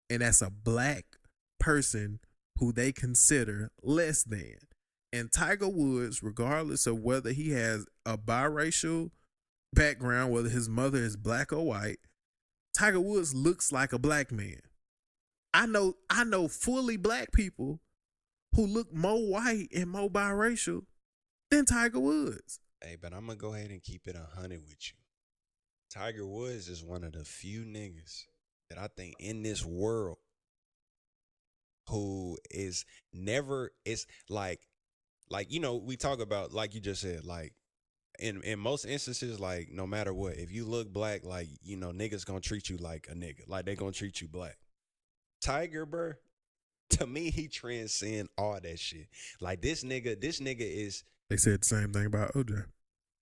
S2: And that's a black person who they consider less than. And Tiger Woods, regardless of whether he has a biracial background, whether his mother is black or white, Tiger Woods looks like a black man. I know fully black people who look more white and more biracial than Tiger Woods.
S3: Hey, but I'm gonna go ahead and keep it 100 with you. Tiger Woods is one of the few niggas that I think in this world who is never, it's like, you know, we talk about, like you just said, like, in most instances, like, no matter what, if you look black, like, you know, niggas gonna treat you like a nigga, like they gonna treat you black. Tiger, bro, to me, he transcend all that shit. Like, this nigga is.
S2: They said the same thing about OJ.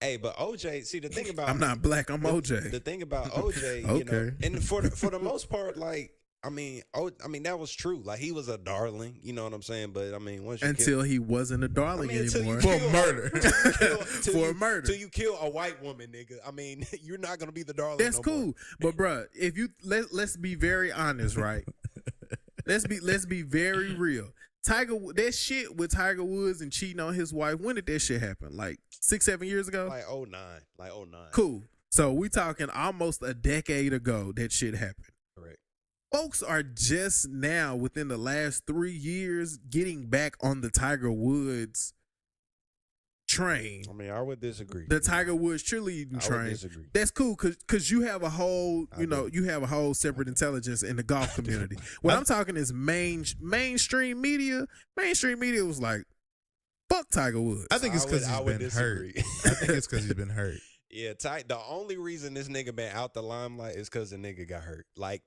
S3: Hey, but OJ, see, the thing about,
S2: I'm not black, I'm OJ.
S3: The thing about OJ,
S2: okay.
S3: you know, and for the most part, like, I mean, that was true. Like he was a darling, you know what I'm saying? But I mean, once you
S2: until he wasn't a darling anymore
S1: for murder,
S2: for murder.
S3: Till you kill a white woman, nigga. I mean, you're not gonna be the darling.
S2: That's
S3: no
S2: cool,
S3: more.
S2: but bruh, if you let's be very honest, right? let's be very real. That shit with Tiger Woods and cheating on his wife. When did that shit happen? Like 6-7 years ago?
S3: Like 09.
S2: Cool. So we talking almost a decade ago that shit happened.
S3: Correct.
S2: Folks are just now within the last 3 years getting back on the Tiger Woods train.
S3: I mean, I would disagree.
S2: The Tiger Woods cheerleading train.
S3: I would disagree.
S2: That's cool because you have a whole, you have a whole separate intelligence in the golf community. What I'm talking is mainstream media. Mainstream media was like, fuck Tiger Woods.
S1: I think it's because he's been hurt. I think it's because he's been hurt.
S3: Yeah, the only reason this nigga been out the limelight is because the nigga got hurt. Like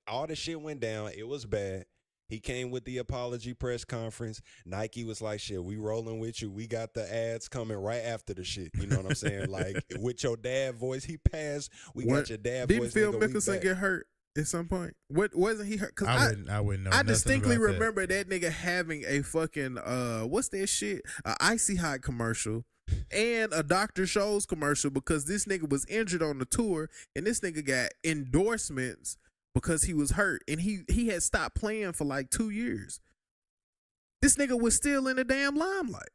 S3: all the shit went down. It was bad. He came with the apology press conference. Nike was like, shit, we rolling with you. We got the ads coming right after the shit. You know what I'm saying? Like, with your dad voice, he passed. Got your dad voice.
S2: Didn't Phil Mickelson get hurt at some point? What wasn't he hurt? Cause
S1: I wouldn't know.
S2: I distinctly remember that nigga having a fucking what's that shit? An Icy Hot commercial. And a Dr. Scholl's commercial because this nigga was injured on the tour and this nigga got endorsements because he was hurt and he had stopped playing for like 2 years. This nigga was still in the damn limelight.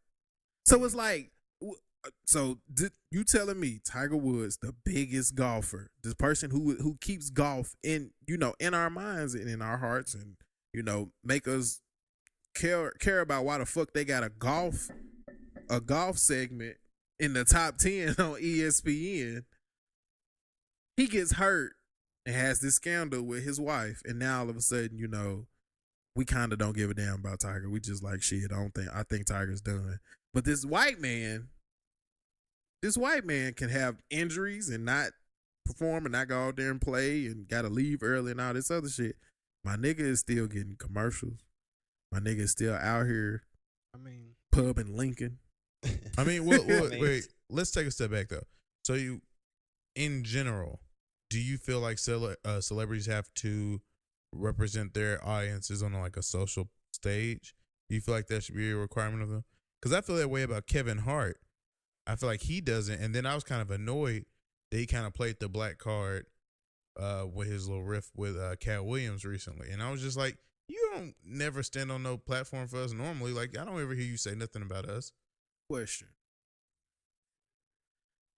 S2: So it's like, you telling me Tiger Woods, the biggest golfer, this person who keeps golf in our minds and in our hearts and make us care about why the fuck they got a golf segment in the top 10 on ESPN. He gets hurt and has this scandal with his wife, and now all of a sudden, we kind of don't give a damn about Tiger. We just like, shit, I think Tiger's done. But this white man can have injuries and not perform and not go out there and play and gotta leave early and all this other shit. My nigga is still getting commercials. My nigga is still out here. Pub in Lincoln.
S1: I mean, wait. Let's take a step back though. So in general, do you feel like celebrities have to represent their audiences on like a social stage? Do you feel like that should be a requirement of them? Because I feel that way about Kevin Hart. I feel like he doesn't. And then I was kind of annoyed that he kind of played the black card with his little riff with Cat Williams recently. And I was just like, you don't never stand on no platform for us normally. Like, I don't ever hear you say nothing about us.
S2: Question.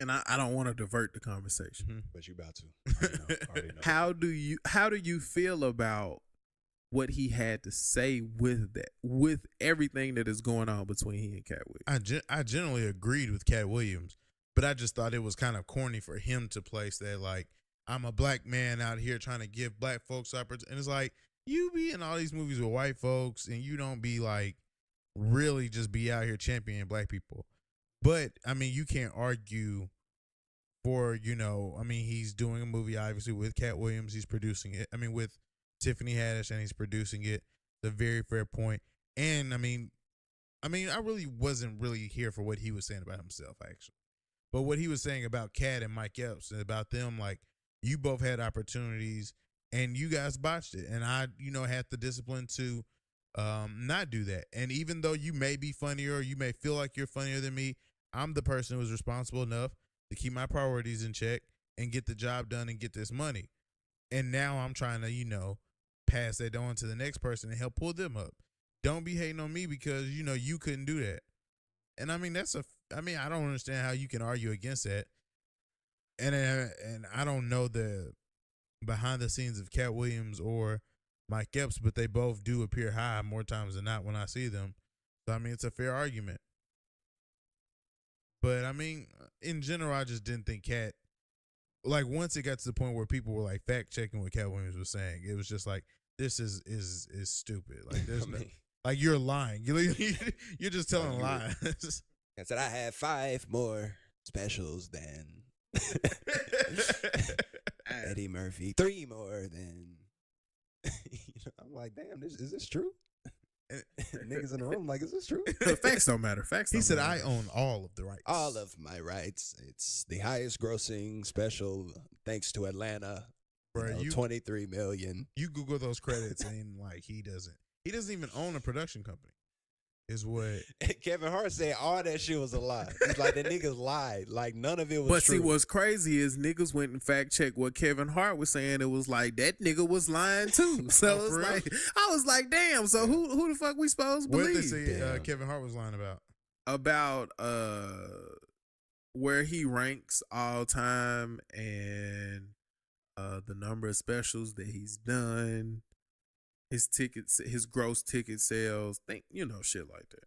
S2: And I don't want to divert the conversation.
S3: Mm-hmm. But you about to. Already know.
S2: How do you feel about what he had to say with everything that is going on between he and Cat Williams?
S1: I generally agreed with Cat Williams, but I just thought it was kind of corny for him to place that, like, I'm a black man out here trying to give black folks opportunities. And it's like, you be in all these movies with white folks and you don't be like really just be out here championing black people. But I mean, you can't argue for, he's doing a movie obviously with Cat Williams. He's producing it. I mean, with Tiffany Haddish, and he's producing it. It's a very fair point. And I mean, I really wasn't really here for what he was saying about himself, actually. But what he was saying about Cat and Mike Epps and about them, like, you both had opportunities and you guys botched it. And I, had the discipline to not do that. And even though you may be funnier or you may feel like you're funnier than me, I'm the person who was responsible enough to keep my priorities in check and get the job done and get this money. And now I'm trying to, pass that on to the next person and help pull them up. Don't be hating on me because, you couldn't do that. And I mean, I don't understand how you can argue against that. And I don't know the behind the scenes of Cat Williams or Mike Epps, but they both do appear high more times than not when I see them. So, I mean, it's a fair argument. But, I mean, in general, I just didn't think Cat, like, once it got to the point where people were, like, fact-checking what Cat Williams was saying, it was just like, this is stupid. Like, there's no, like, you're lying. You're just telling lies.
S3: I said I had 5 more specials than Eddie Murphy. 3 more than. I'm like, damn, is this true? Niggas in the room like, is this true?
S2: Facts don't matter.
S1: He said, I own all of the rights.
S3: All of my rights. It's the highest grossing special thanks to Atlanta.
S1: Bro,
S3: 23 million.
S1: You Google those credits and like he doesn't even own a production company. Is what
S3: Kevin Hart said all that shit was a lie. He's like, the niggas lied. Like, none of it was
S2: But
S3: true.
S2: see, what's crazy is niggas went and fact checked what Kevin Hart was saying. It was like, that nigga was lying too. So it's like, I was like, damn, so who the fuck we supposed to
S1: what
S2: believe?
S1: did they say Kevin Hart was lying about?
S2: About where he ranks all time and the number of specials that he's done. His tickets, his gross ticket sales, shit like that.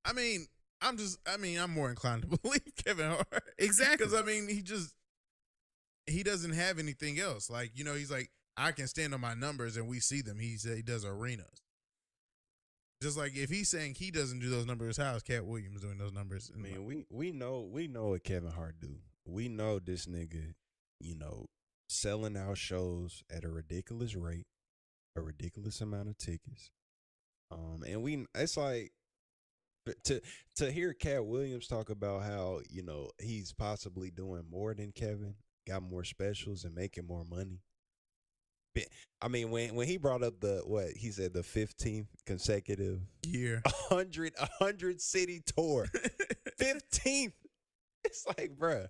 S1: I mean, I'm more inclined to believe Kevin Hart.
S2: Exactly.
S1: Because, he doesn't have anything else. Like, he's like, I can stand on my numbers and we see them. He does arenas. Just like if he's saying he doesn't do those numbers, how is Cat Williams doing those numbers?
S3: I mean, we know what Kevin Hart do. We know this nigga, selling out shows at a ridiculous rate, a ridiculous amount of tickets. And it's like to hear Cat Williams talk about how, he's possibly doing more than Kevin, got more specials and making more money. I mean, when he brought up he said the 15th consecutive
S1: year
S3: 100 city tour, 15th. It's like, bruh.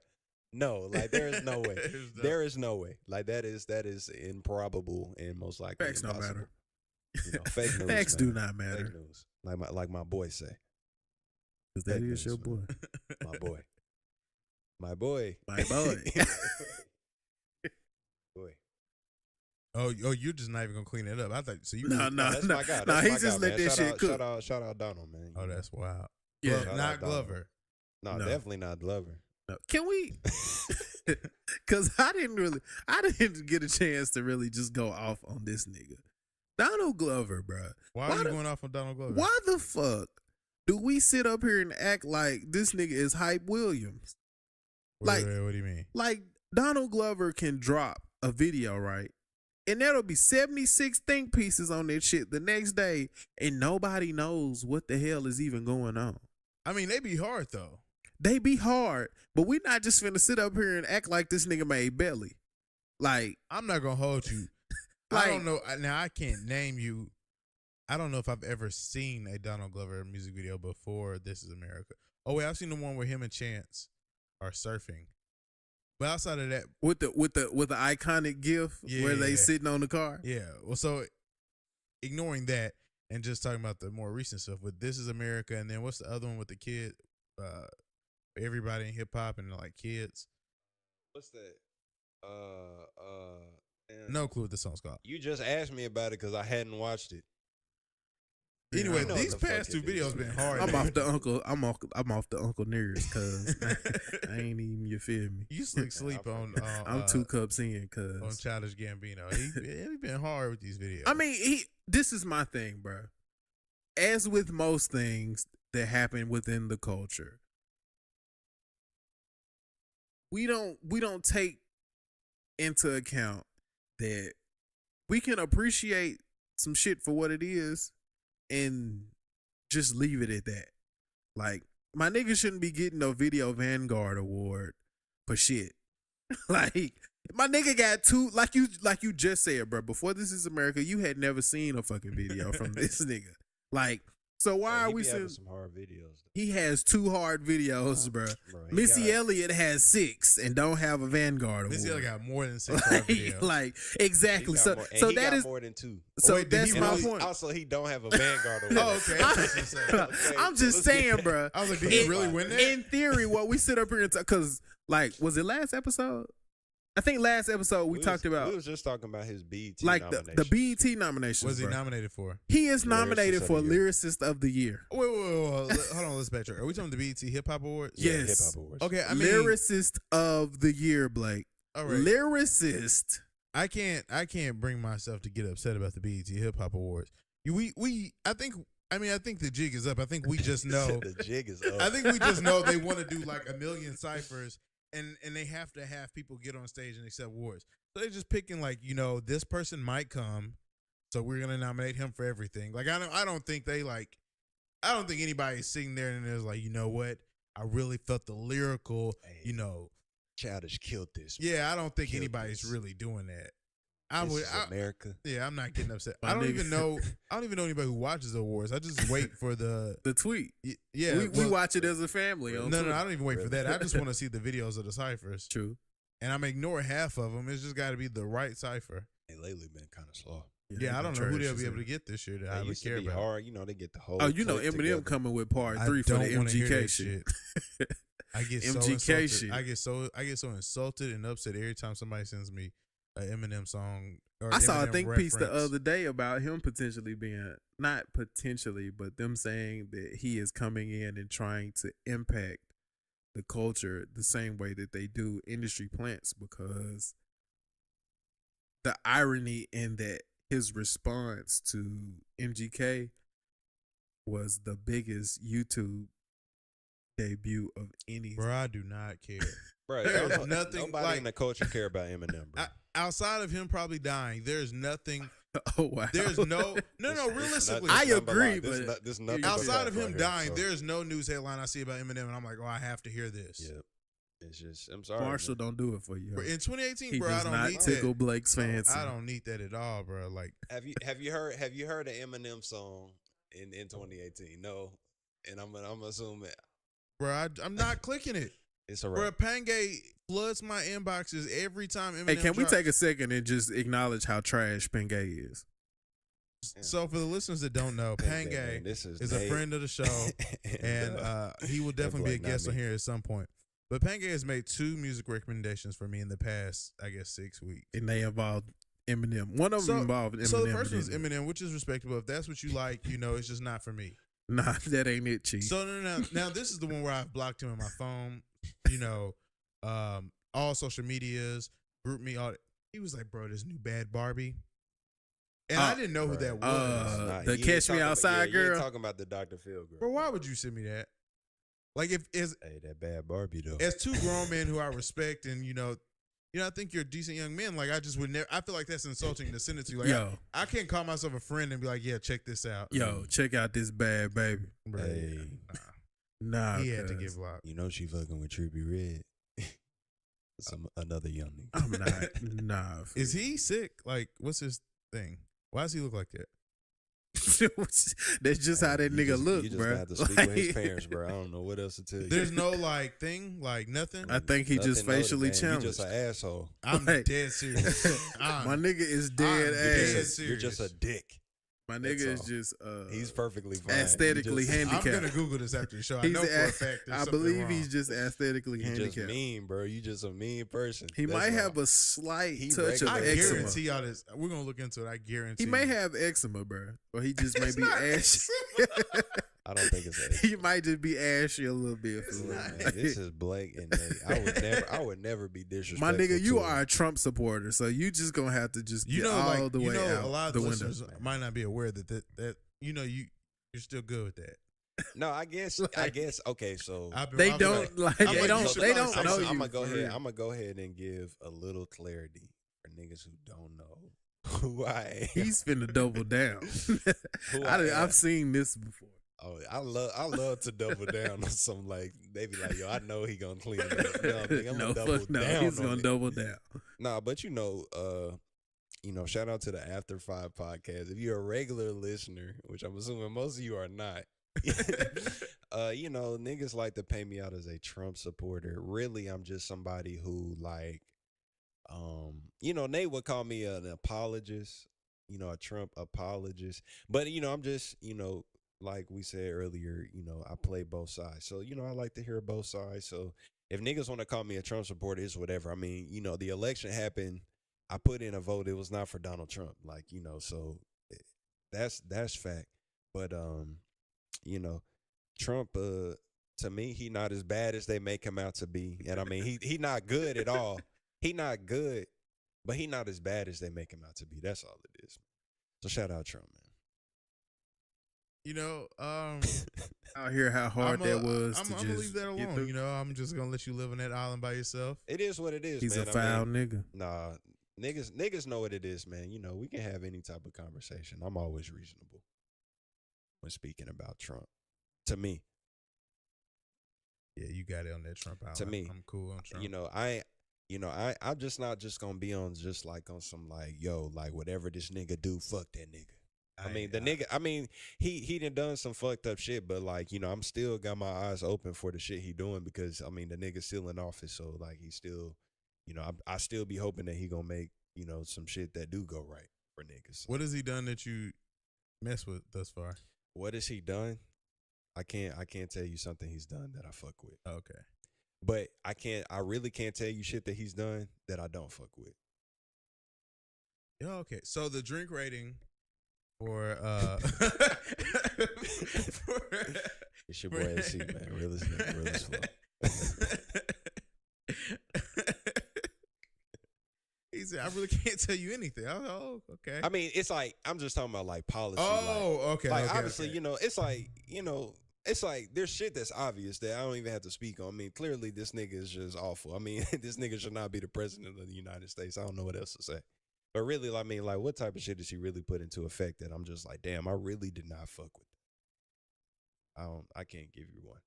S3: No, like there is no way. There is no way. Like that is improbable and most likely
S2: Facts don't matter.
S3: Fake news.
S2: Facts do not matter.
S3: Fake news. Like my boy say.
S2: Because that is your boy.
S3: My boy. My boy.
S2: My boy.
S3: Boy.
S1: Oh, you're just not even gonna clean it up. I thought so.
S3: That's my guy.
S2: No, he just let that shit cook.
S3: Shout out Donald, man.
S1: Oh, that's wild.
S2: Yeah,
S1: not Glover.
S3: No, definitely not Glover.
S2: No. Can we? Because I didn't get a chance to really just go off on this nigga, Donald Glover, bro.
S1: Why are you going off on Donald Glover?
S2: Why the fuck do we sit up here and act like this nigga is Hype Williams?
S1: Wait, what do you mean?
S2: Like Donald Glover can drop a video, right? And there'll be 76 think pieces on that shit the next day, and nobody knows what the hell is even going on.
S1: I mean, they be hard though.
S2: They be hard, but we not just finna sit up here and act like this nigga made belly. Like,
S1: I'm not gonna hold you. I don't know. Now I can't name you. I don't know if I've ever seen a Donald Glover music video before This Is America. Oh wait, I've seen the one where him and Chance are surfing. But outside of that,
S2: with the iconic gif where they sitting on the car.
S1: Yeah. Well, so ignoring that and just talking about the more recent stuff with This Is America, and then what's the other one with the kid? Everybody in hip hop and like kids.
S3: What's that?
S1: No clue what the song's called.
S3: You just asked me about it because I hadn't watched it.
S1: Anyway, these past two videos been hard.
S2: I'm off the Uncle Nearest because I ain't even, you feel me?
S1: You sleep on.
S2: I'm 2 cups in because
S1: on Childish Gambino. He been hard with these videos.
S2: I mean, this is my thing, bro. As with most things that happen within the culture, we don't take into account that we can appreciate some shit for what it is and just leave it at that. Like, my nigga shouldn't be getting no Video Vanguard award for shit. Like, my nigga got 2, like you just said, bro. Before This Is America, you had never seen a fucking video from this nigga. Like, so why are we seeing
S3: some hard videos?
S2: He has 2 hard videos, bro. Missy Elliott has 6 and don't have a Vanguard award.
S1: Missy Elliott got more than 6 hard videos.
S2: Like, exactly. So that is
S3: more than 2.
S2: So that's my point.
S3: Also, he don't have a Vanguard award.
S1: Oh, okay.
S2: I'm just saying, bro.
S1: I was like, did he really win that?
S2: In theory, what we sit up here and talk, because, like, was it last episode? I think last episode we talked about.
S3: We was just talking about his BET
S2: like
S3: nominations.
S2: the BET nominations.
S1: What was he nominated for?
S2: He is nominated for Lyricist of the Year.
S1: Wait. Hold on, let's backtrack. Are we talking the BET Hip Hop Awards?
S2: Yes.
S3: Yeah, Hip Hop Awards.
S1: Okay, I mean,
S2: Lyricist of the Year, Blake.
S1: All right.
S2: Lyricist.
S1: I can't bring myself to get upset about the BET Hip Hop Awards. I think the jig is up. I think we just know
S3: the jig is up.
S1: I think we just know they want to do like a million ciphers. And they have to have people get on stage and accept awards. So they're just picking like, this person might come, so we're gonna nominate him for everything. Like I don't think anybody's sitting there and is like, you know what? I really felt the lyrical,
S3: Childish killed this.
S1: Yeah, I don't think
S3: Killed
S1: anybody's
S3: this.
S1: really doing that.
S3: This is America.
S1: Yeah, I'm not getting upset.
S2: My
S1: I don't
S2: nigga.
S1: even know. I don't even know anybody who watches the awards. I just wait for the.
S2: The tweet.
S1: Yeah,
S2: we watch it as a family.
S1: No,
S2: On
S1: no,
S2: Twitter.
S1: I don't even wait for that. I just want to see the videos of the ciphers.
S2: True.
S1: And I'm ignoring half of them. It's just got to be the right cipher.
S3: Hey, lately been kind of slow.
S1: Yeah, I don't know who they'll be able to
S2: get.
S1: get this year that
S3: They
S1: I would
S3: used to
S1: care
S3: be
S1: about.
S3: hard. You know, they get the whole.
S2: Oh, you know
S3: clip
S2: Eminem
S3: together.
S2: coming with part
S1: I
S2: 3 for the
S1: don't wanna hear
S2: MGK
S1: that
S2: shit.
S1: I get so
S2: MGK
S1: insulted.
S2: shit.
S1: I get so insulted and upset every time somebody sends me an Eminem song. Or
S2: I saw a
S1: Eminem
S2: think piece the
S1: reference.
S2: other day about him potentially being, not potentially, but them saying that he is coming in and trying to impact the culture the same way that they do industry plants, because the irony in that his response to MGK was the biggest YouTube debut of any.
S1: Bro, I do not care.
S3: Bro,
S1: There's nothing
S3: Nobody
S1: like-
S3: in the culture care about Eminem, bro.
S1: Outside of him probably dying, there's nothing.
S2: Oh wow!
S1: There's no. Realistically,
S2: I agree,
S3: This
S2: but
S3: this nothing
S1: outside
S3: but
S1: of
S3: fact
S1: him
S3: right
S1: dying,
S3: here, so,
S1: there's no news headline I see about Eminem, and I'm like, oh, I have to hear this.
S3: yeah, it's just I'm sorry.
S2: Marshall
S3: man.
S2: don't do it for you.
S1: Bro, in 2018,
S2: He
S1: bro, I
S2: does
S1: don't
S2: not
S1: need
S2: tickle
S1: that.
S2: Blake's fancy.
S1: I don't need that at all, bro. Like,
S3: Have you heard an Eminem song in 2018? No, and I'm assuming
S1: bro, I'm not clicking it.
S3: it's a
S1: Bro,
S3: rap.
S1: Pangay floods my inboxes every time Eminem.
S2: Hey, can we
S1: drops.
S2: take a second and just acknowledge how trash Pengay is?
S1: So for the listeners that don't know,
S3: Man,
S1: Pangay
S3: this is
S1: is a
S3: Nate.
S1: friend of the show, and he will definitely be a
S3: Blake, not
S1: guest on
S3: me.
S1: here at some point. But Pangay has made 2 music recommendations for me in the past, I guess, 6 weeks.
S2: And they involved Eminem. One of them involved Eminem.
S1: So the first
S2: but
S1: one's
S2: didn't.
S1: Eminem, which is respectable. If that's what you like, it's just not for me.
S2: Nah, that ain't it, Chief.
S1: So now this is the one where I've blocked him on my phone, all social medias, group me, all. He was like, bro, this new Bad Barbie. And I didn't know who that was.
S3: Nah,
S2: the
S3: you
S2: Catch
S3: ain't
S2: Me
S3: talking about-
S2: Outside
S3: you
S2: girl?
S3: ain't talking about the Dr. Phil girl.
S1: Bro, why would you send me that? Like, if
S3: Hey, that bad Barbie though.
S1: as 2 grown men who I respect and I think you're decent young men. Like, I just would never. I feel like that's insulting to send it to you. Like,
S2: Yo.
S1: I can't call myself a friend and be like, yeah, check this out.
S2: Yo, check out this bad baby.
S1: Bro,
S3: Hey.
S2: Nah,
S1: he had to
S2: cuz.
S1: get blocked.
S3: You know she fucking with Trippie Redd. Another young nigga.
S2: I'm not. Nah.
S1: Is he sick? Like, what's his thing? Why does he look like that?
S2: That's just how that nigga look,
S3: You just
S2: bro.
S3: have to speak with his parents, bro. I don't know what else to tell you.
S1: There's no thing, like nothing.
S2: I think he just
S3: Nothing
S2: facially
S3: noted, man. You
S2: challenged.
S3: just an asshole.
S1: I'm
S2: Like-
S1: dead serious.
S2: My nigga is dead
S1: I'm
S2: ass.
S1: dead
S3: You're just a
S1: serious.
S3: dick.
S2: My
S3: That's
S2: nigga is
S3: all.
S2: just
S3: He's perfectly fine.
S2: aesthetically
S3: You just-
S2: handicapped.
S1: I'm gonna Google this after the show. I
S2: He's
S1: know for a fact.
S2: I believe he's just aesthetically
S3: You just
S2: handicapped.
S3: mean, bro. You just a mean person.
S2: He
S3: That's
S2: might
S3: all.
S2: have a slight
S3: He
S2: touch of
S1: I
S3: regular.
S2: eczema.
S1: guarantee y'all this. We're gonna look into it. I guarantee.
S2: He may have eczema, bro, or he just may
S1: It's
S2: be
S1: not
S2: ashy.
S3: I don't think it's that.
S2: He might just be ashy a little bit.
S1: It's
S2: fool.
S1: not.
S3: Man, this is Blake and Nate. I would never be disrespectful.
S2: My nigga, you
S3: to
S2: are
S3: him.
S2: a Trump supporter, so you just gonna have to just get all the way out
S1: a lot of
S2: the
S1: the
S2: window.
S1: listeners might not be aware that you're still good with that.
S3: No, I guess. Okay, so
S2: They
S1: I'm
S2: don't
S1: like-
S2: like.
S1: I'm
S2: They
S1: like,
S2: don't.
S1: you should
S2: They
S1: probably
S2: don't
S1: say
S2: know
S1: something.
S2: you.
S3: I'm gonna go
S2: for
S3: ahead.
S2: real.
S3: I'm gonna go ahead and give a little clarity for niggas who don't know who I am.
S2: He's finna double down.
S3: Who I am.
S2: I've seen this before.
S3: Oh, I love to double down on something like they be like, yo, I know he gonna clean it up. No, nigga, I'm
S2: no,
S3: gonna double
S2: fuck no.
S3: down.
S2: He's
S3: on
S2: gonna
S3: it.
S2: double down.
S3: Nah, but shout out to the After5ive Podcast. If you're a regular listener, which I'm assuming most of you are not, niggas like to pay me out as a Trump supporter. Really, I'm just somebody who Nate would call me an apologist, a Trump apologist. But, I'm just, like we said earlier, I play both sides. So, I like to hear both sides. So if niggas want to call me a Trump supporter, it's whatever. I mean, the election happened. I put in a vote. It was not for Donald Trump. So that's fact. But, Trump, to me, he not as bad as they make him out to be. And I mean, he not good at all. He not good, but he not as bad as they make him out to be. That's all it is. So shout out Trump, man.
S2: Out here, how hard that was.
S1: I'm
S2: to
S1: gonna
S2: just
S1: leave that
S2: get
S1: alone.
S2: through.
S1: I'm just gonna let you live on that island by yourself.
S3: It is what it is,
S2: He's
S3: man.
S2: a foul nigga.
S3: Nah, niggas know what it is, man. We can have any type of conversation. I'm always reasonable when speaking about Trump. To me.
S1: Yeah, you got it on that Trump album.
S3: To me,
S1: I'm cool on Trump.
S3: I'm just not just gonna be on just like on some like, yo, like whatever this nigga do, fuck that nigga. He done some fucked up shit, but like, I'm still got my eyes open for the shit he doing because the nigga's still in office, so like he still, I still be hoping that he gonna make, some shit that do go right for niggas.
S1: What has he done that you mess with thus far?
S3: What has he done? I can't tell you something he's done that I fuck with.
S1: Okay.
S3: But I really can't tell you shit that he's done that I don't fuck with.
S1: Yeah, okay. So the drink rating for
S3: it's your boy Acee, man. Real as fuck.
S1: He said, I really can't tell you anything. Oh, okay.
S3: It's like, I'm just talking about like policy.
S1: Okay.
S3: Like,
S1: okay,
S3: obviously,
S1: okay.
S3: It's like there's shit that's obvious that I don't even have to speak on. Clearly this nigga is just awful. This nigga should not be the president of the United States. I don't know what else to say. But really, like what type of shit does he really put into effect that I'm just like, damn, I really did not fuck with that. I can't give you one.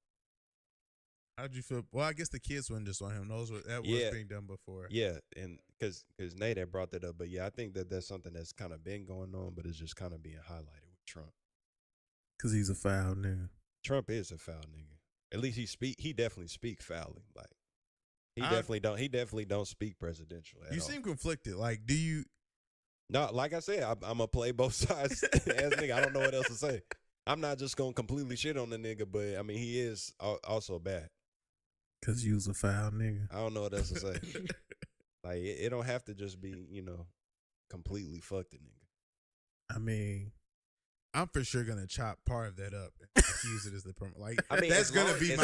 S1: How'd you feel? Well, I guess the kids wouldn't just on him. Those were that was being done before.
S3: Yeah, and because Nate had brought that up, but yeah, I think that that's something that's kind of been going on, but it's just kind of being highlighted with Trump.
S2: Because he's a foul nigga.
S3: Trump is a foul nigga. At least he definitely speak foully. Like he definitely don't speak presidential.
S1: You seem conflicted. Like, do you?
S3: No, like I said, I'm gonna play both sides as nigga. I don't know what else to say. I'm not just gonna completely shit on the nigga, but he is also bad.
S2: Cause you was a foul nigga.
S3: I don't know what else to say. Like it don't have to just be, completely fucked the nigga.
S1: I'm for sure gonna chop part of that up and use it as the promo. Like that's gonna be my.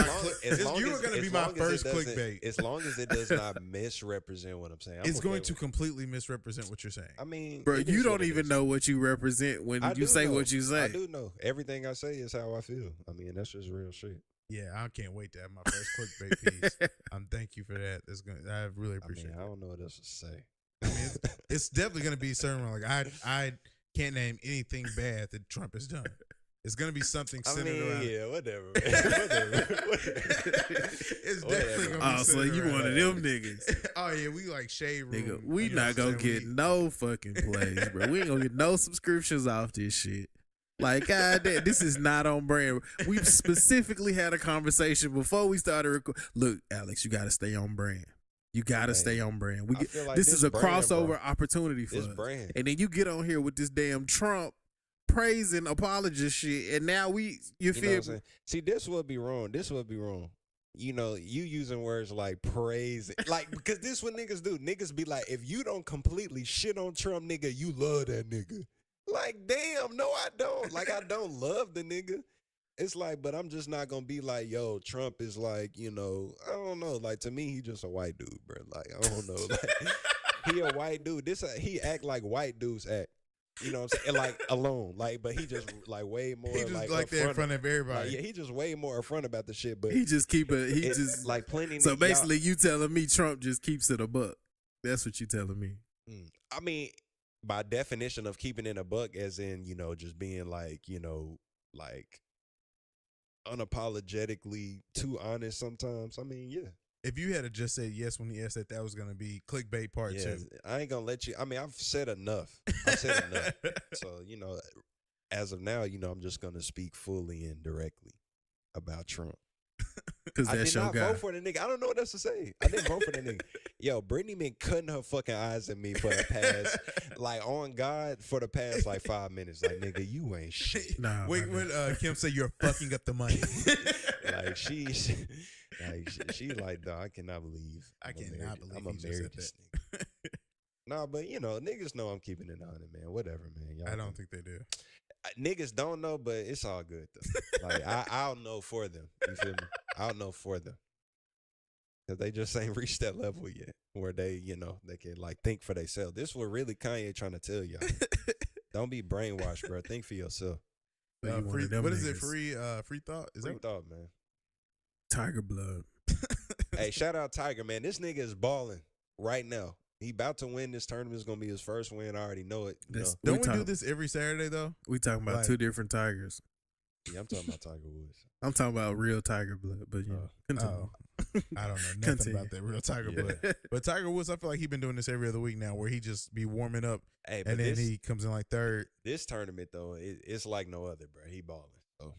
S1: You are gonna be my first clickbait.
S3: As long as it does not misrepresent what I'm saying.
S1: It's going to completely misrepresent what you're saying.
S2: Bro, you don't even know what you represent when you say what you say.
S3: I do know. Everything I say is how I feel. That's just real shit.
S1: Yeah, I can't wait to have my first clickbait piece. Thank you for that. I really appreciate it.
S3: I don't know what else to say.
S1: It's definitely gonna be certain. Like I can't name anything bad that Trump has done. It's gonna be something centered around.
S3: Yeah, whatever. Man. whatever.
S1: It's definitely gonna be.
S2: So you one of them niggas?
S1: Oh yeah, we like shade room.
S2: Nigga, we not gonna get no fucking plays, bro. We ain't gonna get no subscriptions off this shit. Like, goddamn, this is not on brand. We specifically had a conversation before we started recording. Look, Alex, you got to stay on brand. You got to stay on brand. This is a crossover opportunity for us.
S3: Brand.
S2: And then you get on here with this damn Trump praising apologist shit, and now you feel.
S3: See, this would be wrong. You using words like praise, like, because this what niggas do. Niggas be like, if you don't completely shit on Trump, nigga, you love that nigga. Like, damn, no, I don't. Like, I don't love the nigga. It's like, but I'm just not gonna be like, yo, Trump is like, I don't know. Like, to me, he just a white dude, bro. Like, I don't know. Like, he a white dude. He act like white dudes act. You know what I'm saying? Like, alone. Like, but he just like way more.
S1: He just like that in front of everybody.
S3: Like, yeah, he just way more upfront about the shit. But
S2: he just just
S3: like plenty.
S2: So basically, you telling me Trump just keeps it a buck? That's what you telling me.
S3: By definition of keeping it a buck, as in, just being like, like unapologetically too honest sometimes. Yeah.
S1: If you had just said yes when he asked that was going to be clickbait part 2.
S3: I ain't going to let you. I've said enough. So, as of now, I'm just going to speak fully and directly about Trump.
S2: Because that's your guy. I did not
S3: vote for the nigga. I don't know what else to say. I didn't vote for the nigga. Yo, Brittany been cutting her fucking eyes at me for the past, like, on God, for the past, like, 5 minutes. Like, nigga, you ain't shit.
S1: Nah, wait, when Kim said you're fucking up the money.
S3: Like, she like, dog, I cannot believe.
S1: I'm
S3: gonna marry this nigga. Nah, but, niggas know I'm keeping it on it, man. Whatever, man.
S1: I don't think they do.
S3: Niggas don't know, but it's all good though. Like I'll know for them. You feel me? I'll know for them. Cause they just ain't reached that level yet where they, they can like think for themselves. This is what really Kanye trying to tell y'all. Don't be brainwashed, bro. Think for yourself.
S1: What is it? Free thought? Is
S3: free
S1: that
S3: thought, man?
S2: Tiger blood.
S3: Hey, shout out Tiger, man. This nigga is balling right now. He about to win this tournament. It's going to be his first win. I already know it.
S1: Don't we do this every Saturday, though?
S2: We talking about two different Tigers.
S3: Yeah, I'm talking about Tiger Woods.
S2: I'm talking about real Tiger blood, but continue.
S1: I don't know nothing about that real Tiger blood. But Tiger Woods, I feel like he's been doing this every other week now, where he just be warming up, and then he comes in like third.
S3: This tournament though, it's like no other, bro. He balling. So,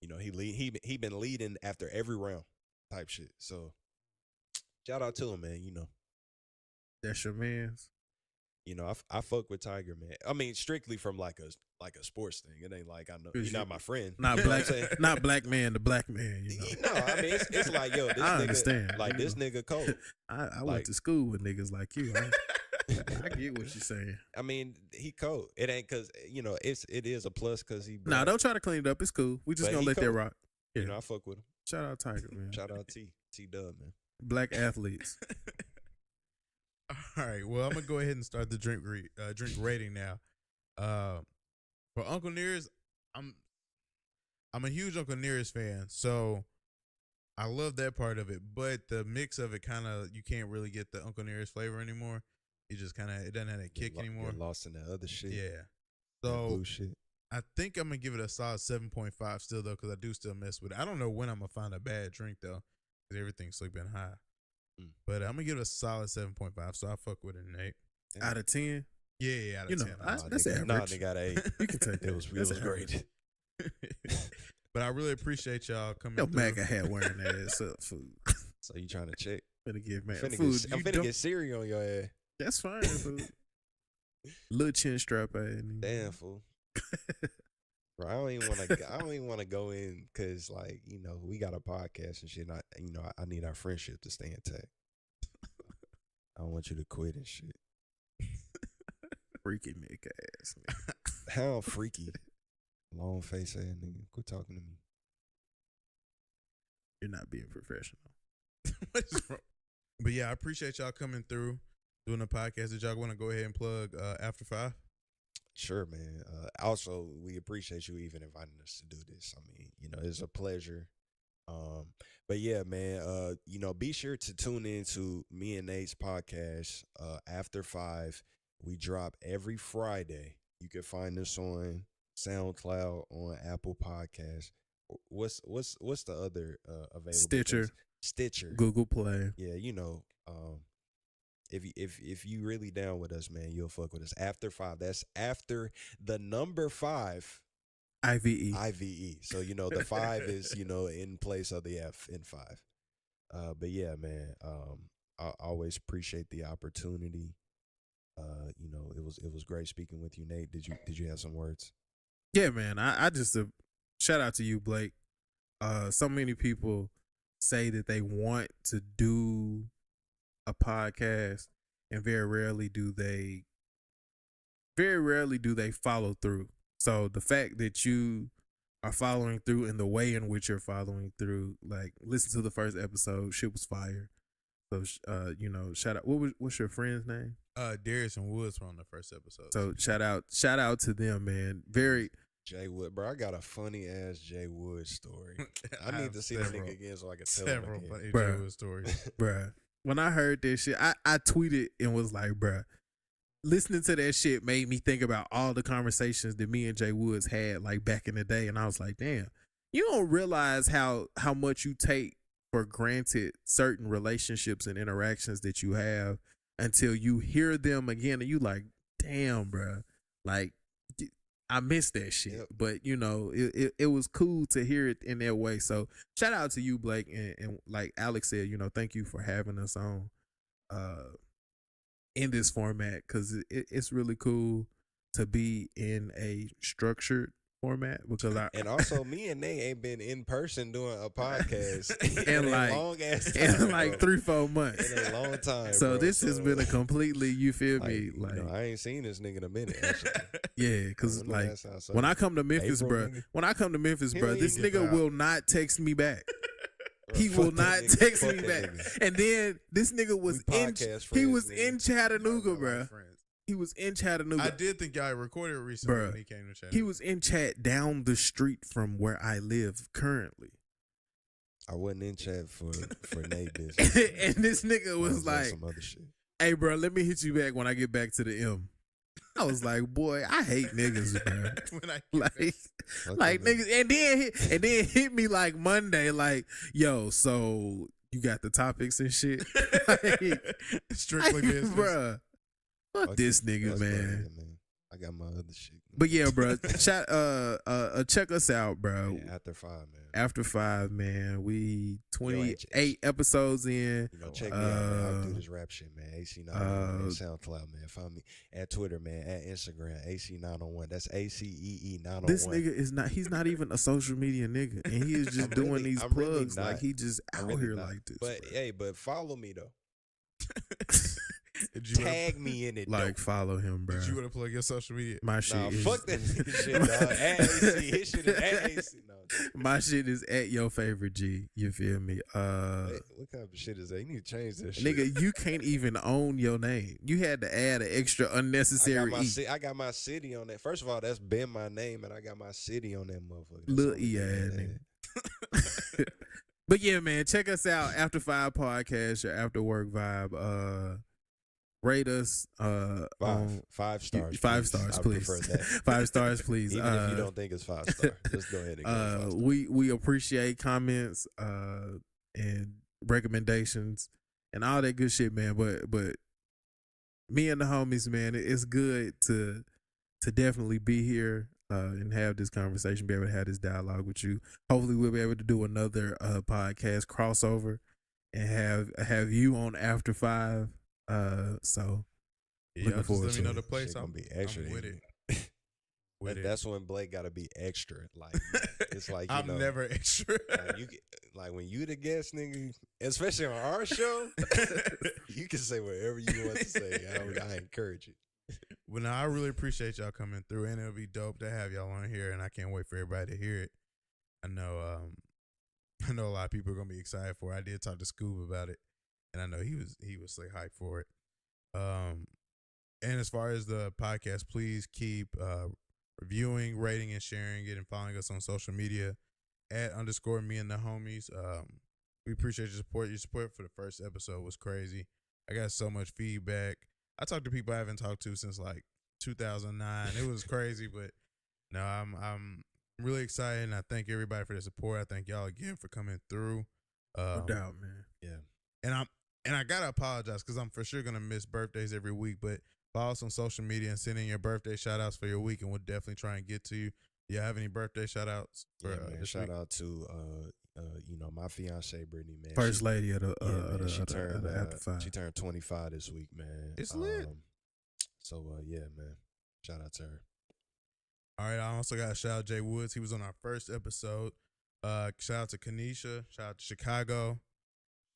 S3: he been leading after every round, type shit. So, shout out to him, man.
S2: That's your man's.
S3: I fuck with Tiger, man. I mean, strictly from like a sports thing. It ain't like I know he's not my friend.
S2: Not black, not black man to black man.
S3: No, I mean it's like this
S2: I
S3: nigga,
S2: understand.
S3: like this nigga cold.
S2: I went to school with niggas like you. I get what you're saying.
S3: I mean, he cold. It ain't because it is a plus because he.
S2: Nah, don't try to clean it up. It's cool. We just gonna let that rock.
S3: Yeah. I fuck with him.
S2: Shout out Tiger, man.
S3: Shout out T Dub, man.
S2: Black athletes.
S1: All right. Well, I'm gonna go ahead and start the drink rating now. For Uncle Nearest, I'm a huge Uncle Nearest fan, so I love that part of it. But the mix of it kind of, you can't really get the Uncle Nearest flavor anymore. It just kind of, it doesn't have that kick anymore.
S3: Get lost in the other shit.
S1: Yeah. So
S3: blue shit.
S1: I think I'm gonna give it a solid 7.5 still though, because I do still mess with it. I don't know when I'm gonna find a bad drink though, because everything's like been high. But I'm gonna give it a solid 7.5. So I fuck with it, Nate.
S2: Out of 10.
S1: Yeah, out of 10.
S2: That's average.
S3: Nah, they got 8.
S2: You can take that.
S3: It was great.
S1: But I really appreciate y'all coming.
S2: Yo, MAGA hat wearing ass up food.
S3: So you trying to check?
S2: Finna give man
S3: I'm
S2: food.
S3: I'm finna get Siri on your ass.
S2: That's fine, food. Little chin strap ass.
S3: Damn, fool. Bro, I don't even want to go in because, like, we got a podcast and shit. And I need our friendship to stay intact. I don't want you to quit and shit.
S2: Freaky nigga ass.
S3: How freaky? Long face ass nigga. Quit talking to me.
S2: You're not being professional.
S1: What is wrong? But yeah, I appreciate y'all coming through, doing the podcast. Did y'all want to go ahead and plug After 5?
S3: Sure, man. Also, we appreciate you even inviting us to do this. I mean, it's a pleasure. But yeah, man, be sure to tune in to me and Nate's podcast, After 5. We drop every Friday. You can find us on SoundCloud, on Apple Podcasts. What's the other available? Stitcher,
S2: Google Play.
S3: Yeah, if you really down with us, man, you'll fuck with us. After 5. That's after the number 5.
S2: IVE.
S3: So the 5 is in place of the F in 5. But yeah, man. I always appreciate the opportunity. It was great speaking with you, Nate. Did you have some words?
S2: Yeah, man. I just shout out to you, Blake. So many people say that they want to do a podcast, and very rarely do they follow through. So the fact that you are following through in the way in which you're following through, like, listen to the first episode, shit was fire. So shout out. What's your friend's name?
S1: Darius and Woods were on the first episode.
S2: So shout out to them, man. Very
S3: Jay Wood, bro. I got a funny ass Jay Wood story. I need to see that nigga again so I can tell
S1: several
S3: him
S1: funny Jay Wood stories,
S2: bruh. When I heard this shit, I tweeted and was like, bruh, listening to that shit made me think about all the conversations that me and Jay Woods had, like, back in the day. And I was like, damn, you don't realize how much you take for granted certain relationships and interactions that you have until you hear them again. And you like, damn, bruh, like, I missed that shit. Yep. But, it was cool to hear it in that way. So shout out to you, Blake. And like Alex said, thank you for having us on in this format, because it's really cool to be in a structured format, because
S3: and also me and Nate ain't been in person doing a podcast
S2: in like
S3: long ass time,
S2: in like 3-4 months.
S3: In a long time.
S2: So
S3: bro.
S2: This has been a completely, you feel me? Like,
S3: I ain't seen this nigga in a minute. Actually.
S2: Yeah, because like when I come to Memphis, bro, this nigga will not text me back. He will not text me back. And then this nigga was in Chattanooga, bro. He was in Chattanooga.
S1: I did think y'all recorded recently when he came to Chattanooga.
S2: He was in Chat down the street from where I live currently.
S3: I wasn't in Chat for Nate this.
S2: And this nigga was like,
S3: some other shit.
S2: Hey, bro, let me hit you back when I get back to the M. I was like, boy, I hate niggas, bro.
S1: When I
S2: like niggas, and then hit me like Monday, like, yo, so you got the topics and shit, like,
S1: strictly business,
S2: bro. Fuck this nigga, man.
S3: I got my other shit.
S2: But yeah, bro, check us out, bro.
S3: Yeah, After 5, man.
S2: After 5, man. We 28 episodes in.
S3: You know, check me out, man. I do this rap shit, man. AC901, man. SoundCloud, man. Find me at Twitter, man. At Instagram, AC901. That's ACEE901.
S2: This nigga is not. He's not even a social media nigga, and he is just doing these plugs like he just out here like this.
S3: But hey, but follow me though.
S1: Tag
S3: me in it,
S2: like follow him, bro.
S1: Did you want to plug your social media?
S2: My shit is
S3: fuck that nigga shit, dog. At AC, his shit is at AC. No,
S2: my shit is at your favorite G. You feel me?
S3: What kind of shit is that? You need to change this shit.
S2: Nigga, you can't even own your name. You had to add an extra unnecessary
S3: I got my city on that. First of all, that's been my name, and I got my city on that motherfucker.
S2: Lil E ass nigga. But yeah, man, check us out. After5 Podcast, your after work vibe. Rate us
S3: 5 stars.
S2: 5 stars, please. 5 stars, please.
S3: Even if you don't think it's 5 stars, just go ahead and go 5 stars.
S2: We appreciate comments and recommendations and all that good shit, man. But me and the homies, man, it's good to definitely be here and have this conversation, be able to have this dialogue with you. Hopefully, we'll be able to do another podcast crossover and have you on After5. So
S1: yeah,
S2: looking forward
S1: let me
S2: to
S1: know
S2: it.
S1: the place.
S3: I'm be extra
S1: with it.
S3: That's when Blake got to be extra. Like it's like you
S1: I'm
S3: know,
S1: never extra.
S3: Like when you the guest, nigga, especially on our show, you can say whatever you want to say. I encourage it.
S1: Well, now I really appreciate y'all coming through, and it'll be dope to have y'all on here, and I can't wait for everybody to hear it. I know a lot of people are gonna be excited for it. I did talk to Scoob about it, and I know he was like hyped for it. And as far as the podcast, please keep reviewing, rating, and sharing it, and following us on social media at _me and the homies. We appreciate your support. Your support for the first episode was crazy. I got so much feedback. I talked to people I haven't talked to since like 2009. It was crazy, but no, I'm really excited, and I thank everybody for the support. I thank y'all again for coming through.
S2: No doubt, man.
S1: Yeah, and I gotta apologize because I'm for sure gonna miss birthdays every week, but follow us on social media and send in your birthday shout outs for your week, and we'll definitely try and get to you. Do you have any birthday shout outs?
S3: Shout out to my fiance Brittany, man.
S2: First lady of the
S3: she turned
S2: After5.
S3: She turned 25 this week, man.
S1: It's lit.
S3: So yeah, man. Shout out to her.
S1: All right, I also got to shout out Jay Woods. He was on our first episode. Shout out to Kanisha. Shout out to Chicago.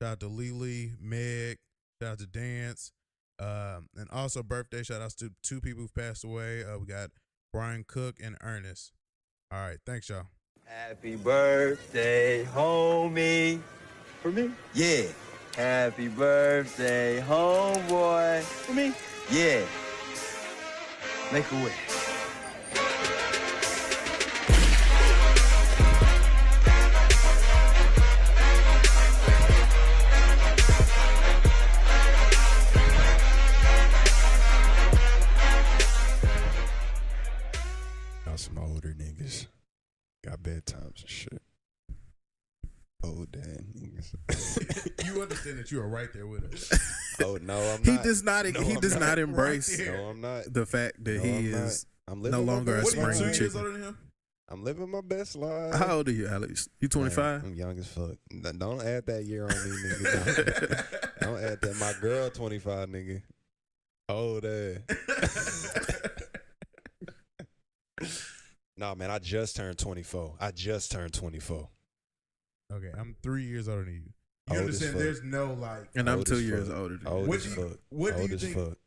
S1: Shout out to Lily, Meg. Shout out to Dance. And also birthday shout outs to 2 people who've passed away. We got Brian Cook and Ernest. All right, thanks, y'all.
S4: Happy birthday, homie. For me? Yeah. Happy birthday, homeboy. For me? Yeah. Make a wish.
S3: Some older niggas got bedtimes and shit. Old dad niggas.
S1: You understand that you are right there with us.
S3: Oh no, I'm not.
S2: He does not embrace
S1: right
S3: no, I'm not.
S2: the fact that he is
S3: I'm
S2: no longer a
S1: What are you,
S2: spring
S1: 2 years
S2: chicken.
S1: older than him?
S3: I'm living my best life.
S2: How old are you, Alex? You 25?
S3: I'm young as fuck. Don't add that year on me, nigga. Don't add that. My girl 25, nigga. Old ass. No, man, I just turned 24.
S1: Okay, I'm 3 years older than you. You
S3: Old as
S1: understand?
S3: fuck.
S1: There's no like.
S2: And I'm
S3: Old
S2: 2
S3: as
S2: years
S3: fuck.
S2: older than
S3: Old
S2: you.
S3: as fuck.
S1: What do
S3: Old
S1: you
S3: as
S1: think?
S3: fuck.